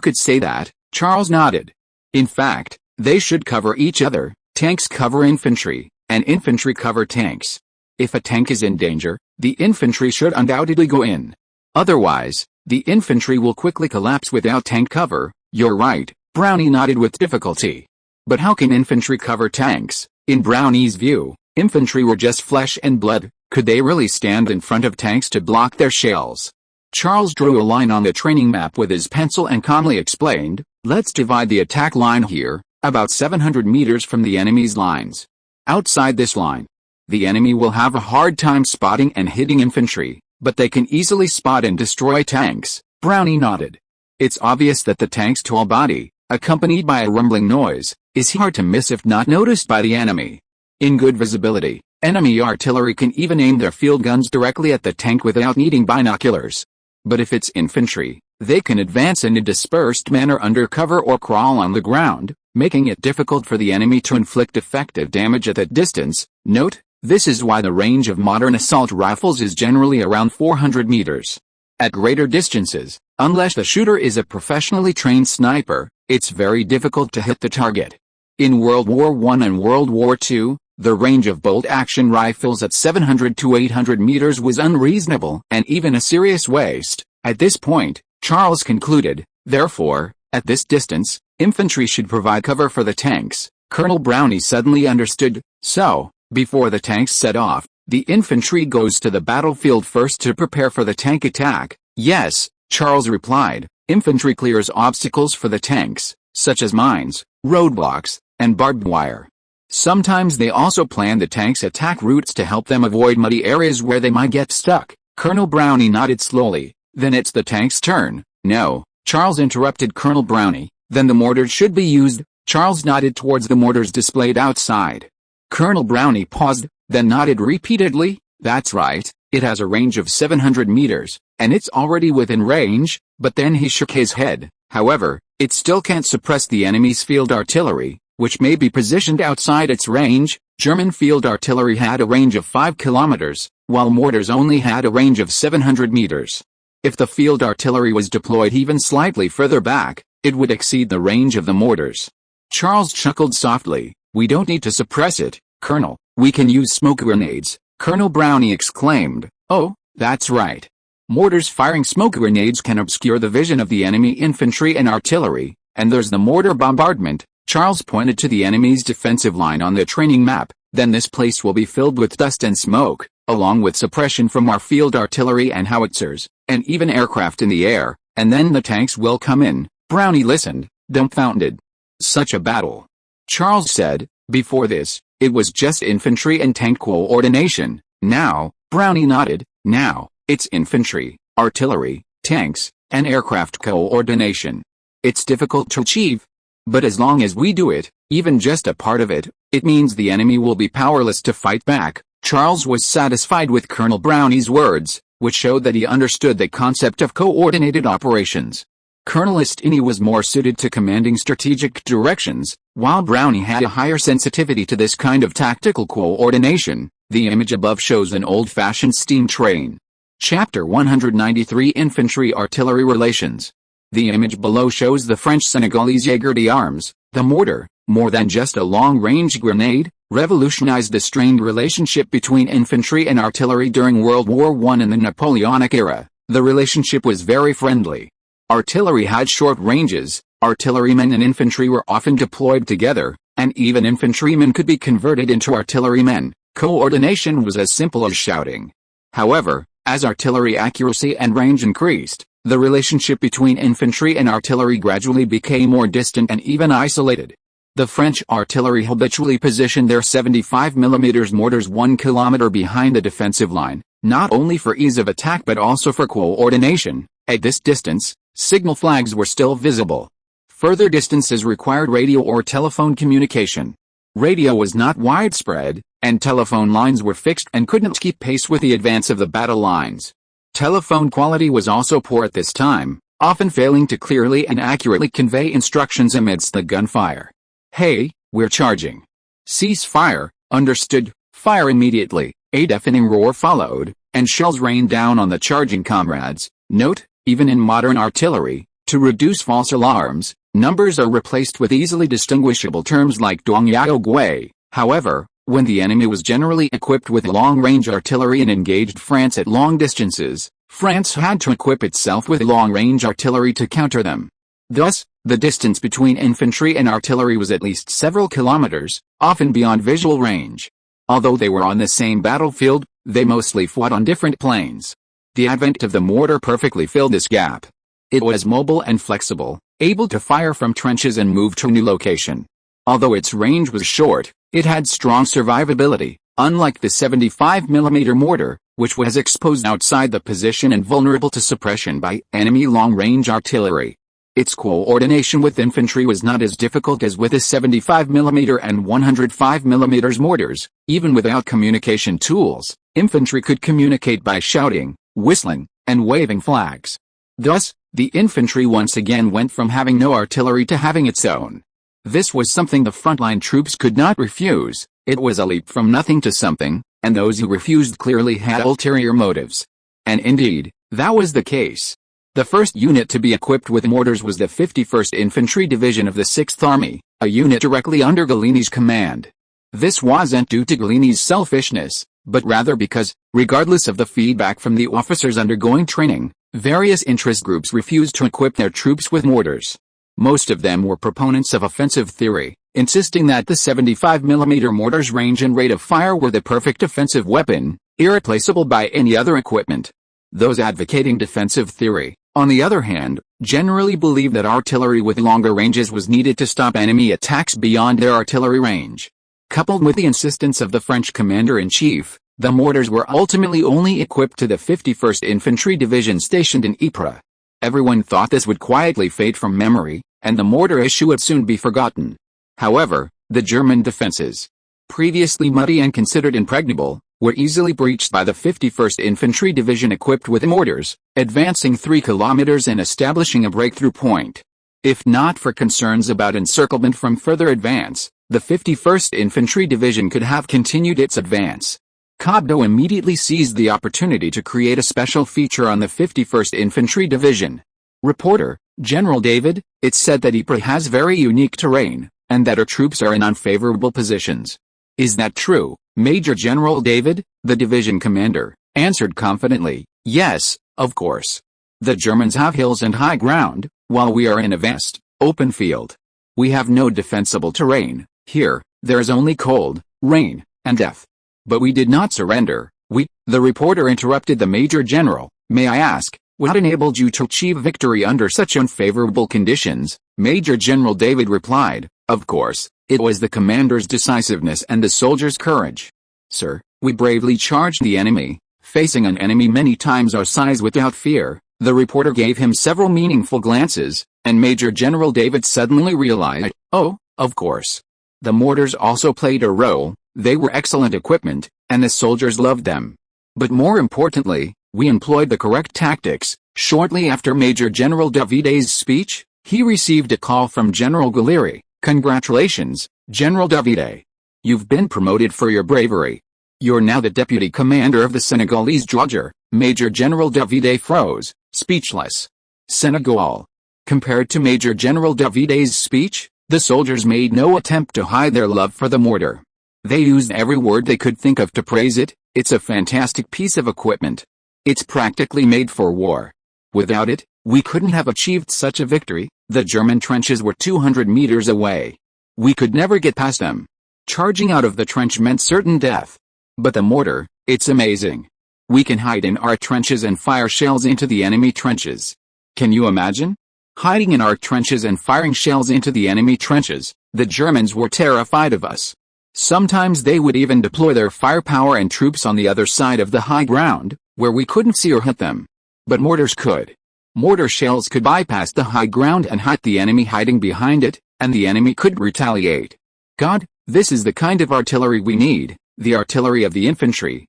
could say that, Charles nodded. In fact, they should cover each other. Tanks cover infantry, and infantry cover tanks. If a tank is in danger, the infantry should undoubtedly go in. Otherwise, the infantry will quickly collapse without tank cover. You're right, Brownie nodded with difficulty. But how can infantry cover tanks? In Brownie's view, infantry were just flesh and blood. Could they really stand in front of tanks to block their shells? Charles drew a line on the training map with his pencil and calmly explained, let's divide the attack line here, about 700 meters from the enemy's lines. Outside this line, the enemy will have a hard time spotting and hitting infantry, but they can easily spot and destroy tanks. Brownie nodded. It's obvious that the tank's tall body, accompanied by a rumbling noise, is hard to miss if not noticed by the enemy. In good visibility, enemy artillery can even aim their field guns directly at the tank without needing binoculars. But if it's infantry, they can advance in a dispersed manner under cover or crawl on the ground, making it difficult for the enemy to inflict effective damage at that distance. Note, this is why the range of modern assault rifles is generally around 400 meters. At greater distances, unless the shooter is a professionally trained sniper, it's very difficult to hit the target. In World War I and World War II, the range of bolt-action rifles at 700 to 800 meters was unreasonable and even a serious waste. At this point, Charles concluded, therefore, at this distance, infantry should provide cover for the tanks. Colonel Brownie suddenly understood. So, before the tanks set off, the infantry goes to the battlefield first to prepare for the tank attack. Yes, Charles replied. Infantry clears obstacles for the tanks, such as mines, roadblocks, and barbed wire. Sometimes they also plan the tanks' attack routes to help them avoid muddy areas where they might get stuck. Colonel Brownie nodded slowly. Then it's the tank's turn. No, Charles interrupted Colonel Brownie. Then the mortars should be used. Charles nodded towards the mortars displayed outside. Colonel Brownie paused, then nodded repeatedly. That's right, it has a range of 700 meters, and it's already within range. But then he shook his head. However, it still can't suppress the enemy's field artillery, which may be positioned outside its range. German field artillery had a range of 5 kilometers, while mortars only had a range of 700 meters. If the field artillery was deployed even slightly further back, it would exceed the range of the mortars. Charles chuckled softly. We don't need to suppress it, Colonel. We can use smoke grenades. Colonel Brownie exclaimed. Oh, that's right. Mortars firing smoke grenades can obscure the vision of the enemy infantry and artillery, and there's the mortar bombardment. Charles pointed to the enemy's defensive line on the training map. Then this place will be filled with dust and smoke, along with suppression from our field artillery and howitzers, and even aircraft in the air, and then the tanks will come in. Brownie listened, dumbfounded. Such a battle. Charles said, before this, it was just infantry and tank coordination. Now, Brownie nodded, now, it's infantry, artillery, tanks, and aircraft coordination. It's difficult to achieve. But as long as we do it, even just a part of it, it means the enemy will be powerless to fight back. Charles was satisfied with Colonel Brownie's words. which showed that he understood the concept of coordinated operations. Colonel Estini was more suited to commanding strategic directions, while Brownie had a higher sensitivity to this kind of tactical coordination. The image above shows an old-fashioned steam train. Chapter 193 Infantry Artillery Relations. The image below shows the French Senegalese Jaeger d'armes. The mortar, more than just a long-range grenade, revolutionized the strained relationship between infantry and artillery during World War I and the Napoleonic era. The relationship was very friendly. Artillery had short ranges, artillerymen and infantry were often deployed together, and even infantrymen could be converted into artillerymen. Coordination was as simple as shouting. However, as artillery accuracy and range increased, the relationship between infantry and artillery gradually became more distant and even isolated. The French artillery habitually positioned their 75mm mortars 1 kilometer behind the defensive line, not only for ease of attack but also for coordination. At this distance, signal flags were still visible. Further distances required radio or telephone communication. Radio was not widespread, and telephone lines were fixed and couldn't keep pace with the advance of the battle lines. Telephone quality was also poor at this time, often failing to clearly and accurately convey instructions amidst the gunfire. "Hey, we're charging. Cease fire." "Understood, fire immediately." A deafening roar followed, and shells rained down on the charging comrades. Note, even in modern artillery, to reduce false alarms, numbers are replaced with easily distinguishable terms like Dong Yao Gui. However, when the enemy was generally equipped with long-range artillery and engaged France at long distances, France had to equip itself with long-range artillery to counter them. Thus, the distance between infantry and artillery was at least several kilometers, often beyond visual range. Although they were on the same battlefield, they mostly fought on different planes. The advent of the mortar perfectly filled this gap. It was mobile and flexible, able to fire from trenches and move to a new location. Although its range was short, it had strong survivability, unlike the 75mm mortar, which was exposed outside the position and vulnerable to suppression by enemy long-range artillery. Its coordination with infantry was not as difficult as with the 75mm and 105mm mortars. Even without communication tools, infantry could communicate by shouting, whistling, and waving flags. Thus, the infantry once again went from having no artillery to having its own. This was something the frontline troops could not refuse. It was a leap from nothing to something, and those who refused clearly had ulterior motives. And indeed, that was the case. The first unit to be equipped with mortars was the 51st Infantry Division of the 6th Army, a unit directly under Galini's command. This wasn't due to Galini's selfishness, but rather because, regardless of the feedback from the officers undergoing training, various interest groups refused to equip their troops with mortars. Most of them were proponents of offensive theory, insisting that the 75mm mortar's range and rate of fire were the perfect offensive weapon, irreplaceable by any other equipment. Those advocating defensive theory, on the other hand, generally believed that artillery with longer ranges was needed to stop enemy attacks beyond their artillery range. Coupled with the insistence of the French commander-in-chief, the mortars were ultimately only equipped to the 51st Infantry Division stationed in Ypres. Everyone thought this would quietly fade from memory, and the mortar issue would soon be forgotten. However, the German defenses, previously muddy and considered impregnable, were easily breached by the 51st Infantry Division equipped with mortars, advancing 3 kilometers and establishing a breakthrough point. If not for concerns about encirclement from further advance, the 51st Infantry Division could have continued its advance. Cobdo immediately seized the opportunity to create a special feature on the 51st Infantry Division. Reporter, General David, it's said that Ypres has very unique terrain, and that our troops are in unfavorable positions. Is that true, Major General David? The division commander answered confidently, yes, of course. The Germans have hills and high ground, while we are in a vast, open field. We have no defensible terrain. Here, there is only cold, rain, and death. But we did not surrender. The reporter interrupted the Major General. May I ask, what enabled you to achieve victory under such unfavorable conditions? Major General David replied, of course, it was the commander's decisiveness and the soldiers' courage. Sir, we bravely charged the enemy, facing an enemy many times our size without fear. The reporter gave him several meaningful glances, and Major General David suddenly realized, oh, of course. The mortars also played a role. They were excellent equipment, and the soldiers loved them. But more importantly, We employed the correct tactics. Shortly after Major General Davide's speech, he received a call from General Gallieri. Congratulations, General Davide. You've been promoted for your bravery. You're now the deputy commander of the Senegalese Drogher. Major General Davide froze, speechless. Senegal. Compared to Major General Davide's speech, the soldiers made no attempt to hide their love for the mortar. They used every word they could think of to praise it. It's a fantastic piece of equipment. It's practically made for war. Without it, we couldn't have achieved such a victory. The German trenches were 200 meters away. We could never get past them. Charging out of the trench meant certain death. But the mortar, it's amazing. We can hide in our trenches and fire shells into the enemy trenches. Can you imagine? Hiding in our trenches and firing shells into the enemy trenches. The Germans were terrified of us. Sometimes they would even deploy their firepower and troops on the other side of the high ground, where we couldn't see or hit them. But mortars could. Mortar shells could bypass the high ground and hit the enemy hiding behind it, and the enemy could retaliate. God, this is the kind of artillery we need, the artillery of the infantry.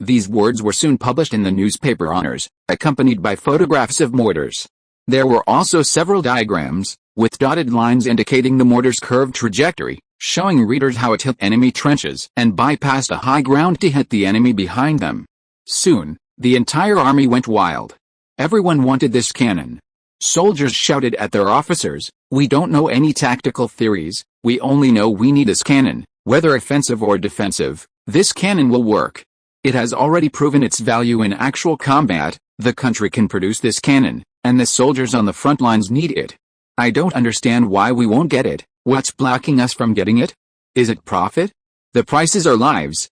These words were soon published in the newspaper Honors, accompanied by photographs of mortars. There were also several diagrams, with dotted lines indicating the mortar's curved trajectory, showing readers how it hit enemy trenches and bypassed a high ground to hit the enemy behind them. Soon, the entire army went wild. Everyone wanted this cannon. Soldiers shouted at their officers, "We don't know any tactical theories, we only know we need this cannon, whether offensive or defensive. This cannon will work. It has already proven its value in actual combat. The country can produce this cannon, and the soldiers on the front lines need it. I don't understand why we won't get it. What's blocking us from getting it? Is it profit? The prices are lives."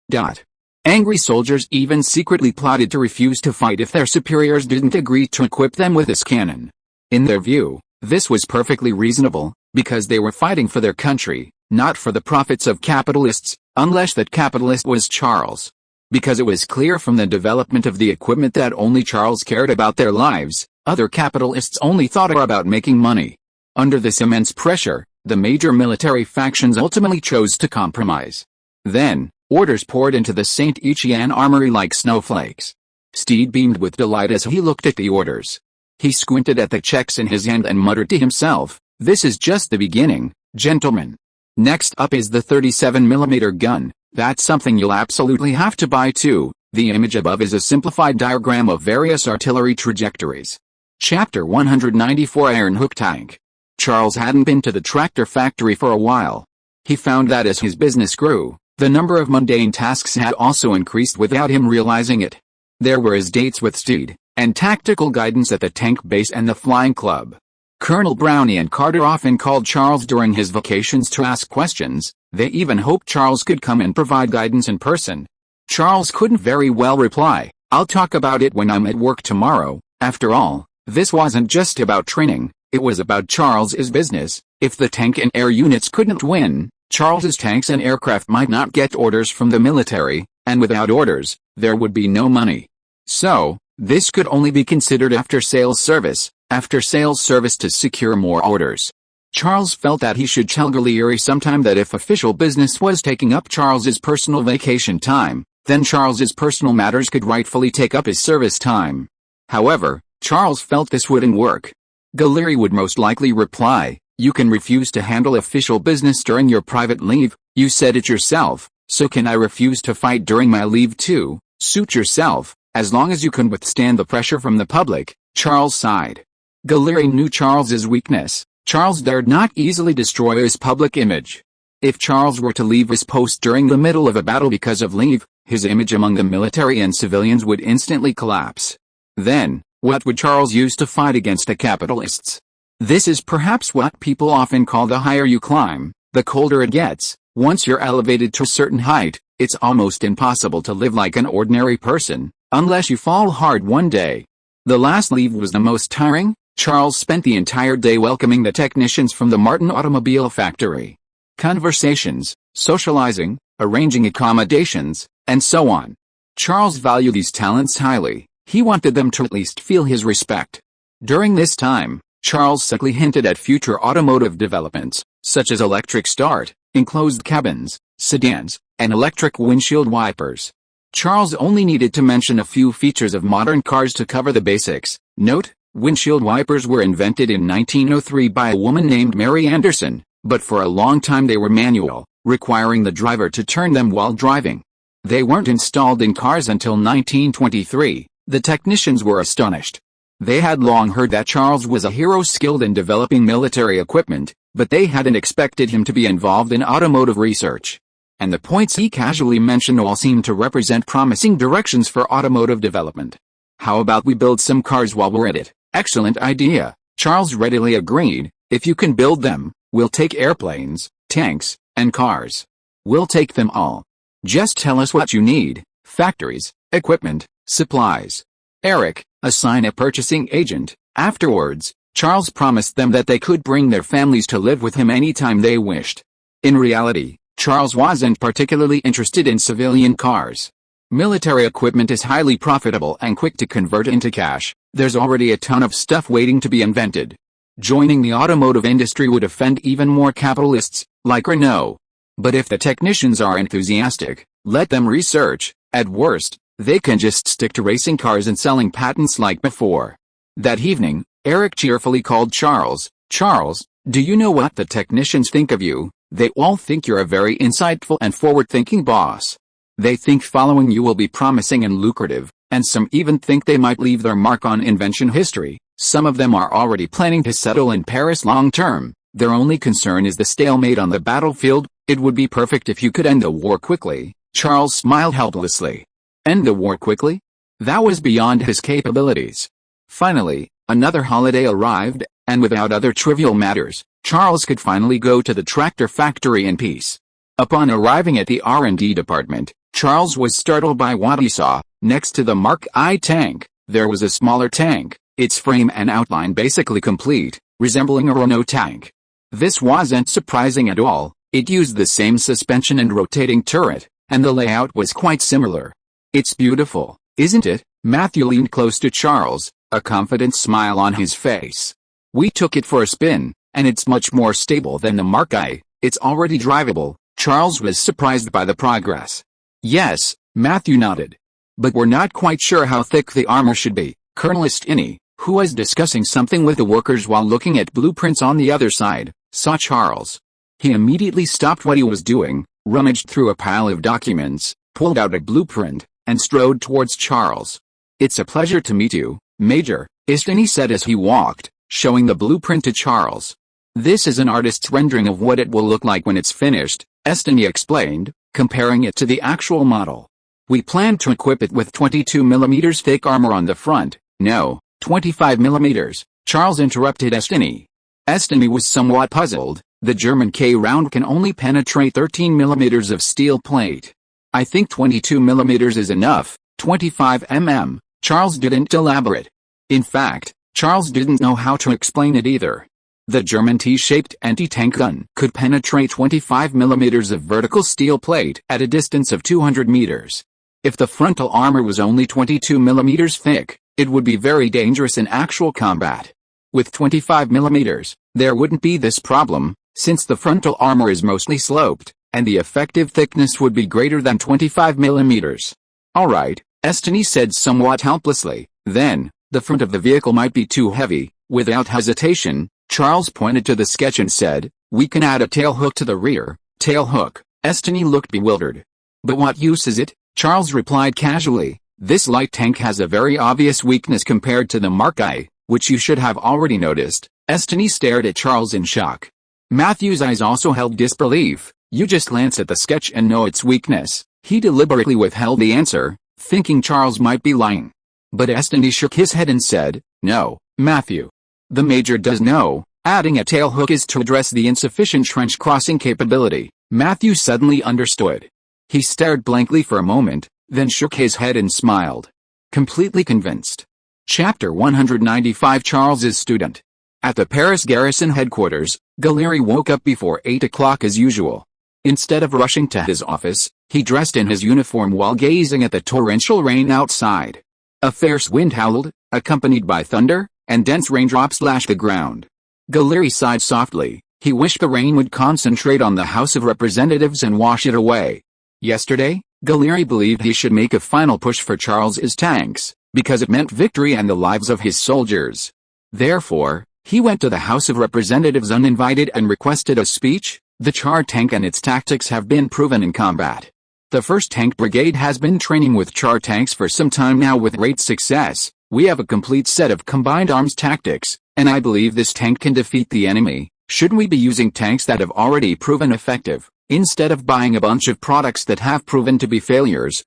Angry soldiers even secretly plotted to refuse to fight if their superiors didn't agree to equip them with this cannon. In their view, this was perfectly reasonable, because they were fighting for their country, not for the profits of capitalists, unless that capitalist was Charles. Because it was clear from the development of the equipment that only Charles cared about their lives, other capitalists only thought about making money. Under this immense pressure, the major military factions ultimately chose to compromise. Then, orders poured into the St. Etienne armory like snowflakes. Steed beamed with delight as he looked at the orders. He squinted at the checks in his hand and muttered to himself, "This is just the beginning, gentlemen. Next up is the 37mm gun. That's something you'll absolutely have to buy too." The image above is a simplified diagram of various artillery trajectories. Chapter 194 Iron Hook Tank. Charles hadn't been to the tractor factory for a while. He found that as his business grew, the number of mundane tasks had also increased without him realizing it. There were his dates with Steed, and tactical guidance at the tank base and the flying club. Colonel Brownie and Carter often called Charles during his vacations to ask questions. They even hoped Charles could come and provide guidance in person. Charles couldn't very well reply, "I'll talk about it when I'm at work tomorrow." After all, this wasn't just about training, it was about Charles's business. If the tank and air units couldn't win, Charles's tanks and aircraft might not get orders from the military, and without orders, there would be no money. So, this could only be considered after-sales service to secure more orders. Charles felt that he should tell Gallieri sometime that if official business was taking up Charles's personal vacation time, then Charles's personal matters could rightfully take up his service time. However, Charles felt this wouldn't work. Gallieri would most likely reply, "You can refuse to handle official business during your private leave, you said it yourself, so can I refuse to fight during my leave too? Suit yourself, as long as you can withstand the pressure from the public." Charles sighed. Gallieri knew Charles's weakness. Charles dared not easily destroy his public image. If Charles were to leave his post during the middle of a battle because of leave, his image among the military and civilians would instantly collapse. Then, what would Charles use to fight against the capitalists? This is perhaps what people often call the higher you climb, the colder it gets. Once you're elevated to a certain height, it's almost impossible to live like an ordinary person, unless you fall hard one day. The last leave was the most tiring. Charles spent the entire day welcoming the technicians from the Martin automobile factory. Conversations, socializing, arranging accommodations, and so on. Charles valued these talents highly. He wanted them to at least feel his respect. During this time, Charles subtly hinted at future automotive developments, such as electric start, enclosed cabins, sedans, and electric windshield wipers. Charles only needed to mention a few features of modern cars to cover the basics. Note, windshield wipers were invented in 1903 by a woman named Mary Anderson, but for a long time they were manual, requiring the driver to turn them while driving. They weren't installed in cars until 1923. The technicians were astonished. They had long heard that Charles was a hero skilled in developing military equipment, but they hadn't expected him to be involved in automotive research. And the points he casually mentioned all seemed to represent promising directions for automotive development. How about we build some cars while we're at it? Excellent idea, Charles readily agreed. If you can build them, we'll take airplanes, tanks, and cars. We'll take them all. Just tell us what you need: factories, equipment, supplies. Eric, assign a purchasing agent. Afterwards, Charles promised them that they could bring their families to live with him anytime they wished. In reality, Charles wasn't particularly interested in civilian cars. Military equipment is highly profitable and quick to convert into cash. There's already a ton of stuff waiting to be invented. Joining the automotive industry would offend even more capitalists, like Renault. But if the technicians are enthusiastic, let them research. At worst, they can just stick to racing cars and selling patents like before. That evening, Eric cheerfully called Charles. Charles, do you know what the technicians think of you? They all think you're a very insightful and forward-thinking boss. They think following you will be promising and lucrative, and some even think they might leave their mark on invention history. Some of them are already planning to settle in Paris long-term. Their only concern is the stalemate on the battlefield. It would be perfect if you could end the war quickly. Charles smiled helplessly. End the war quickly? That was beyond his capabilities. Finally, another holiday arrived, and without other trivial matters, Charles could finally go to the tractor factory in peace. Upon arriving at the R&D department, Charles was startled by what he saw. Next to the Mark I tank, there was a smaller tank, its frame and outline basically complete, resembling a Renault tank. This wasn't surprising at all. It used the same suspension and rotating turret, and the layout was quite similar. It's beautiful, isn't it? Matthew leaned close to Charles, a confident smile on his face. We took it for a spin, and it's much more stable than the Mark I. It's already drivable. Charles was surprised by the progress. Yes, Matthew nodded. But we're not quite sure how thick the armor should be. Colonel Stinney, who was discussing something with the workers while looking at blueprints on the other side, saw Charles. He immediately stopped what he was doing, rummaged through a pile of documents, pulled out a blueprint, and strode towards Charles. It's a pleasure to meet you, Major, Stinney said as he walked, showing the blueprint to Charles. This is an artist's rendering of what it will look like when it's finished, Stinney explained, comparing it to the actual model. We plan to equip it with 22mm thick armor on the front. No, 25mm, Charles interrupted Stinney. Stinney was somewhat puzzled. The German K round can only penetrate 13mm of steel plate. I think 22mm is enough. 25mm, Charles didn't elaborate. In fact, Charles didn't know how to explain it either. The German T-shaped anti-tank gun could penetrate 25mm of vertical steel plate at a distance of 200 meters. If the frontal armor was only 22mm thick, it would be very dangerous in actual combat. With 25mm, there wouldn't be this problem, since the frontal armor is mostly sloped, and the effective thickness would be greater than 25mm. Alright, Stinney said somewhat helplessly. Then, the front of the vehicle might be too heavy. Without hesitation, Charles pointed to the sketch and said, we can add a tail hook to the rear. Tail hook. Stinney looked bewildered. But what use is it? Charles replied casually. This light tank has a very obvious weakness compared to the Mark I, which you should have already noticed. Stinney stared at Charles in shock. Matthew's eyes also held disbelief. You just glance at the sketch and know its weakness. He deliberately withheld the answer, thinking Charles might be lying. But Stinney shook his head and said, no, Matthew. The Major does know, adding a tail hook is to address the insufficient trench crossing capability. Matthew suddenly understood. He stared blankly for a moment, then shook his head and smiled. Completely convinced. Chapter 195 Charles's Student. At the Paris garrison headquarters, Galleri woke up before 8 o'clock as usual. Instead of rushing to his office, he dressed in his uniform while gazing at the torrential rain outside. A fierce wind howled, accompanied by thunder, and dense raindrops lashed the ground. Galleri sighed softly. He wished the rain would concentrate on the House of Representatives and wash it away. Yesterday, Gallieri believed he should make a final push for Charles's tanks, because it meant victory and the lives of his soldiers. Therefore, he went to the House of Representatives uninvited and requested a speech. The Char tank and its tactics have been proven in combat. The 1st Tank Brigade has been training with Char tanks for some time now with great success. We have a complete set of combined arms tactics, and I believe this tank can defeat the enemy. Shouldn't we be using tanks that have already proven effective, instead of buying a bunch of products that have proven to be failures?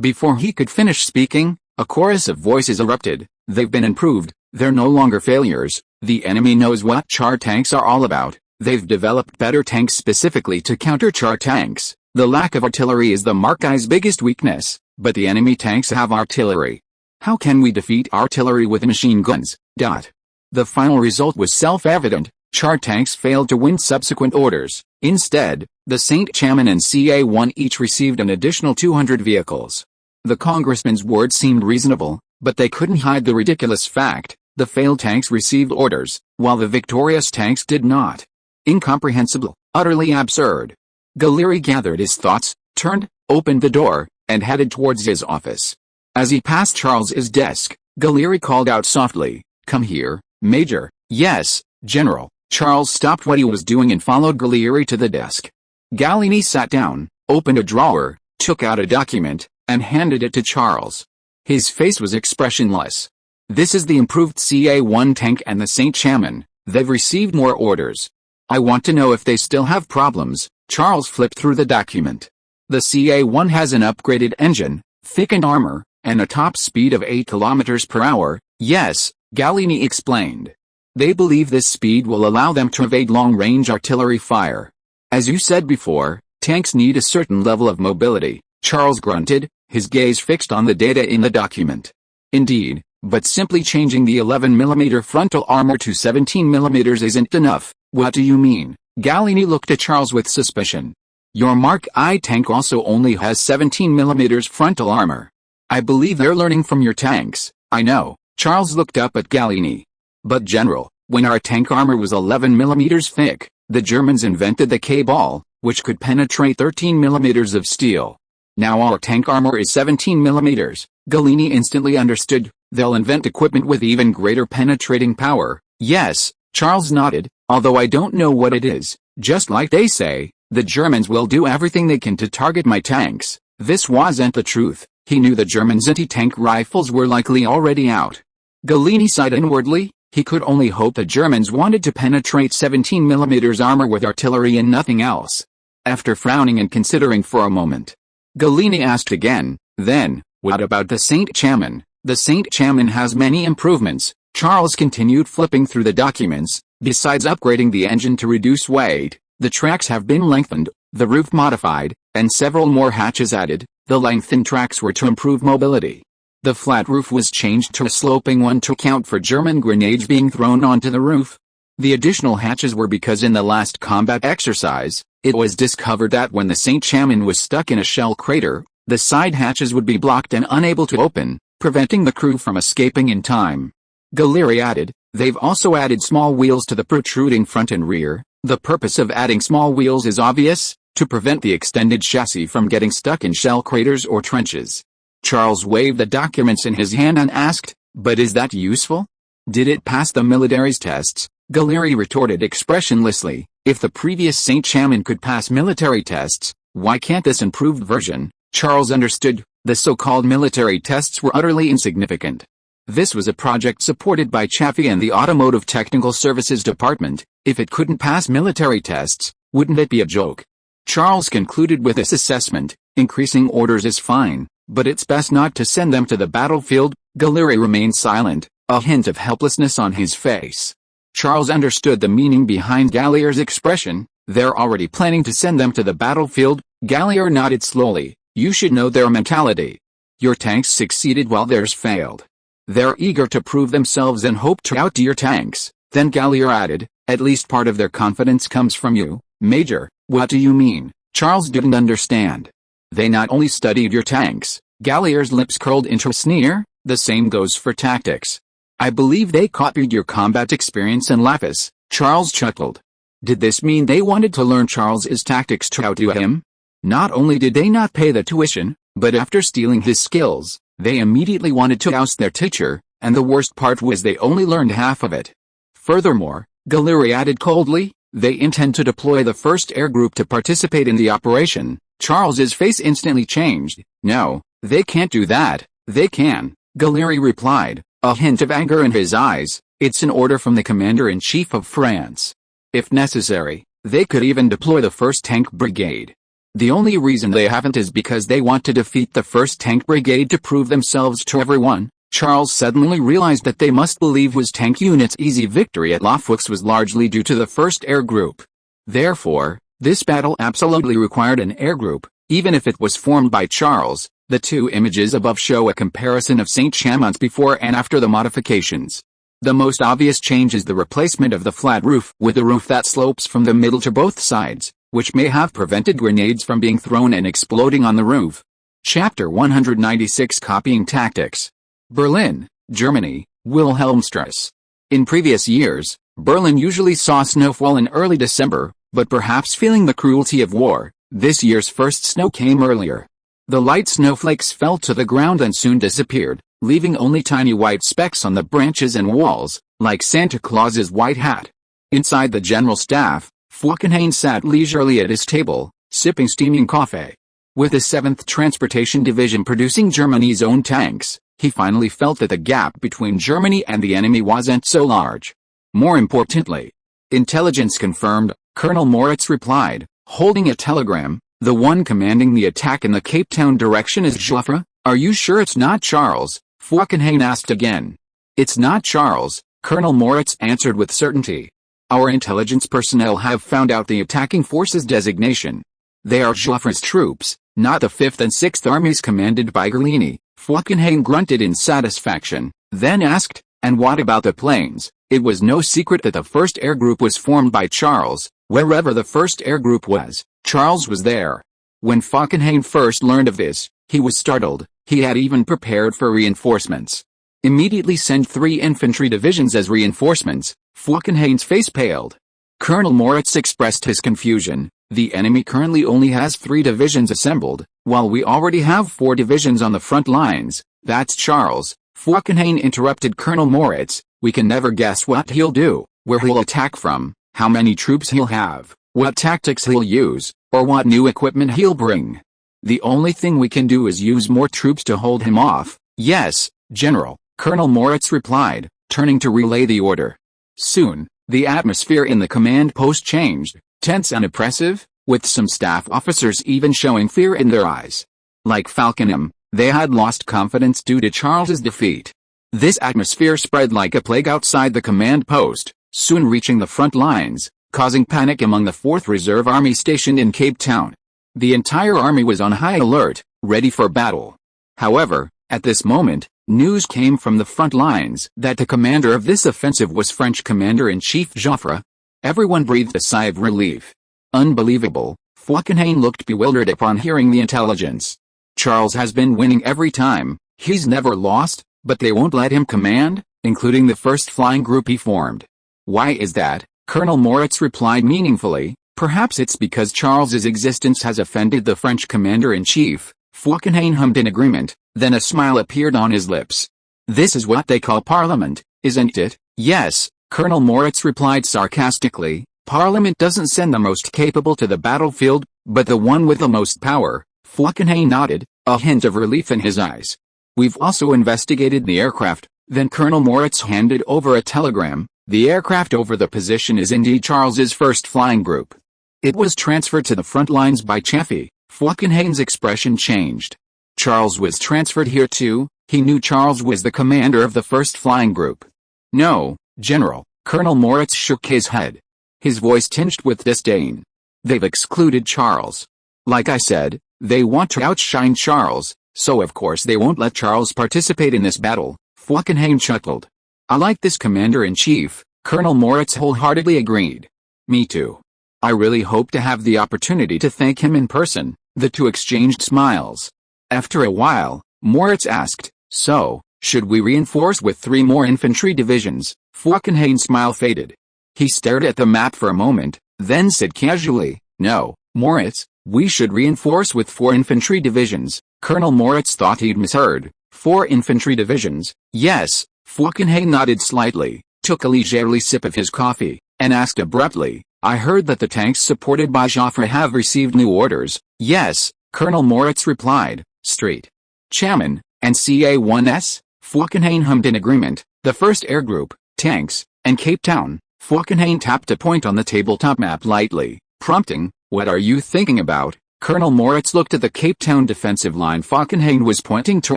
Before he could finish speaking, a chorus of voices erupted. They've been improved, they're no longer failures. The enemy knows what Char tanks are all about. They've developed better tanks specifically to counter Char tanks. The lack of artillery is the Markai's biggest weakness, but the enemy tanks have artillery. How can we defeat artillery with machine guns? The final result was self-evident. Char tanks failed to win subsequent orders. Instead, the St. Chaman and CA-1 each received an additional 200 vehicles. The congressman's words seemed reasonable, but they couldn't hide the ridiculous fact: the failed tanks received orders, while the victorious tanks did not. Incomprehensible, utterly absurd. Gallieri gathered his thoughts, turned, opened the door, and headed towards his office. As he passed Charles's desk, Gallieri called out softly, "Come here, Major." "Yes, General." Charles stopped what he was doing and followed Gallieri to the desk. Gallieni sat down, opened a drawer, took out a document, and handed it to Charles. His face was expressionless. "This is the improved CA-1 tank and the St. Chaman. They've received more orders. I want to know if they still have problems." Charles flipped through the document. "The CA-1 has an upgraded engine, thickened armor, and a top speed of 8 km per hour. Yes," Gallieni explained. "They believe this speed will allow them to evade long-range artillery fire. As you said before, tanks need a certain level of mobility." Charles grunted, his gaze fixed on the data in the document. "Indeed, but simply changing the 11mm frontal armor to 17mm isn't enough." "What do you mean?" Gallieni looked at Charles with suspicion. "Your Mark I tank also only has 17mm frontal armor. I believe they're learning from your tanks." "I know." Charles looked up at Gallieni. "But General, when our tank armor was 11mm thick, the Germans invented the K-ball, which could penetrate 13mm of steel. Now our tank armor is 17mm. Gallieni instantly understood. "They'll invent equipment with even greater penetrating power." "Yes," Charles nodded, "although I don't know what it is. Just like they say, the Germans will do everything they can to target my tanks." This wasn't the truth. He knew the Germans' anti-tank rifles were likely already out. Gallieni sighed inwardly. He could only hope the Germans wanted to penetrate 17mm armor with artillery and nothing else. After frowning and considering for a moment, Gallieni asked again, "Then, what about the St. Chaman?" "The St. Chaman has many improvements." Charles continued flipping through the documents. "Besides upgrading the engine to reduce weight, the tracks have been lengthened, the roof modified, and several more hatches added. The lengthened tracks were to improve mobility. The flat roof was changed to a sloping one to account for German grenades being thrown onto the roof. The additional hatches were because in the last combat exercise, it was discovered that when the St. Chaman was stuck in a shell crater, the side hatches would be blocked and unable to open, preventing the crew from escaping in time." Gallieri added, "They've also added small wheels to the protruding front and rear. The purpose of adding small wheels is obvious, to prevent the extended chassis from getting stuck in shell craters or trenches." Charles waved the documents in his hand and asked, "But is that useful? Did it pass the military's tests?" Gallieri retorted expressionlessly, "If the previous St. Chaman could pass military tests, why can't this improved version?" Charles understood. The so-called military tests were utterly insignificant. This was a project supported by Chaffee and the Automotive Technical Services Department. If it couldn't pass military tests, wouldn't it be a joke? Charles concluded with this assessment: increasing orders is fine, but it's best not to send them to the battlefield. Gallieri remained silent, a hint of helplessness on his face. Charles understood the meaning behind Gallier's expression. "They're already planning to send them to the battlefield." Gallier nodded slowly. "You should know their mentality. Your tanks succeeded while theirs failed. They're eager to prove themselves and hope to outdo your tanks." Then Gallier added, "At least part of their confidence comes from you, Major." "What do you mean?" Charles didn't understand. "They not only studied your tanks." Gallier's lips curled into a sneer. "The same goes for tactics. I believe they copied your combat experience and lapis." Charles chuckled. Did this mean they wanted to learn Charles's tactics to outdo him? Not only did they not pay the tuition, but after stealing his skills, they immediately wanted to oust their teacher, and the worst part was they only learned half of it. Furthermore, Gallery added coldly, they intend to deploy the first air group to participate in the operation. Charles's face instantly changed. No, they can't do that. They can, Gallery replied, a hint of anger in his eyes. It's an order from the Commander-in-Chief of France. If necessary, they could even deploy the 1st Tank Brigade. The only reason they haven't is because they want to defeat the 1st Tank Brigade to prove themselves to everyone. Charles suddenly realized that they must believe his tank unit's easy victory at La Foix was largely due to the 1st Air Group. Therefore, this battle absolutely required an air group, even if it was formed by Charles. The two images above show a comparison of St. Chamond's before and after the modifications. The most obvious change is the replacement of the flat roof with a roof that slopes from the middle to both sides, which may have prevented grenades from being thrown and exploding on the roof. Chapter 196 Copying Tactics. Berlin, Germany, Wilhelmstrasse. In previous years, Berlin usually saw snowfall in early December, but perhaps feeling the cruelty of war, this year's first snow came earlier. The light snowflakes fell to the ground and soon disappeared, leaving only tiny white specks on the branches and walls, like Santa Claus's white hat. Inside the general staff, Falkenhayn sat leisurely at his table, sipping steaming coffee. With the 7th Transportation Division producing Germany's own tanks, he finally felt that the gap between Germany and the enemy wasn't so large. More importantly, intelligence confirmed, Colonel Moritz replied, holding a telegram, the one commanding the attack in the Cape Town direction is Joffre. Are you sure it's not Charles? Falkenhayn asked again. It's not Charles, Colonel Moritz answered with certainty. Our intelligence personnel have found out the attacking forces designation. They are Joffre's troops, not the 5th and 6th armies commanded by Gallieni. Falkenhayn grunted in satisfaction, then asked, and what about the planes? It was no secret that the 1st Air Group was formed by Charles. Wherever the 1st Air Group was, Charles was there. When Falkenhayn first learned of this, he was startled. He had even prepared for reinforcements. Immediately send 3 infantry divisions as reinforcements. Falkenhayn's face paled. Colonel Moritz expressed his confusion. The enemy currently only has 3 divisions assembled, while we already have 4 divisions on the front lines. That's Charles. Falkenhayn interrupted Colonel Moritz. We can never guess what he'll do, where he'll attack from, how many troops he'll have, what tactics he'll use, or what new equipment he'll bring. The only thing we can do is use more troops to hold him off. Yes, General, Colonel Moritz replied, turning to relay the order. Soon, the atmosphere in the command post changed, tense and oppressive, with some staff officers even showing fear in their eyes. Like Falkenhayn, they had lost confidence due to Charles's defeat. This atmosphere spread like a plague outside the command post, soon reaching the front lines, causing panic among the 4th Reserve Army stationed in Cape Town. The entire army was on high alert, ready for battle. However, at this moment, news came from the front lines that the commander of this offensive was French Commander-in-Chief Joffre. Everyone breathed a sigh of relief. Unbelievable, Falkenhayn looked bewildered upon hearing the intelligence. Charles has been winning every time, he's never lost, but they won't let him command, including the 1st Flying Group he formed. Why is that? Colonel Moritz replied meaningfully, perhaps it's because Charles's existence has offended the French Commander-in-Chief. Falkenhayn hummed in agreement, then a smile appeared on his lips. This is what they call Parliament, isn't it? Yes, Colonel Moritz replied sarcastically, Parliament doesn't send the most capable to the battlefield, but the one with the most power. Falkenhayn nodded, a hint of relief in his eyes. We've also investigated the aircraft. Then Colonel Moritz handed over a telegram. The aircraft over the position is indeed Charles's 1st Flying Group. It was transferred to the front lines by Chaffee. Falkenhayn's expression changed. Charles was transferred here too. He knew Charles was the commander of the 1st Flying Group. No, General, Colonel Moritz shook his head. His voice tinged with disdain. They've excluded Charles. Like I said, they want to outshine Charles, so of course they won't let Charles participate in this battle. Falkenhayn chuckled. I like this commander-in-chief, Colonel Moritz wholeheartedly agreed. Me too. I really hope to have the opportunity to thank him in person. The two exchanged smiles. After a while, Moritz asked, so, should we reinforce with 3 more infantry divisions? Falkenhayn's smile faded. He stared at the map for a moment, then said casually, no, Moritz, We should reinforce with 4 infantry divisions. Colonel Moritz thought he'd misheard. 4 infantry divisions, yes. Falkenhayn nodded slightly, took a leisurely sip of his coffee, and asked abruptly, I heard that the tanks supported by Joffre have received new orders. Yes, Colonel Moritz replied. Street. Chaman, and CA-1S? Falkenhayn hummed in agreement. The 1st Air Group, tanks, and Cape Town. Falkenhayn tapped a point on the tabletop map lightly, prompting, what are you thinking about? Colonel Moritz looked at the Cape Town defensive line Falkenhayn was pointing to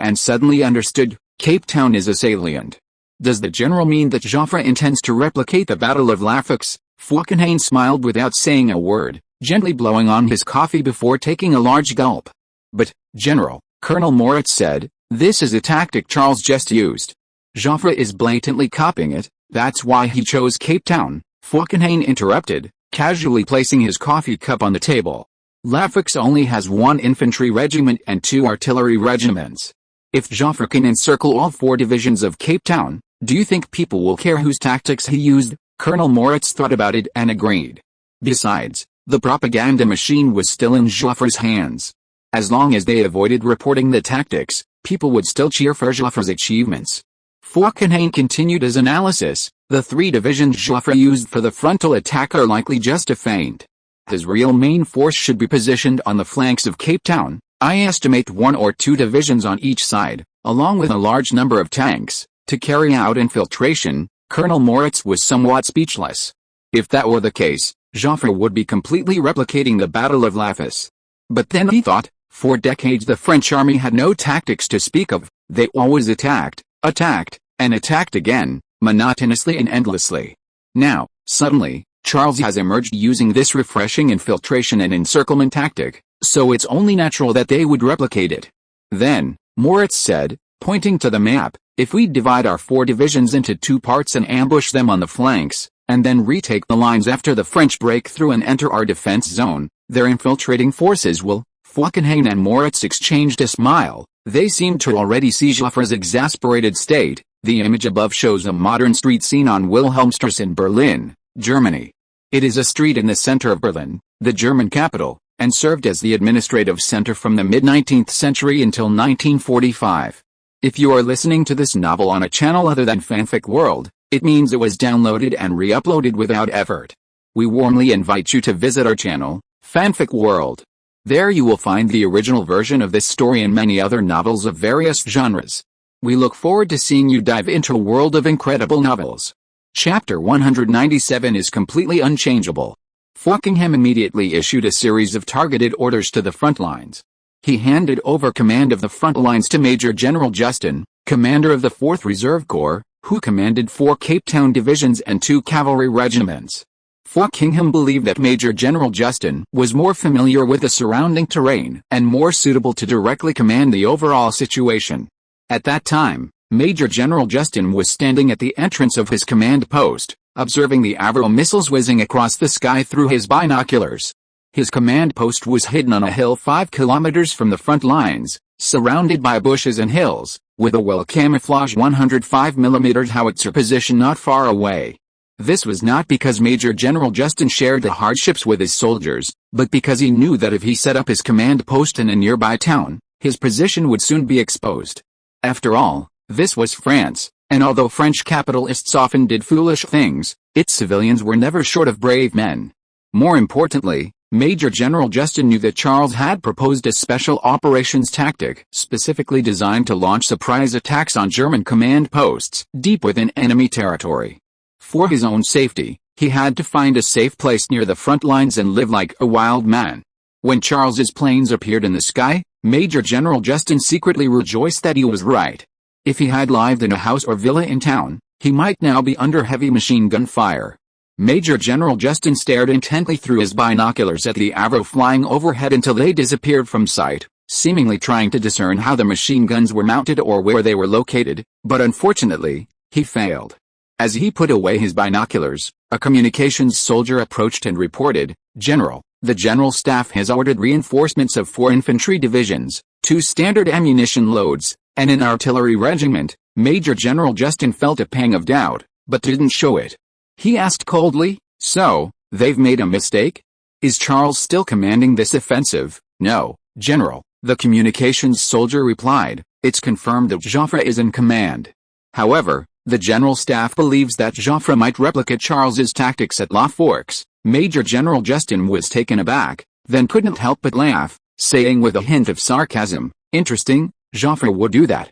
and suddenly understood, Cape Town is a salient. Does the general mean that Joffre intends to replicate the Battle of Lafox? Falkenhayn smiled without saying a word, gently blowing on his coffee before taking a large gulp. But, General, Colonel Moritz said, this is a tactic Charles just used. Joffre is blatantly copying it, that's why he chose Cape Town, Falkenhayn interrupted, casually placing his coffee cup on the table. Lafox only has 1 infantry regiment and 2 artillery regiments. If Joffre can encircle all 4 divisions of Cape Town, do you think people will care whose tactics he used? Colonel Moritz thought about it and agreed. Besides, the propaganda machine was still in Joffre's hands. As long as they avoided reporting the tactics, people would still cheer for Joffre's achievements. Falkenhayn continued his analysis. The 3 divisions Joffre used for the frontal attack are likely just a feint. His real main force should be positioned on the flanks of Cape Town. I estimate 1 or 2 divisions on each side, along with a large number of tanks, to carry out infiltration. Colonel Moritz was somewhat speechless. If that were the case, Joffre would be completely replicating the Battle of Lafox. But then he thought, for decades the French army had no tactics to speak of. They always attacked, and attacked again, monotonously and endlessly. Now, suddenly, Charles has emerged using this refreshing infiltration and encirclement tactic, so it's only natural that they would replicate it. Then, Moritz said, pointing to the map, if we divide our 4 divisions into 2 parts and ambush them on the flanks, and then retake the lines after the French break through and enter our defense zone, their infiltrating forces will. Falkenhayn and Moritz exchanged a smile. They seemed to already see Joffre's exasperated state. The image above shows a modern street scene on Wilhelmstrasse in Berlin, Germany. It is a street in the center of Berlin, the German capital, and served as the administrative center from the mid-19th century until 1945. If you are listening to this novel on a channel other than Fanfic World, it means it was downloaded and re-uploaded without effort. We warmly invite you to visit our channel, Fanfic World. There you will find the original version of this story and many other novels of various genres. We look forward to seeing you dive into a world of incredible novels. Chapter 197 is completely unchangeable. Falkenhayn immediately issued a series of targeted orders to the front lines. He handed over command of the front lines to Major General Justin, commander of the 4th Reserve Corps, who commanded 4 Cape Town divisions and 2 cavalry regiments. Falkenhayn believed that Major General Justin was more familiar with the surrounding terrain and more suitable to directly command the overall situation. At that time, Major General Justin was standing at the entrance of his command post, observing the Avro missiles whizzing across the sky through his binoculars. His command post was hidden on a hill 5 kilometers from the front lines, surrounded by bushes and hills, with a well-camouflaged 105mm howitzer position not far away. This was not because Major General Justin shared the hardships with his soldiers, but because he knew that if he set up his command post in a nearby town, his position would soon be exposed. After all, this was France, and although French capitalists often did foolish things, its civilians were never short of brave men. More importantly, Major General Justin knew that Charles had proposed a special operations tactic specifically designed to launch surprise attacks on German command posts deep within enemy territory. For his own safety, he had to find a safe place near the front lines and live like a wild man. When Charles's planes appeared in the sky, Major General Justin secretly rejoiced that he was right. If he had lived in a house or villa in town, he might now be under heavy machine gun fire. Major General Justin stared intently through his binoculars at the Avro flying overhead until they disappeared from sight, seemingly trying to discern how the machine guns were mounted or where they were located, but unfortunately, he failed. As he put away his binoculars, a communications soldier approached and reported, "General, the General Staff has ordered reinforcements of 4 infantry divisions, 2 standard ammunition loads, and an artillery regiment." Major General Justin felt a pang of doubt, but didn't show it. He asked coldly, "So, they've made a mistake?" Is Charles still commanding this offensive? No, General, the communications soldier replied. It's confirmed that Joffre is in command. However, the general staff believes that Joffre might replicate Charles's tactics at La Forks. Major General Justin was taken aback, then couldn't help but laugh, saying with a hint of sarcasm, "Interesting, Joffre would do that."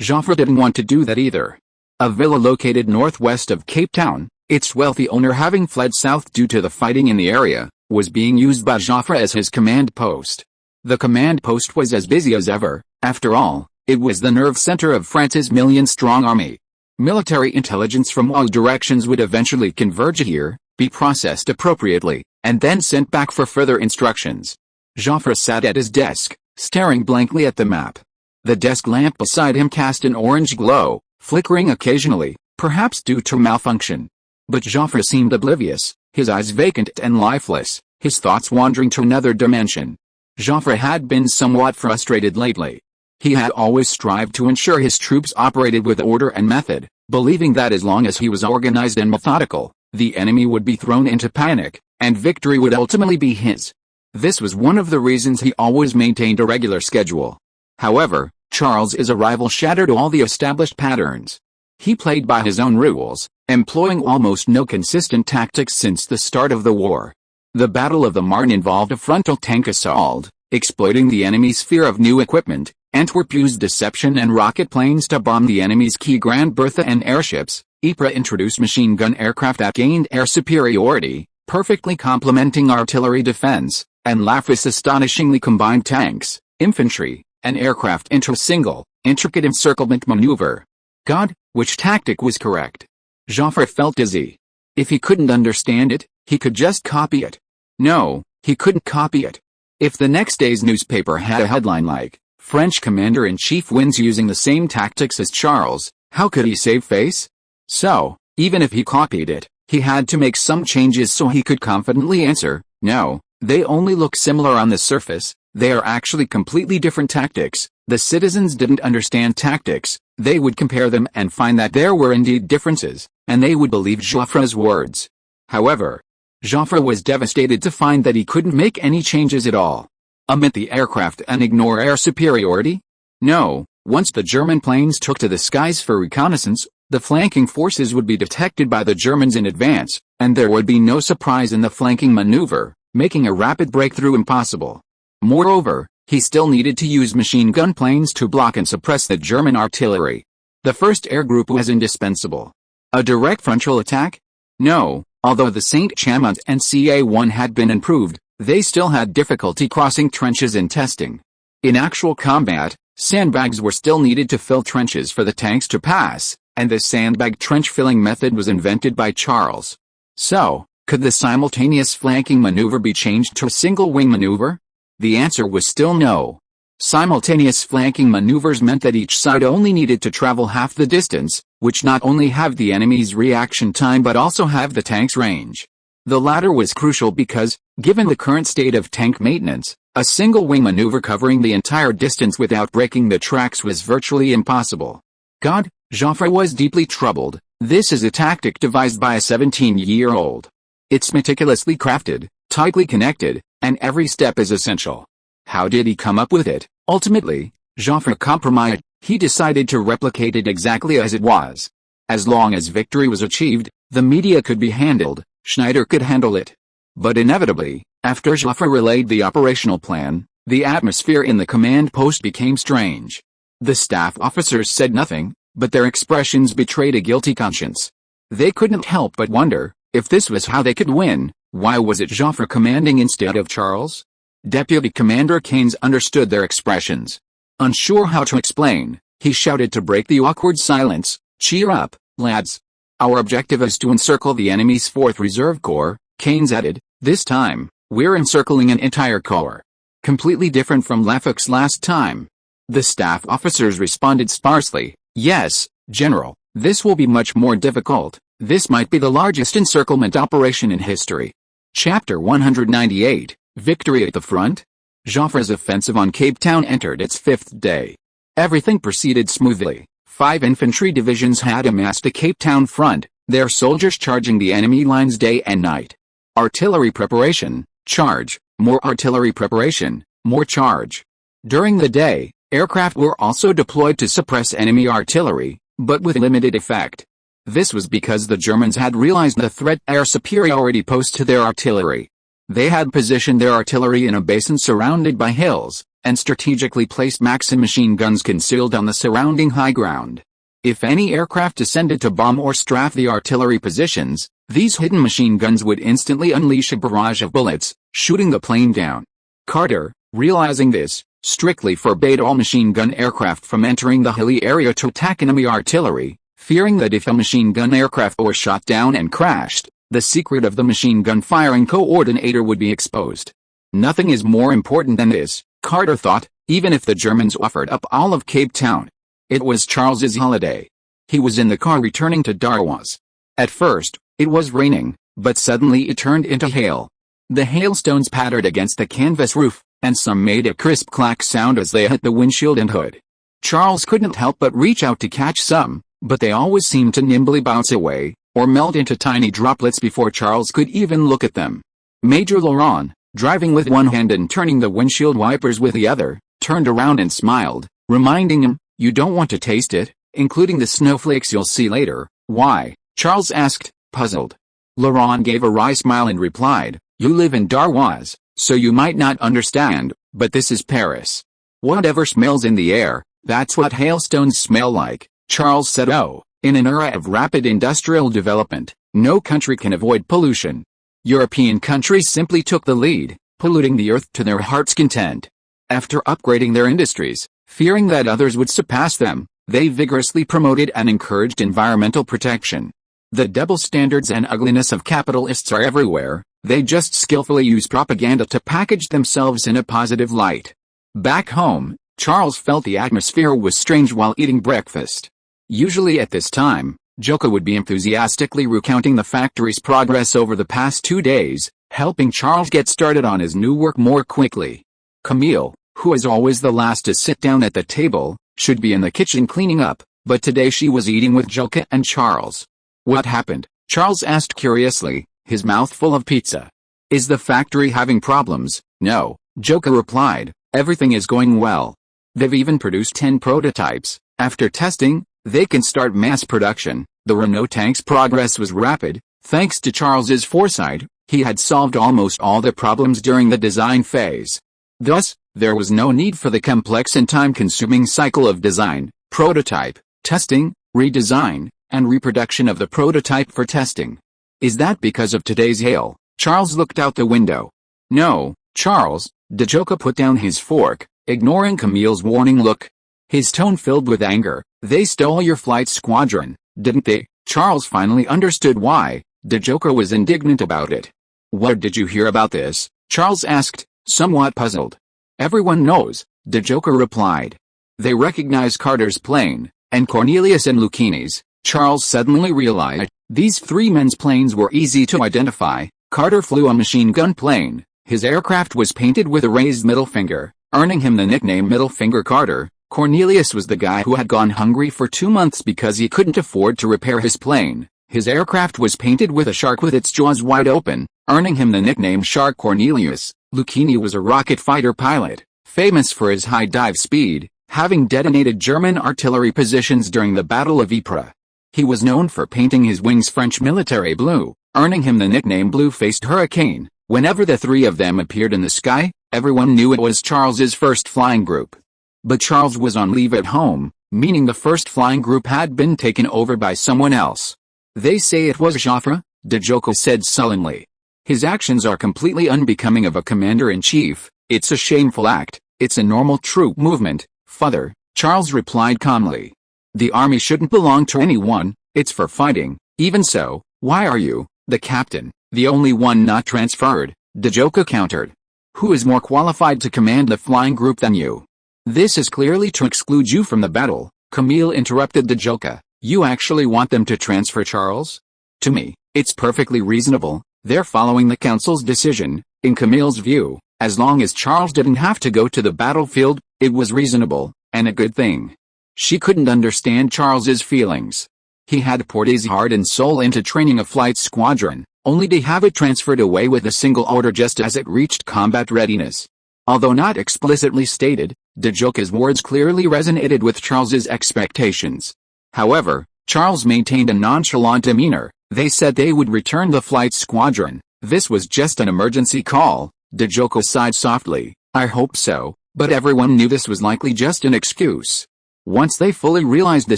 Joffre didn't want to do that either. A villa located northwest of Cape Town, its wealthy owner having fled south due to the fighting in the area, was being used by Joffre as his command post. The command post was as busy as ever. After all, it was the nerve center of France's million-strong army. Military intelligence from all directions would eventually converge here, be processed appropriately, and then sent back for further instructions. Joffre sat at his desk, staring blankly at the map. The desk lamp beside him cast an orange glow, flickering occasionally, perhaps due to malfunction. But Joffre seemed oblivious, his eyes vacant and lifeless, his thoughts wandering to another dimension. Joffre had been somewhat frustrated lately. He had always strived to ensure his troops operated with order and method, believing that as long as he was organized and methodical, the enemy would be thrown into panic, and victory would ultimately be his. This was one of the reasons he always maintained a regular schedule. However, Charles's arrival shattered all the established patterns. He played by his own rules, employing almost no consistent tactics since the start of the war. The Battle of the Marne involved a frontal tank assault, exploiting the enemy's fear of new equipment. Antwerp used deception and rocket planes to bomb the enemy's key Grand Bertha and airships. Ypres introduced machine gun aircraft that gained air superiority, perfectly complementing artillery defense, and Lafayette's astonishingly combined tanks, infantry, and aircraft into a single, intricate encirclement maneuver. God, which tactic was correct? Joffre felt dizzy. If he couldn't understand it, he could just copy it. No, he couldn't copy it. If the next day's newspaper had a headline like, "French Commander-in-Chief wins using the same tactics as Charles," how could he save face? So, even if he copied it, he had to make some changes so he could confidently answer, "No, they only look similar on the surface, they are actually completely different tactics." The citizens didn't understand tactics, they would compare them and find that there were indeed differences, and they would believe Joffre's words. However, Joffre was devastated to find that he couldn't make any changes at all. Omit the aircraft and ignore air superiority? No, once the German planes took to the skies for reconnaissance, the flanking forces would be detected by the Germans in advance, and there would be no surprise in the flanking maneuver, making a rapid breakthrough impossible. Moreover, he still needed to use machine gun planes to block and suppress the German artillery. The first air group was indispensable. A direct frontal attack? No, although the Saint-Chamond and CA-1 had been improved, they still had difficulty crossing trenches and testing. In actual combat, sandbags were still needed to fill trenches for the tanks to pass, and the sandbag trench filling method was invented by Charles. So, could the simultaneous flanking maneuver be changed to a single wing maneuver? The answer was still no. Simultaneous flanking maneuvers meant that each side only needed to travel half the distance, which not only have the enemy's reaction time but also have the tank's range. The latter was crucial because, given the current state of tank maintenance, a single wing maneuver covering the entire distance without breaking the tracks was virtually impossible. God, Joffre was deeply troubled. This is a tactic devised by a 17-year-old. It's meticulously crafted, tightly connected, and every step is essential. How did he come up with it? Ultimately, Joffre compromised. He decided to replicate it exactly as it was. As long as victory was achieved, the media could be handled, Schneider could handle it. But inevitably, after Joffre relayed the operational plan, the atmosphere in the command post became strange. The staff officers said nothing, but their expressions betrayed a guilty conscience. They couldn't help but wonder, if this was how they could win, why was it Joffre commanding instead of Charles? Deputy Commander Keynes understood their expressions. Unsure how to explain, he shouted to break the awkward silence, "Cheer up, lads. Our objective is to encircle the enemy's 4th Reserve Corps," Keynes added. "This time, we're encircling an entire corps. Completely different from Lafayette's last time." The staff officers responded sparsely, "Yes, General, this will be much more difficult. This might be the largest encirclement operation in history." Chapter 198, Victory at the Front? Joffre's offensive on Cape Town entered its 5th day. Everything proceeded smoothly. 5 infantry divisions had amassed a Cape Town front, their soldiers charging the enemy lines day and night. Artillery preparation, charge, more artillery preparation, more charge. During the day, aircraft were also deployed to suppress enemy artillery, but with limited effect. This was because the Germans had realized the threat air superiority posed to their artillery. They had positioned their artillery in a basin surrounded by hills, and strategically placed Maxim machine guns concealed on the surrounding high ground. If any aircraft descended to bomb or strafe the artillery positions, these hidden machine guns would instantly unleash a barrage of bullets, shooting the plane down. Carter, realizing this, strictly forbade all machine gun aircraft from entering the hilly area to attack enemy artillery, fearing that if a machine gun aircraft were shot down and crashed, the secret of the machine gun firing coordinator would be exposed. Nothing is more important than this, Carter thought, even if the Germans offered up all of Cape Town. It was Charles's holiday. He was in the car returning to Darwas. At first, it was raining, but suddenly it turned into hail. The hailstones pattered against the canvas roof, and some made a crisp clack sound as they hit the windshield and hood. Charles couldn't help but reach out to catch some, but they always seemed to nimbly bounce away, or melt into tiny droplets before Charles could even look at them. Major Laurent, driving with one hand and turning the windshield wipers with the other, turned around and smiled, reminding him, "You don't want to taste it, including the snowflakes you'll see later." "Why?" Charles asked, puzzled. Laurent gave a wry smile and replied, "You live in Darwas, so you might not understand, but this is Paris. Whatever smells in the air, that's what hailstones smell like." Charles said, "Oh, in an era of rapid industrial development, no country can avoid pollution. European countries simply took the lead, polluting the earth to their heart's content. After upgrading their industries, fearing that others would surpass them, they vigorously promoted and encouraged environmental protection. The double standards and ugliness of capitalists are everywhere, they just skillfully use propaganda to package themselves in a positive light." Back home, Charles felt the atmosphere was strange while eating breakfast. Usually at this time, Joka would be enthusiastically recounting the factory's progress over the past 2 days, helping Charles get started on his new work more quickly. Camille, who is always the last to sit down at the table, should be in the kitchen cleaning up, but today she was eating with Joka and Charles. "What happened?" Charles asked curiously, his mouth full of pizza. "Is the factory having problems?" "No," Joka replied, "everything is going well. They've even produced 10 prototypes. After testing, they can start mass production." The Renault tank's progress was rapid. Thanks to Charles's foresight, he had solved almost all the problems during the design phase. Thus, there was no need for the complex and time-consuming cycle of design, prototype, testing, redesign, and reproduction of the prototype for testing. "Is that because of today's hail?" Charles looked out the window. "No, Charles," Joka put down his fork, ignoring Camille's warning look. His tone filled with anger. "They stole your flight squadron, didn't they?" Charles finally understood why Joka was indignant about it. "What did you hear about this?" Charles asked, somewhat puzzled. "Everyone knows," Joka replied. "They recognize Carter's plane, and Cornelius and Lucchini's." Charles suddenly realized, these 3 men's planes were easy to identify. Carter flew a machine gun plane. His aircraft was painted with a raised middle finger, earning him the nickname Middle Finger Carter. Cornelius was the guy who had gone hungry for 2 months because he couldn't afford to repair his plane. His aircraft was painted with a shark with its jaws wide open, earning him the nickname Shark Cornelius. Lucchini was a rocket fighter pilot, famous for his high dive speed, having detonated German artillery positions during the Battle of Ypres. He was known for painting his wings French military blue, earning him the nickname Blue-Faced Hurricane. Whenever the 3 of them appeared in the sky, everyone knew it was Charles's first flying group. But Charles was on leave at home, meaning the first flying group had been taken over by someone else. "They say it was Joffre," Joka said sullenly. "His actions are completely unbecoming of a commander-in-chief. It's a shameful act. It's a normal troop movement, father," Charles replied calmly. "The army shouldn't belong to anyone, it's for fighting. Even so, why are you, the captain, the only one not transferred?" Joka countered. "Who is more qualified to command the flying group than you?" "This is clearly to exclude you from the battle," Camille interrupted Joka. "You actually want them to transfer Charles?" "To me, it's perfectly reasonable. They're following the council's decision." In Camille's view, as long as Charles didn't have to go to the battlefield, it was reasonable, and a good thing. She couldn't understand Charles's feelings. He had poured his heart and soul into training a flight squadron, only to have it transferred away with a single order just as it reached combat readiness. Although not explicitly stated, Djoka's words clearly resonated with Charles's expectations. However, Charles maintained a nonchalant demeanor. They said they would return the flight squadron. This was just an emergency call. Djoka sighed softly. I hope so, but everyone knew this was likely just an excuse. Once they fully realized the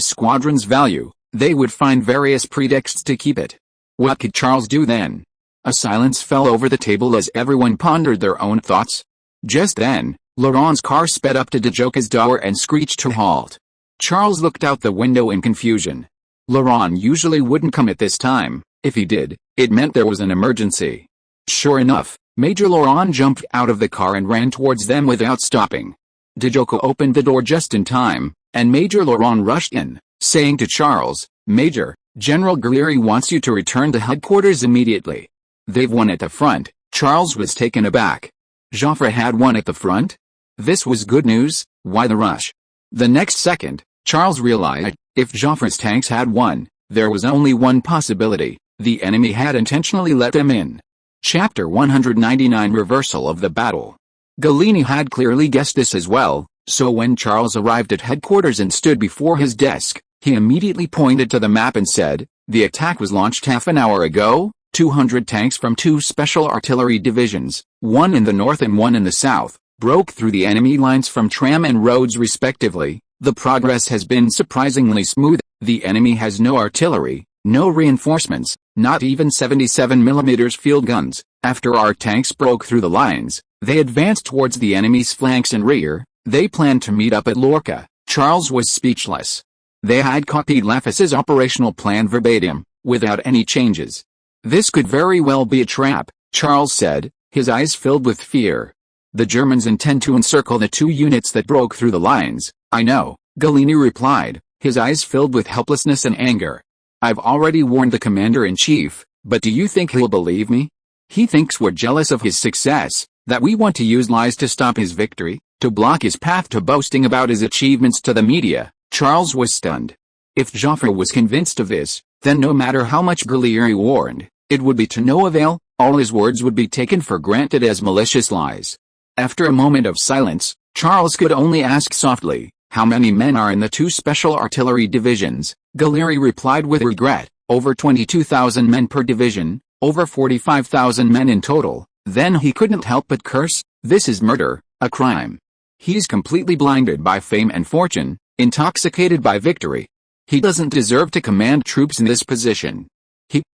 squadron's value, they would find various pretexts to keep it. What could Charles do then? A silence fell over the table as everyone pondered their own thoughts. Just then, Laurent's car sped up to Djoka's door and screeched to halt. Charles looked out the window in confusion. Laurent usually wouldn't come at this time. If he did, it meant there was an emergency. Sure enough, Major Laurent jumped out of the car and ran towards them without stopping. Djoka opened the door just in time, and Major Laurent rushed in, saying to Charles, Major, General Guerrieri wants you to return to headquarters immediately. They've won at the front. Charles was taken aback. Joffre had won at the front? This was good news. Why the rush? The next second, Charles realized, if Joffre's tanks had won, there was only one possibility: the enemy had intentionally let them in. Chapter 199 Reversal of the Battle. Gallieni had clearly guessed this as well, so when Charles arrived at headquarters and stood before his desk, he immediately pointed to the map and said, the attack was launched half an hour ago. 200 tanks from 2 special artillery divisions, one in the north and one in the south, broke through the enemy lines from tram and roads respectively. The progress has been surprisingly smooth. The enemy has no artillery, no reinforcements, not even 77mm field guns. After our tanks broke through the lines, they advanced towards the enemy's flanks and rear. They planned to meet up at Lorca. Charles was speechless. They had copied Lafayette's operational plan verbatim, without any changes. This could very well be a trap, Charles said, his eyes filled with fear. The Germans intend to encircle the 2 units that broke through the lines. I know, Gallieni replied, his eyes filled with helplessness and anger. I've already warned the commander-in-chief, but do you think he'll believe me? He thinks we're jealous of his success, that we want to use lies to stop his victory, to block his path to boasting about his achievements to the media. Charles was stunned. If Joffre was convinced of this, then no matter how much Guerrieri warned, it would be to no avail. All his words would be taken for granted as malicious lies. After a moment of silence, Charles could only ask softly, how many men are in the 2 special artillery divisions? Guerrieri replied with regret, over 22,000 men per division, over 45,000 men in total. Then he couldn't help but curse, this is murder, a crime. He's completely blinded by fame and fortune, intoxicated by victory. He doesn't deserve to command troops in this position.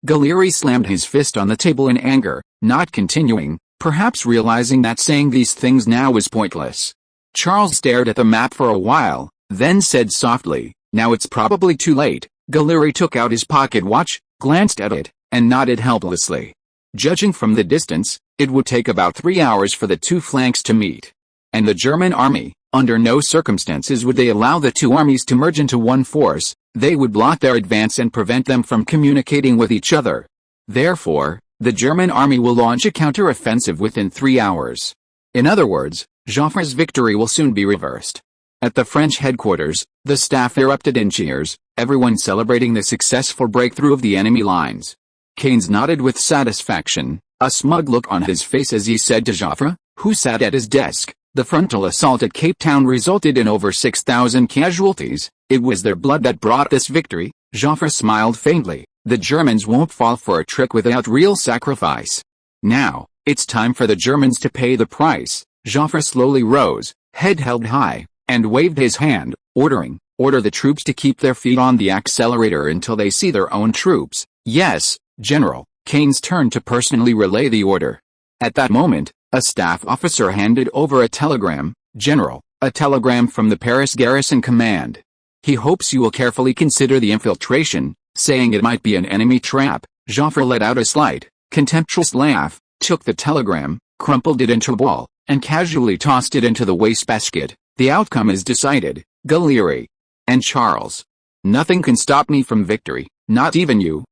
Guerrieri slammed his fist on the table in anger, not continuing, perhaps realizing that saying these things now was pointless. Charles stared at the map for a while, then said softly, now it's probably too late. Guerrieri took out his pocket watch, glanced at it, and nodded helplessly. Judging from the distance, it would take about 3 hours for the 2 flanks to meet. And the German army, under no circumstances would they allow the 2 armies to merge into one force. They would block their advance and prevent them from communicating with each other. Therefore, the German army will launch a counter-offensive within 3 hours. In other words, Joffre's victory will soon be reversed. At the French headquarters, the staff erupted in cheers, everyone celebrating the successful breakthrough of the enemy lines. Keynes nodded with satisfaction, a smug look on his face as he said to Joffre, who sat at his desk, the frontal assault at Cape Town resulted in over 6,000 casualties. It was their blood that brought this victory. Joffre smiled faintly. The Germans won't fall for a trick without real sacrifice. Now, it's time for the Germans to pay the price. Joffre slowly rose, head held high, and waved his hand, ordering, order the troops to keep their feet on the accelerator until they see their own troops. Yes, General. Keynes turned to personally relay the order. At that moment, a staff officer handed over a telegram. General, a telegram from the Paris Garrison Command. He hopes you will carefully consider the infiltration, saying it might be an enemy trap. Joffre let out a slight, contemptuous laugh, took the telegram, crumpled it into a ball, and casually tossed it into the wastebasket. The outcome is decided, Guerrieri. And Charles. Nothing can stop me from victory, not even you.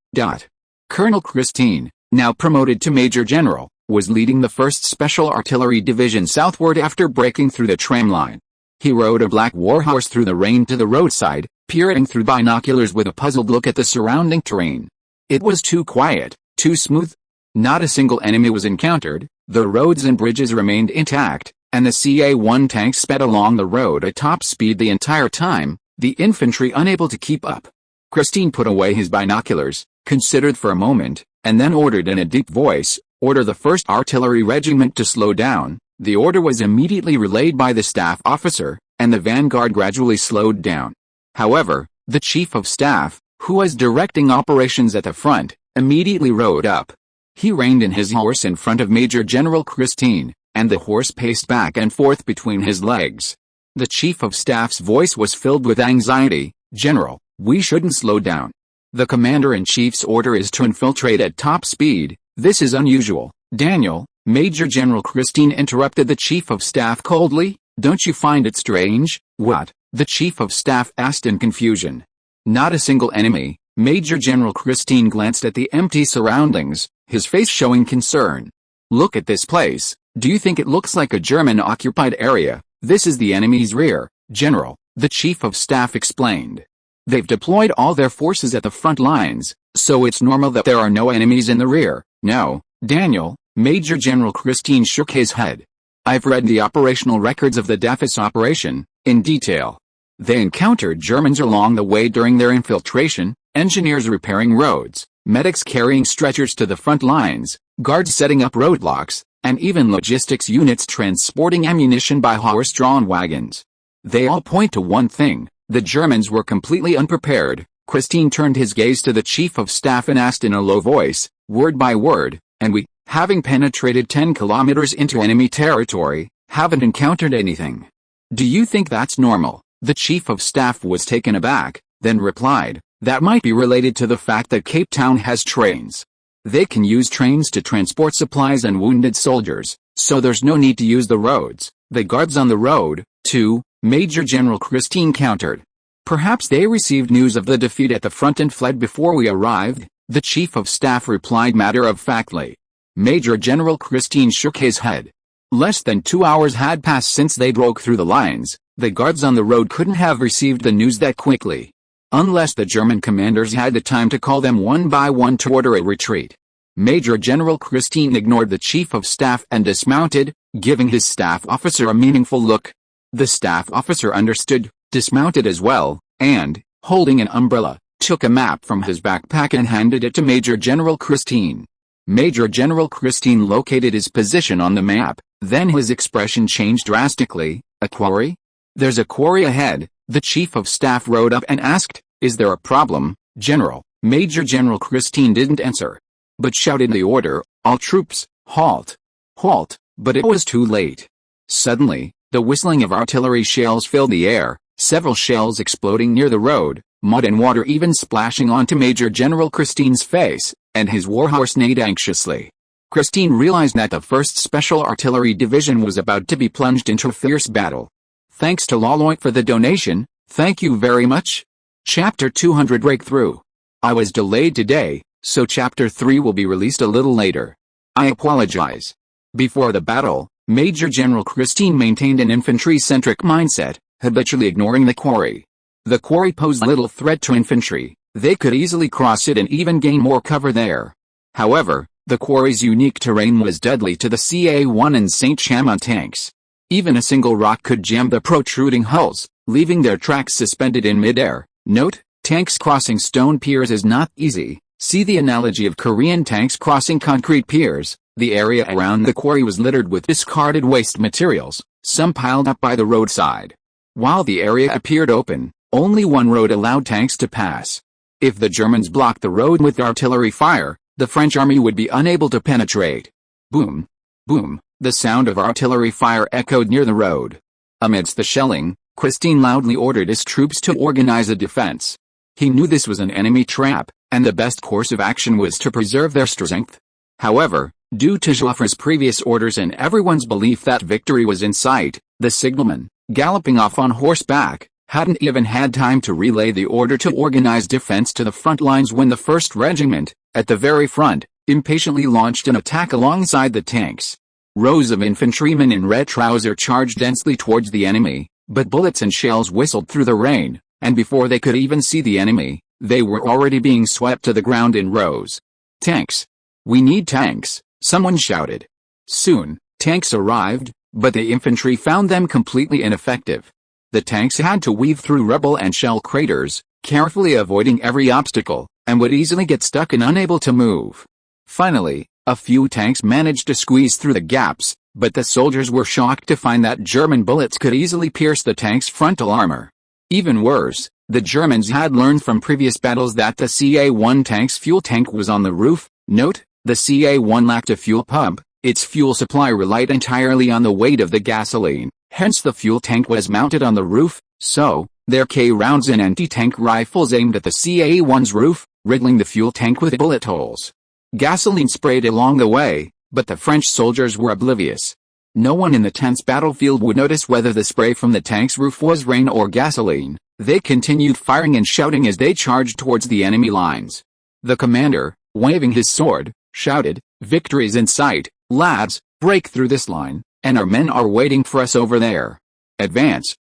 Colonel Christine, now promoted to Major General, was leading the 1st Special Artillery Division southward after breaking through the tram line. He rode a black warhorse through the rain to the roadside, peering through binoculars with a puzzled look at the surrounding terrain. It was too quiet, too smooth, Not a single enemy was encountered, the roads and bridges remained intact, and the CA-1 tanks sped along the road at top speed the entire time, the infantry unable to keep up. Christine put away his binoculars, considered for a moment, and then ordered in a deep voice, "Order the 1st Artillery Regiment to slow down." The order was immediately relayed by the staff officer, and the vanguard gradually slowed down. However, the Chief of Staff, who was directing operations at the front, immediately rode up. He reined in his horse in front of Major General Christine, and the horse paced back and forth between his legs. The Chief of Staff's voice was filled with anxiety. "General, we shouldn't slow down. The Commander-in-Chief's order is to infiltrate at top speed. This is unusual." "Daniel," Major General Christine interrupted the Chief of Staff coldly, "don't you find it strange?" "What?" the Chief of Staff asked in confusion. "Not a single enemy." Major General Christine glanced at the empty surroundings, his face showing concern. "Look at this place. Do you think it looks like a German-occupied area? This is the enemy's rear, General," the Chief of Staff explained. "They've deployed all their forces at the front lines, so it's normal that there are no enemies in the rear." "No, Daniel," Major General Christine shook his head. "I've read the operational records of the DAFIS operation, in detail. They encountered Germans along the way during their infiltration, engineers repairing roads, medics carrying stretchers to the front lines, guards setting up roadblocks, and even logistics units transporting ammunition by horse-drawn wagons. They all point to one thing: the Germans were completely unprepared." Christine turned his gaze to the Chief of Staff and asked in a low voice, word by word, "And we, having penetrated 10 kilometers into enemy territory, haven't encountered anything. Do you think that's normal?" The Chief of Staff was taken aback, then replied, "That might be related to the fact that Cape Town has trains. They can use trains to transport supplies and wounded soldiers, so there's no need to use the roads. The guards on the road, too," Major General Christine countered. "Perhaps they received news of the defeat at the front and fled before we arrived," the Chief of Staff replied matter-of-factly. Major General Christine shook his head. Less than 2 hours had passed since they broke through the lines. The guards on the road couldn't have received the news that quickly. Unless the German commanders had the time to call them one by one to order a retreat. Major General Christine ignored the Chief of Staff and dismounted, giving his staff officer a meaningful look. The staff officer understood, dismounted as well, and, holding an umbrella, took a map from his backpack and handed it to Major General Christine. Major General Christine located his position on the map, then his expression changed drastically. "A quarry?" "There's a quarry ahead," the Chief of Staff rode up and asked, "Is there a problem, General?" Major General Christine didn't answer, but shouted the order, "All troops, halt! Halt!" But it was too late. Suddenly, the whistling of artillery shells filled the air, several shells exploding near the road, mud and water even splashing onto Major General Christine's face, and his warhorse neighed anxiously. Christine realized that the 1st Special Artillery Division was about to be plunged into a fierce battle. "Thanks to Laloy for the donation, thank you very much." Chapter 200 Breakthrough. "I was delayed today, so Chapter 3 will be released a little later. I apologize." Before the battle, Major General Christine maintained an infantry-centric mindset, habitually ignoring the quarry. The quarry posed little threat to infantry. They could easily cross it and even gain more cover there. However, the quarry's unique terrain was deadly to the CA-1 and St. Chamond tanks. Even a single rock could jam the protruding hulls, leaving their tracks suspended in midair. Note: tanks crossing stone piers is not easy. See the analogy of Korean tanks crossing concrete piers. The area around the quarry was littered with discarded waste materials, some piled up by the roadside. While the area appeared open, only one road allowed tanks to pass. If the Germans blocked the road with artillery fire, the French army would be unable to penetrate. Boom! Boom! The sound of artillery fire echoed near the road. Amidst the shelling, Christine loudly ordered his troops to organize a defense. He knew this was an enemy trap, and the best course of action was to preserve their strength. However, due to Joffre's previous orders and everyone's belief that victory was in sight, the signalman, galloping off on horseback, hadn't even had time to relay the order to organize defense to the front lines when the 1st Regiment, at the very front, impatiently launched an attack alongside the tanks. Rows of infantrymen in red trousers charged densely towards the enemy, but bullets and shells whistled through the rain, and before they could even see the enemy, they were already being swept to the ground in rows. Tanks! "We need tanks," someone shouted. Soon, tanks arrived, but the infantry found them completely ineffective. The tanks had to weave through rubble and shell craters, carefully avoiding every obstacle, and would easily get stuck and unable to move. Finally, a few tanks managed to squeeze through the gaps, but the soldiers were shocked to find that German bullets could easily pierce the tank's frontal armor. Even worse, the Germans had learned from previous battles that the CA-1 tank's fuel tank was on the roof. Note, the CA-1 lacked a fuel pump, its fuel supply relied entirely on the weight of the gasoline, hence the fuel tank was mounted on the roof, so, their K-rounds and anti-tank rifles aimed at the CA-1's roof, riddling the fuel tank with bullet holes. Gasoline sprayed along the way, but the French soldiers were oblivious. No one in the tense battlefield would notice whether the spray from the tank's roof was rain or gasoline. They continued firing and shouting as they charged towards the enemy lines. The commander, waving his sword, shouted, "Victory's in sight, lads, break through this line, and our men are waiting for us over there. Advance."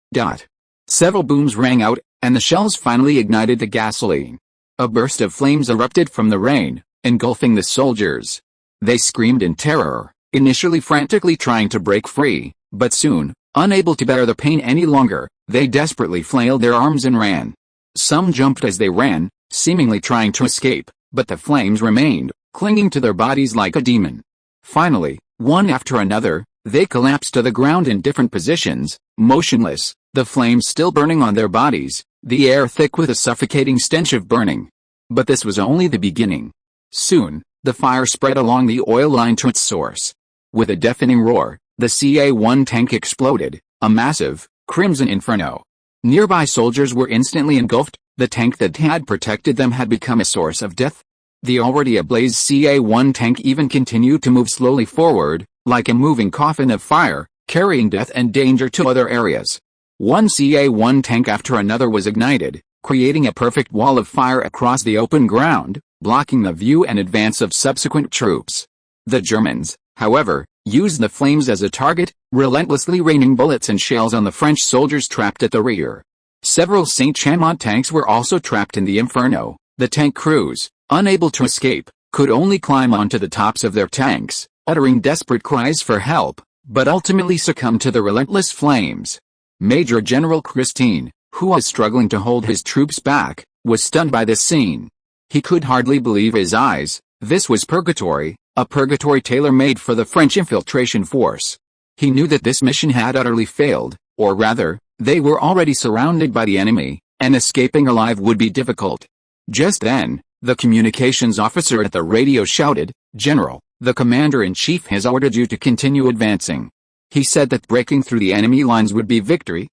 Several booms rang out, and the shells finally ignited the gasoline. A burst of flames erupted from the rain, engulfing the soldiers. They screamed in terror, initially frantically trying to break free, but soon, unable to bear the pain any longer, they desperately flailed their arms and ran. Some jumped as they ran, seemingly trying to escape, but the flames remained, clinging to their bodies like a demon. Finally, one after another, they collapsed to the ground in different positions, motionless, the flames still burning on their bodies, the air thick with a suffocating stench of burning. But this was only the beginning. Soon, the fire spread along the oil line to its source. With a deafening roar, the CA-1 tank exploded, a massive, crimson inferno. Nearby soldiers were instantly engulfed. The tank that had protected them had become a source of death. The already ablaze CA-1 tank even continued to move slowly forward, like a moving coffin of fire, carrying death and danger to other areas. One CA-1 tank after another was ignited, creating a perfect wall of fire across the open ground, blocking the view and advance of subsequent troops. The Germans, however, used the flames as a target, relentlessly raining bullets and shells on the French soldiers trapped at the rear. Several Saint-Chamond tanks were also trapped in the inferno. The tank crews, unable to escape, could only climb onto the tops of their tanks, uttering desperate cries for help, but ultimately succumbed to the relentless flames. Major General Christine, who was struggling to hold his troops back, was stunned by this scene. He could hardly believe his eyes. This was purgatory, a purgatory tailor-made for the French infiltration force. He knew that this mission had utterly failed, or rather, they were already surrounded by the enemy, and escaping alive would be difficult. Just then, the communications officer at the radio shouted, "General, the commander-in-chief has ordered you to continue advancing." He said that breaking through the enemy lines would be victory.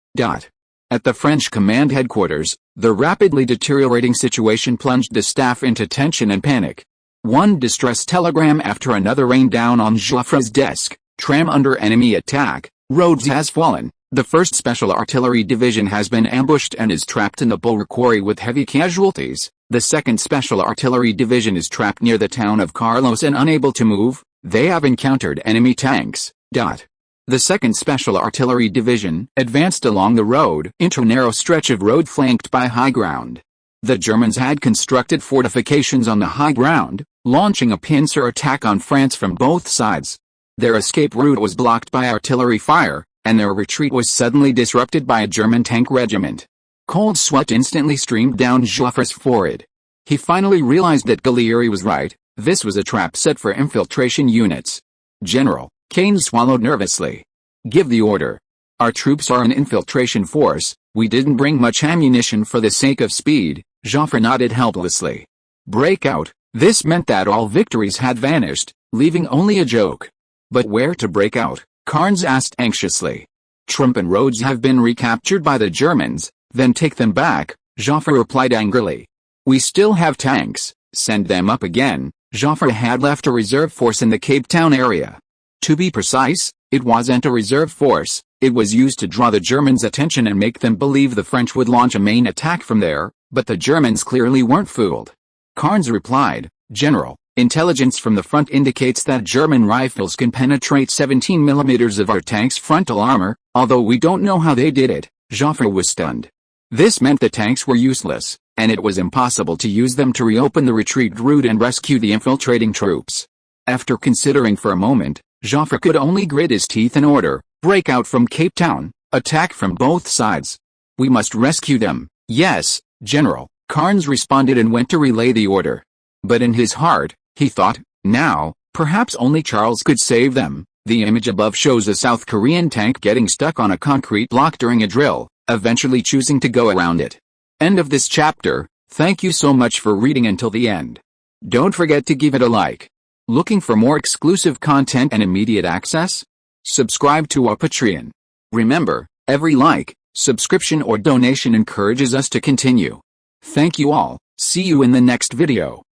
At the French command headquarters, the rapidly deteriorating situation plunged the staff into tension and panic. One distress telegram after another rained down on Joffre's desk. "Tram under enemy attack, Rhodes has fallen. The 1st Special Artillery Division has been ambushed and is trapped in the Bulwer Quarry with heavy casualties. The 2nd Special Artillery Division is trapped near the town of Carlos and unable to move. They have encountered enemy tanks." The 2nd Special Artillery Division advanced along the road into a narrow stretch of road flanked by high ground. The Germans had constructed fortifications on the high ground, launching a pincer attack on France from both sides. Their escape route was blocked by artillery fire, and their retreat was suddenly disrupted by a German tank regiment. Cold sweat instantly streamed down Joffre's forehead. He finally realized that Gallieri was right. This was a trap set for infiltration units. "General," Kane swallowed nervously. "Give the order. Our troops are an infiltration force. We didn't bring much ammunition for the sake of speed." Joffre nodded helplessly. "Break out." This meant that all victories had vanished, leaving only a joke. But where to break out? Carnes asked anxiously. "Trump and Rhodes have been recaptured by the Germans." "Then take them back," Joffre replied angrily. "We still have tanks. Send them up again." Joffre had left a reserve force in the Cape Town area. To be precise, it wasn't a reserve force. It was used to draw the Germans' attention and make them believe the French would launch a main attack from there, but the Germans clearly weren't fooled. Carnes replied, "General, intelligence from the front indicates that German rifles can penetrate 17 millimeters of our tanks' frontal armor, although we don't know how they did it." Joffre was stunned. This meant the tanks were useless, and it was impossible to use them to reopen the retreat route and rescue the infiltrating troops. After considering for a moment, Joffre could only grit his teeth and order, "Break out from Cape Town, attack from both sides. We must rescue them." "Yes, General," Carnes responded and went to relay the order. But in his heart, he thought, now, perhaps only Charles could save them. The image above shows a South Korean tank getting stuck on a concrete block during a drill, eventually choosing to go around it. End of this chapter. Thank you so much for reading until the end. Don't forget to give it a like. Looking for more exclusive content and immediate access? Subscribe to our Patreon. Remember, every like, subscription or donation encourages us to continue. Thank you all. See you in the next video.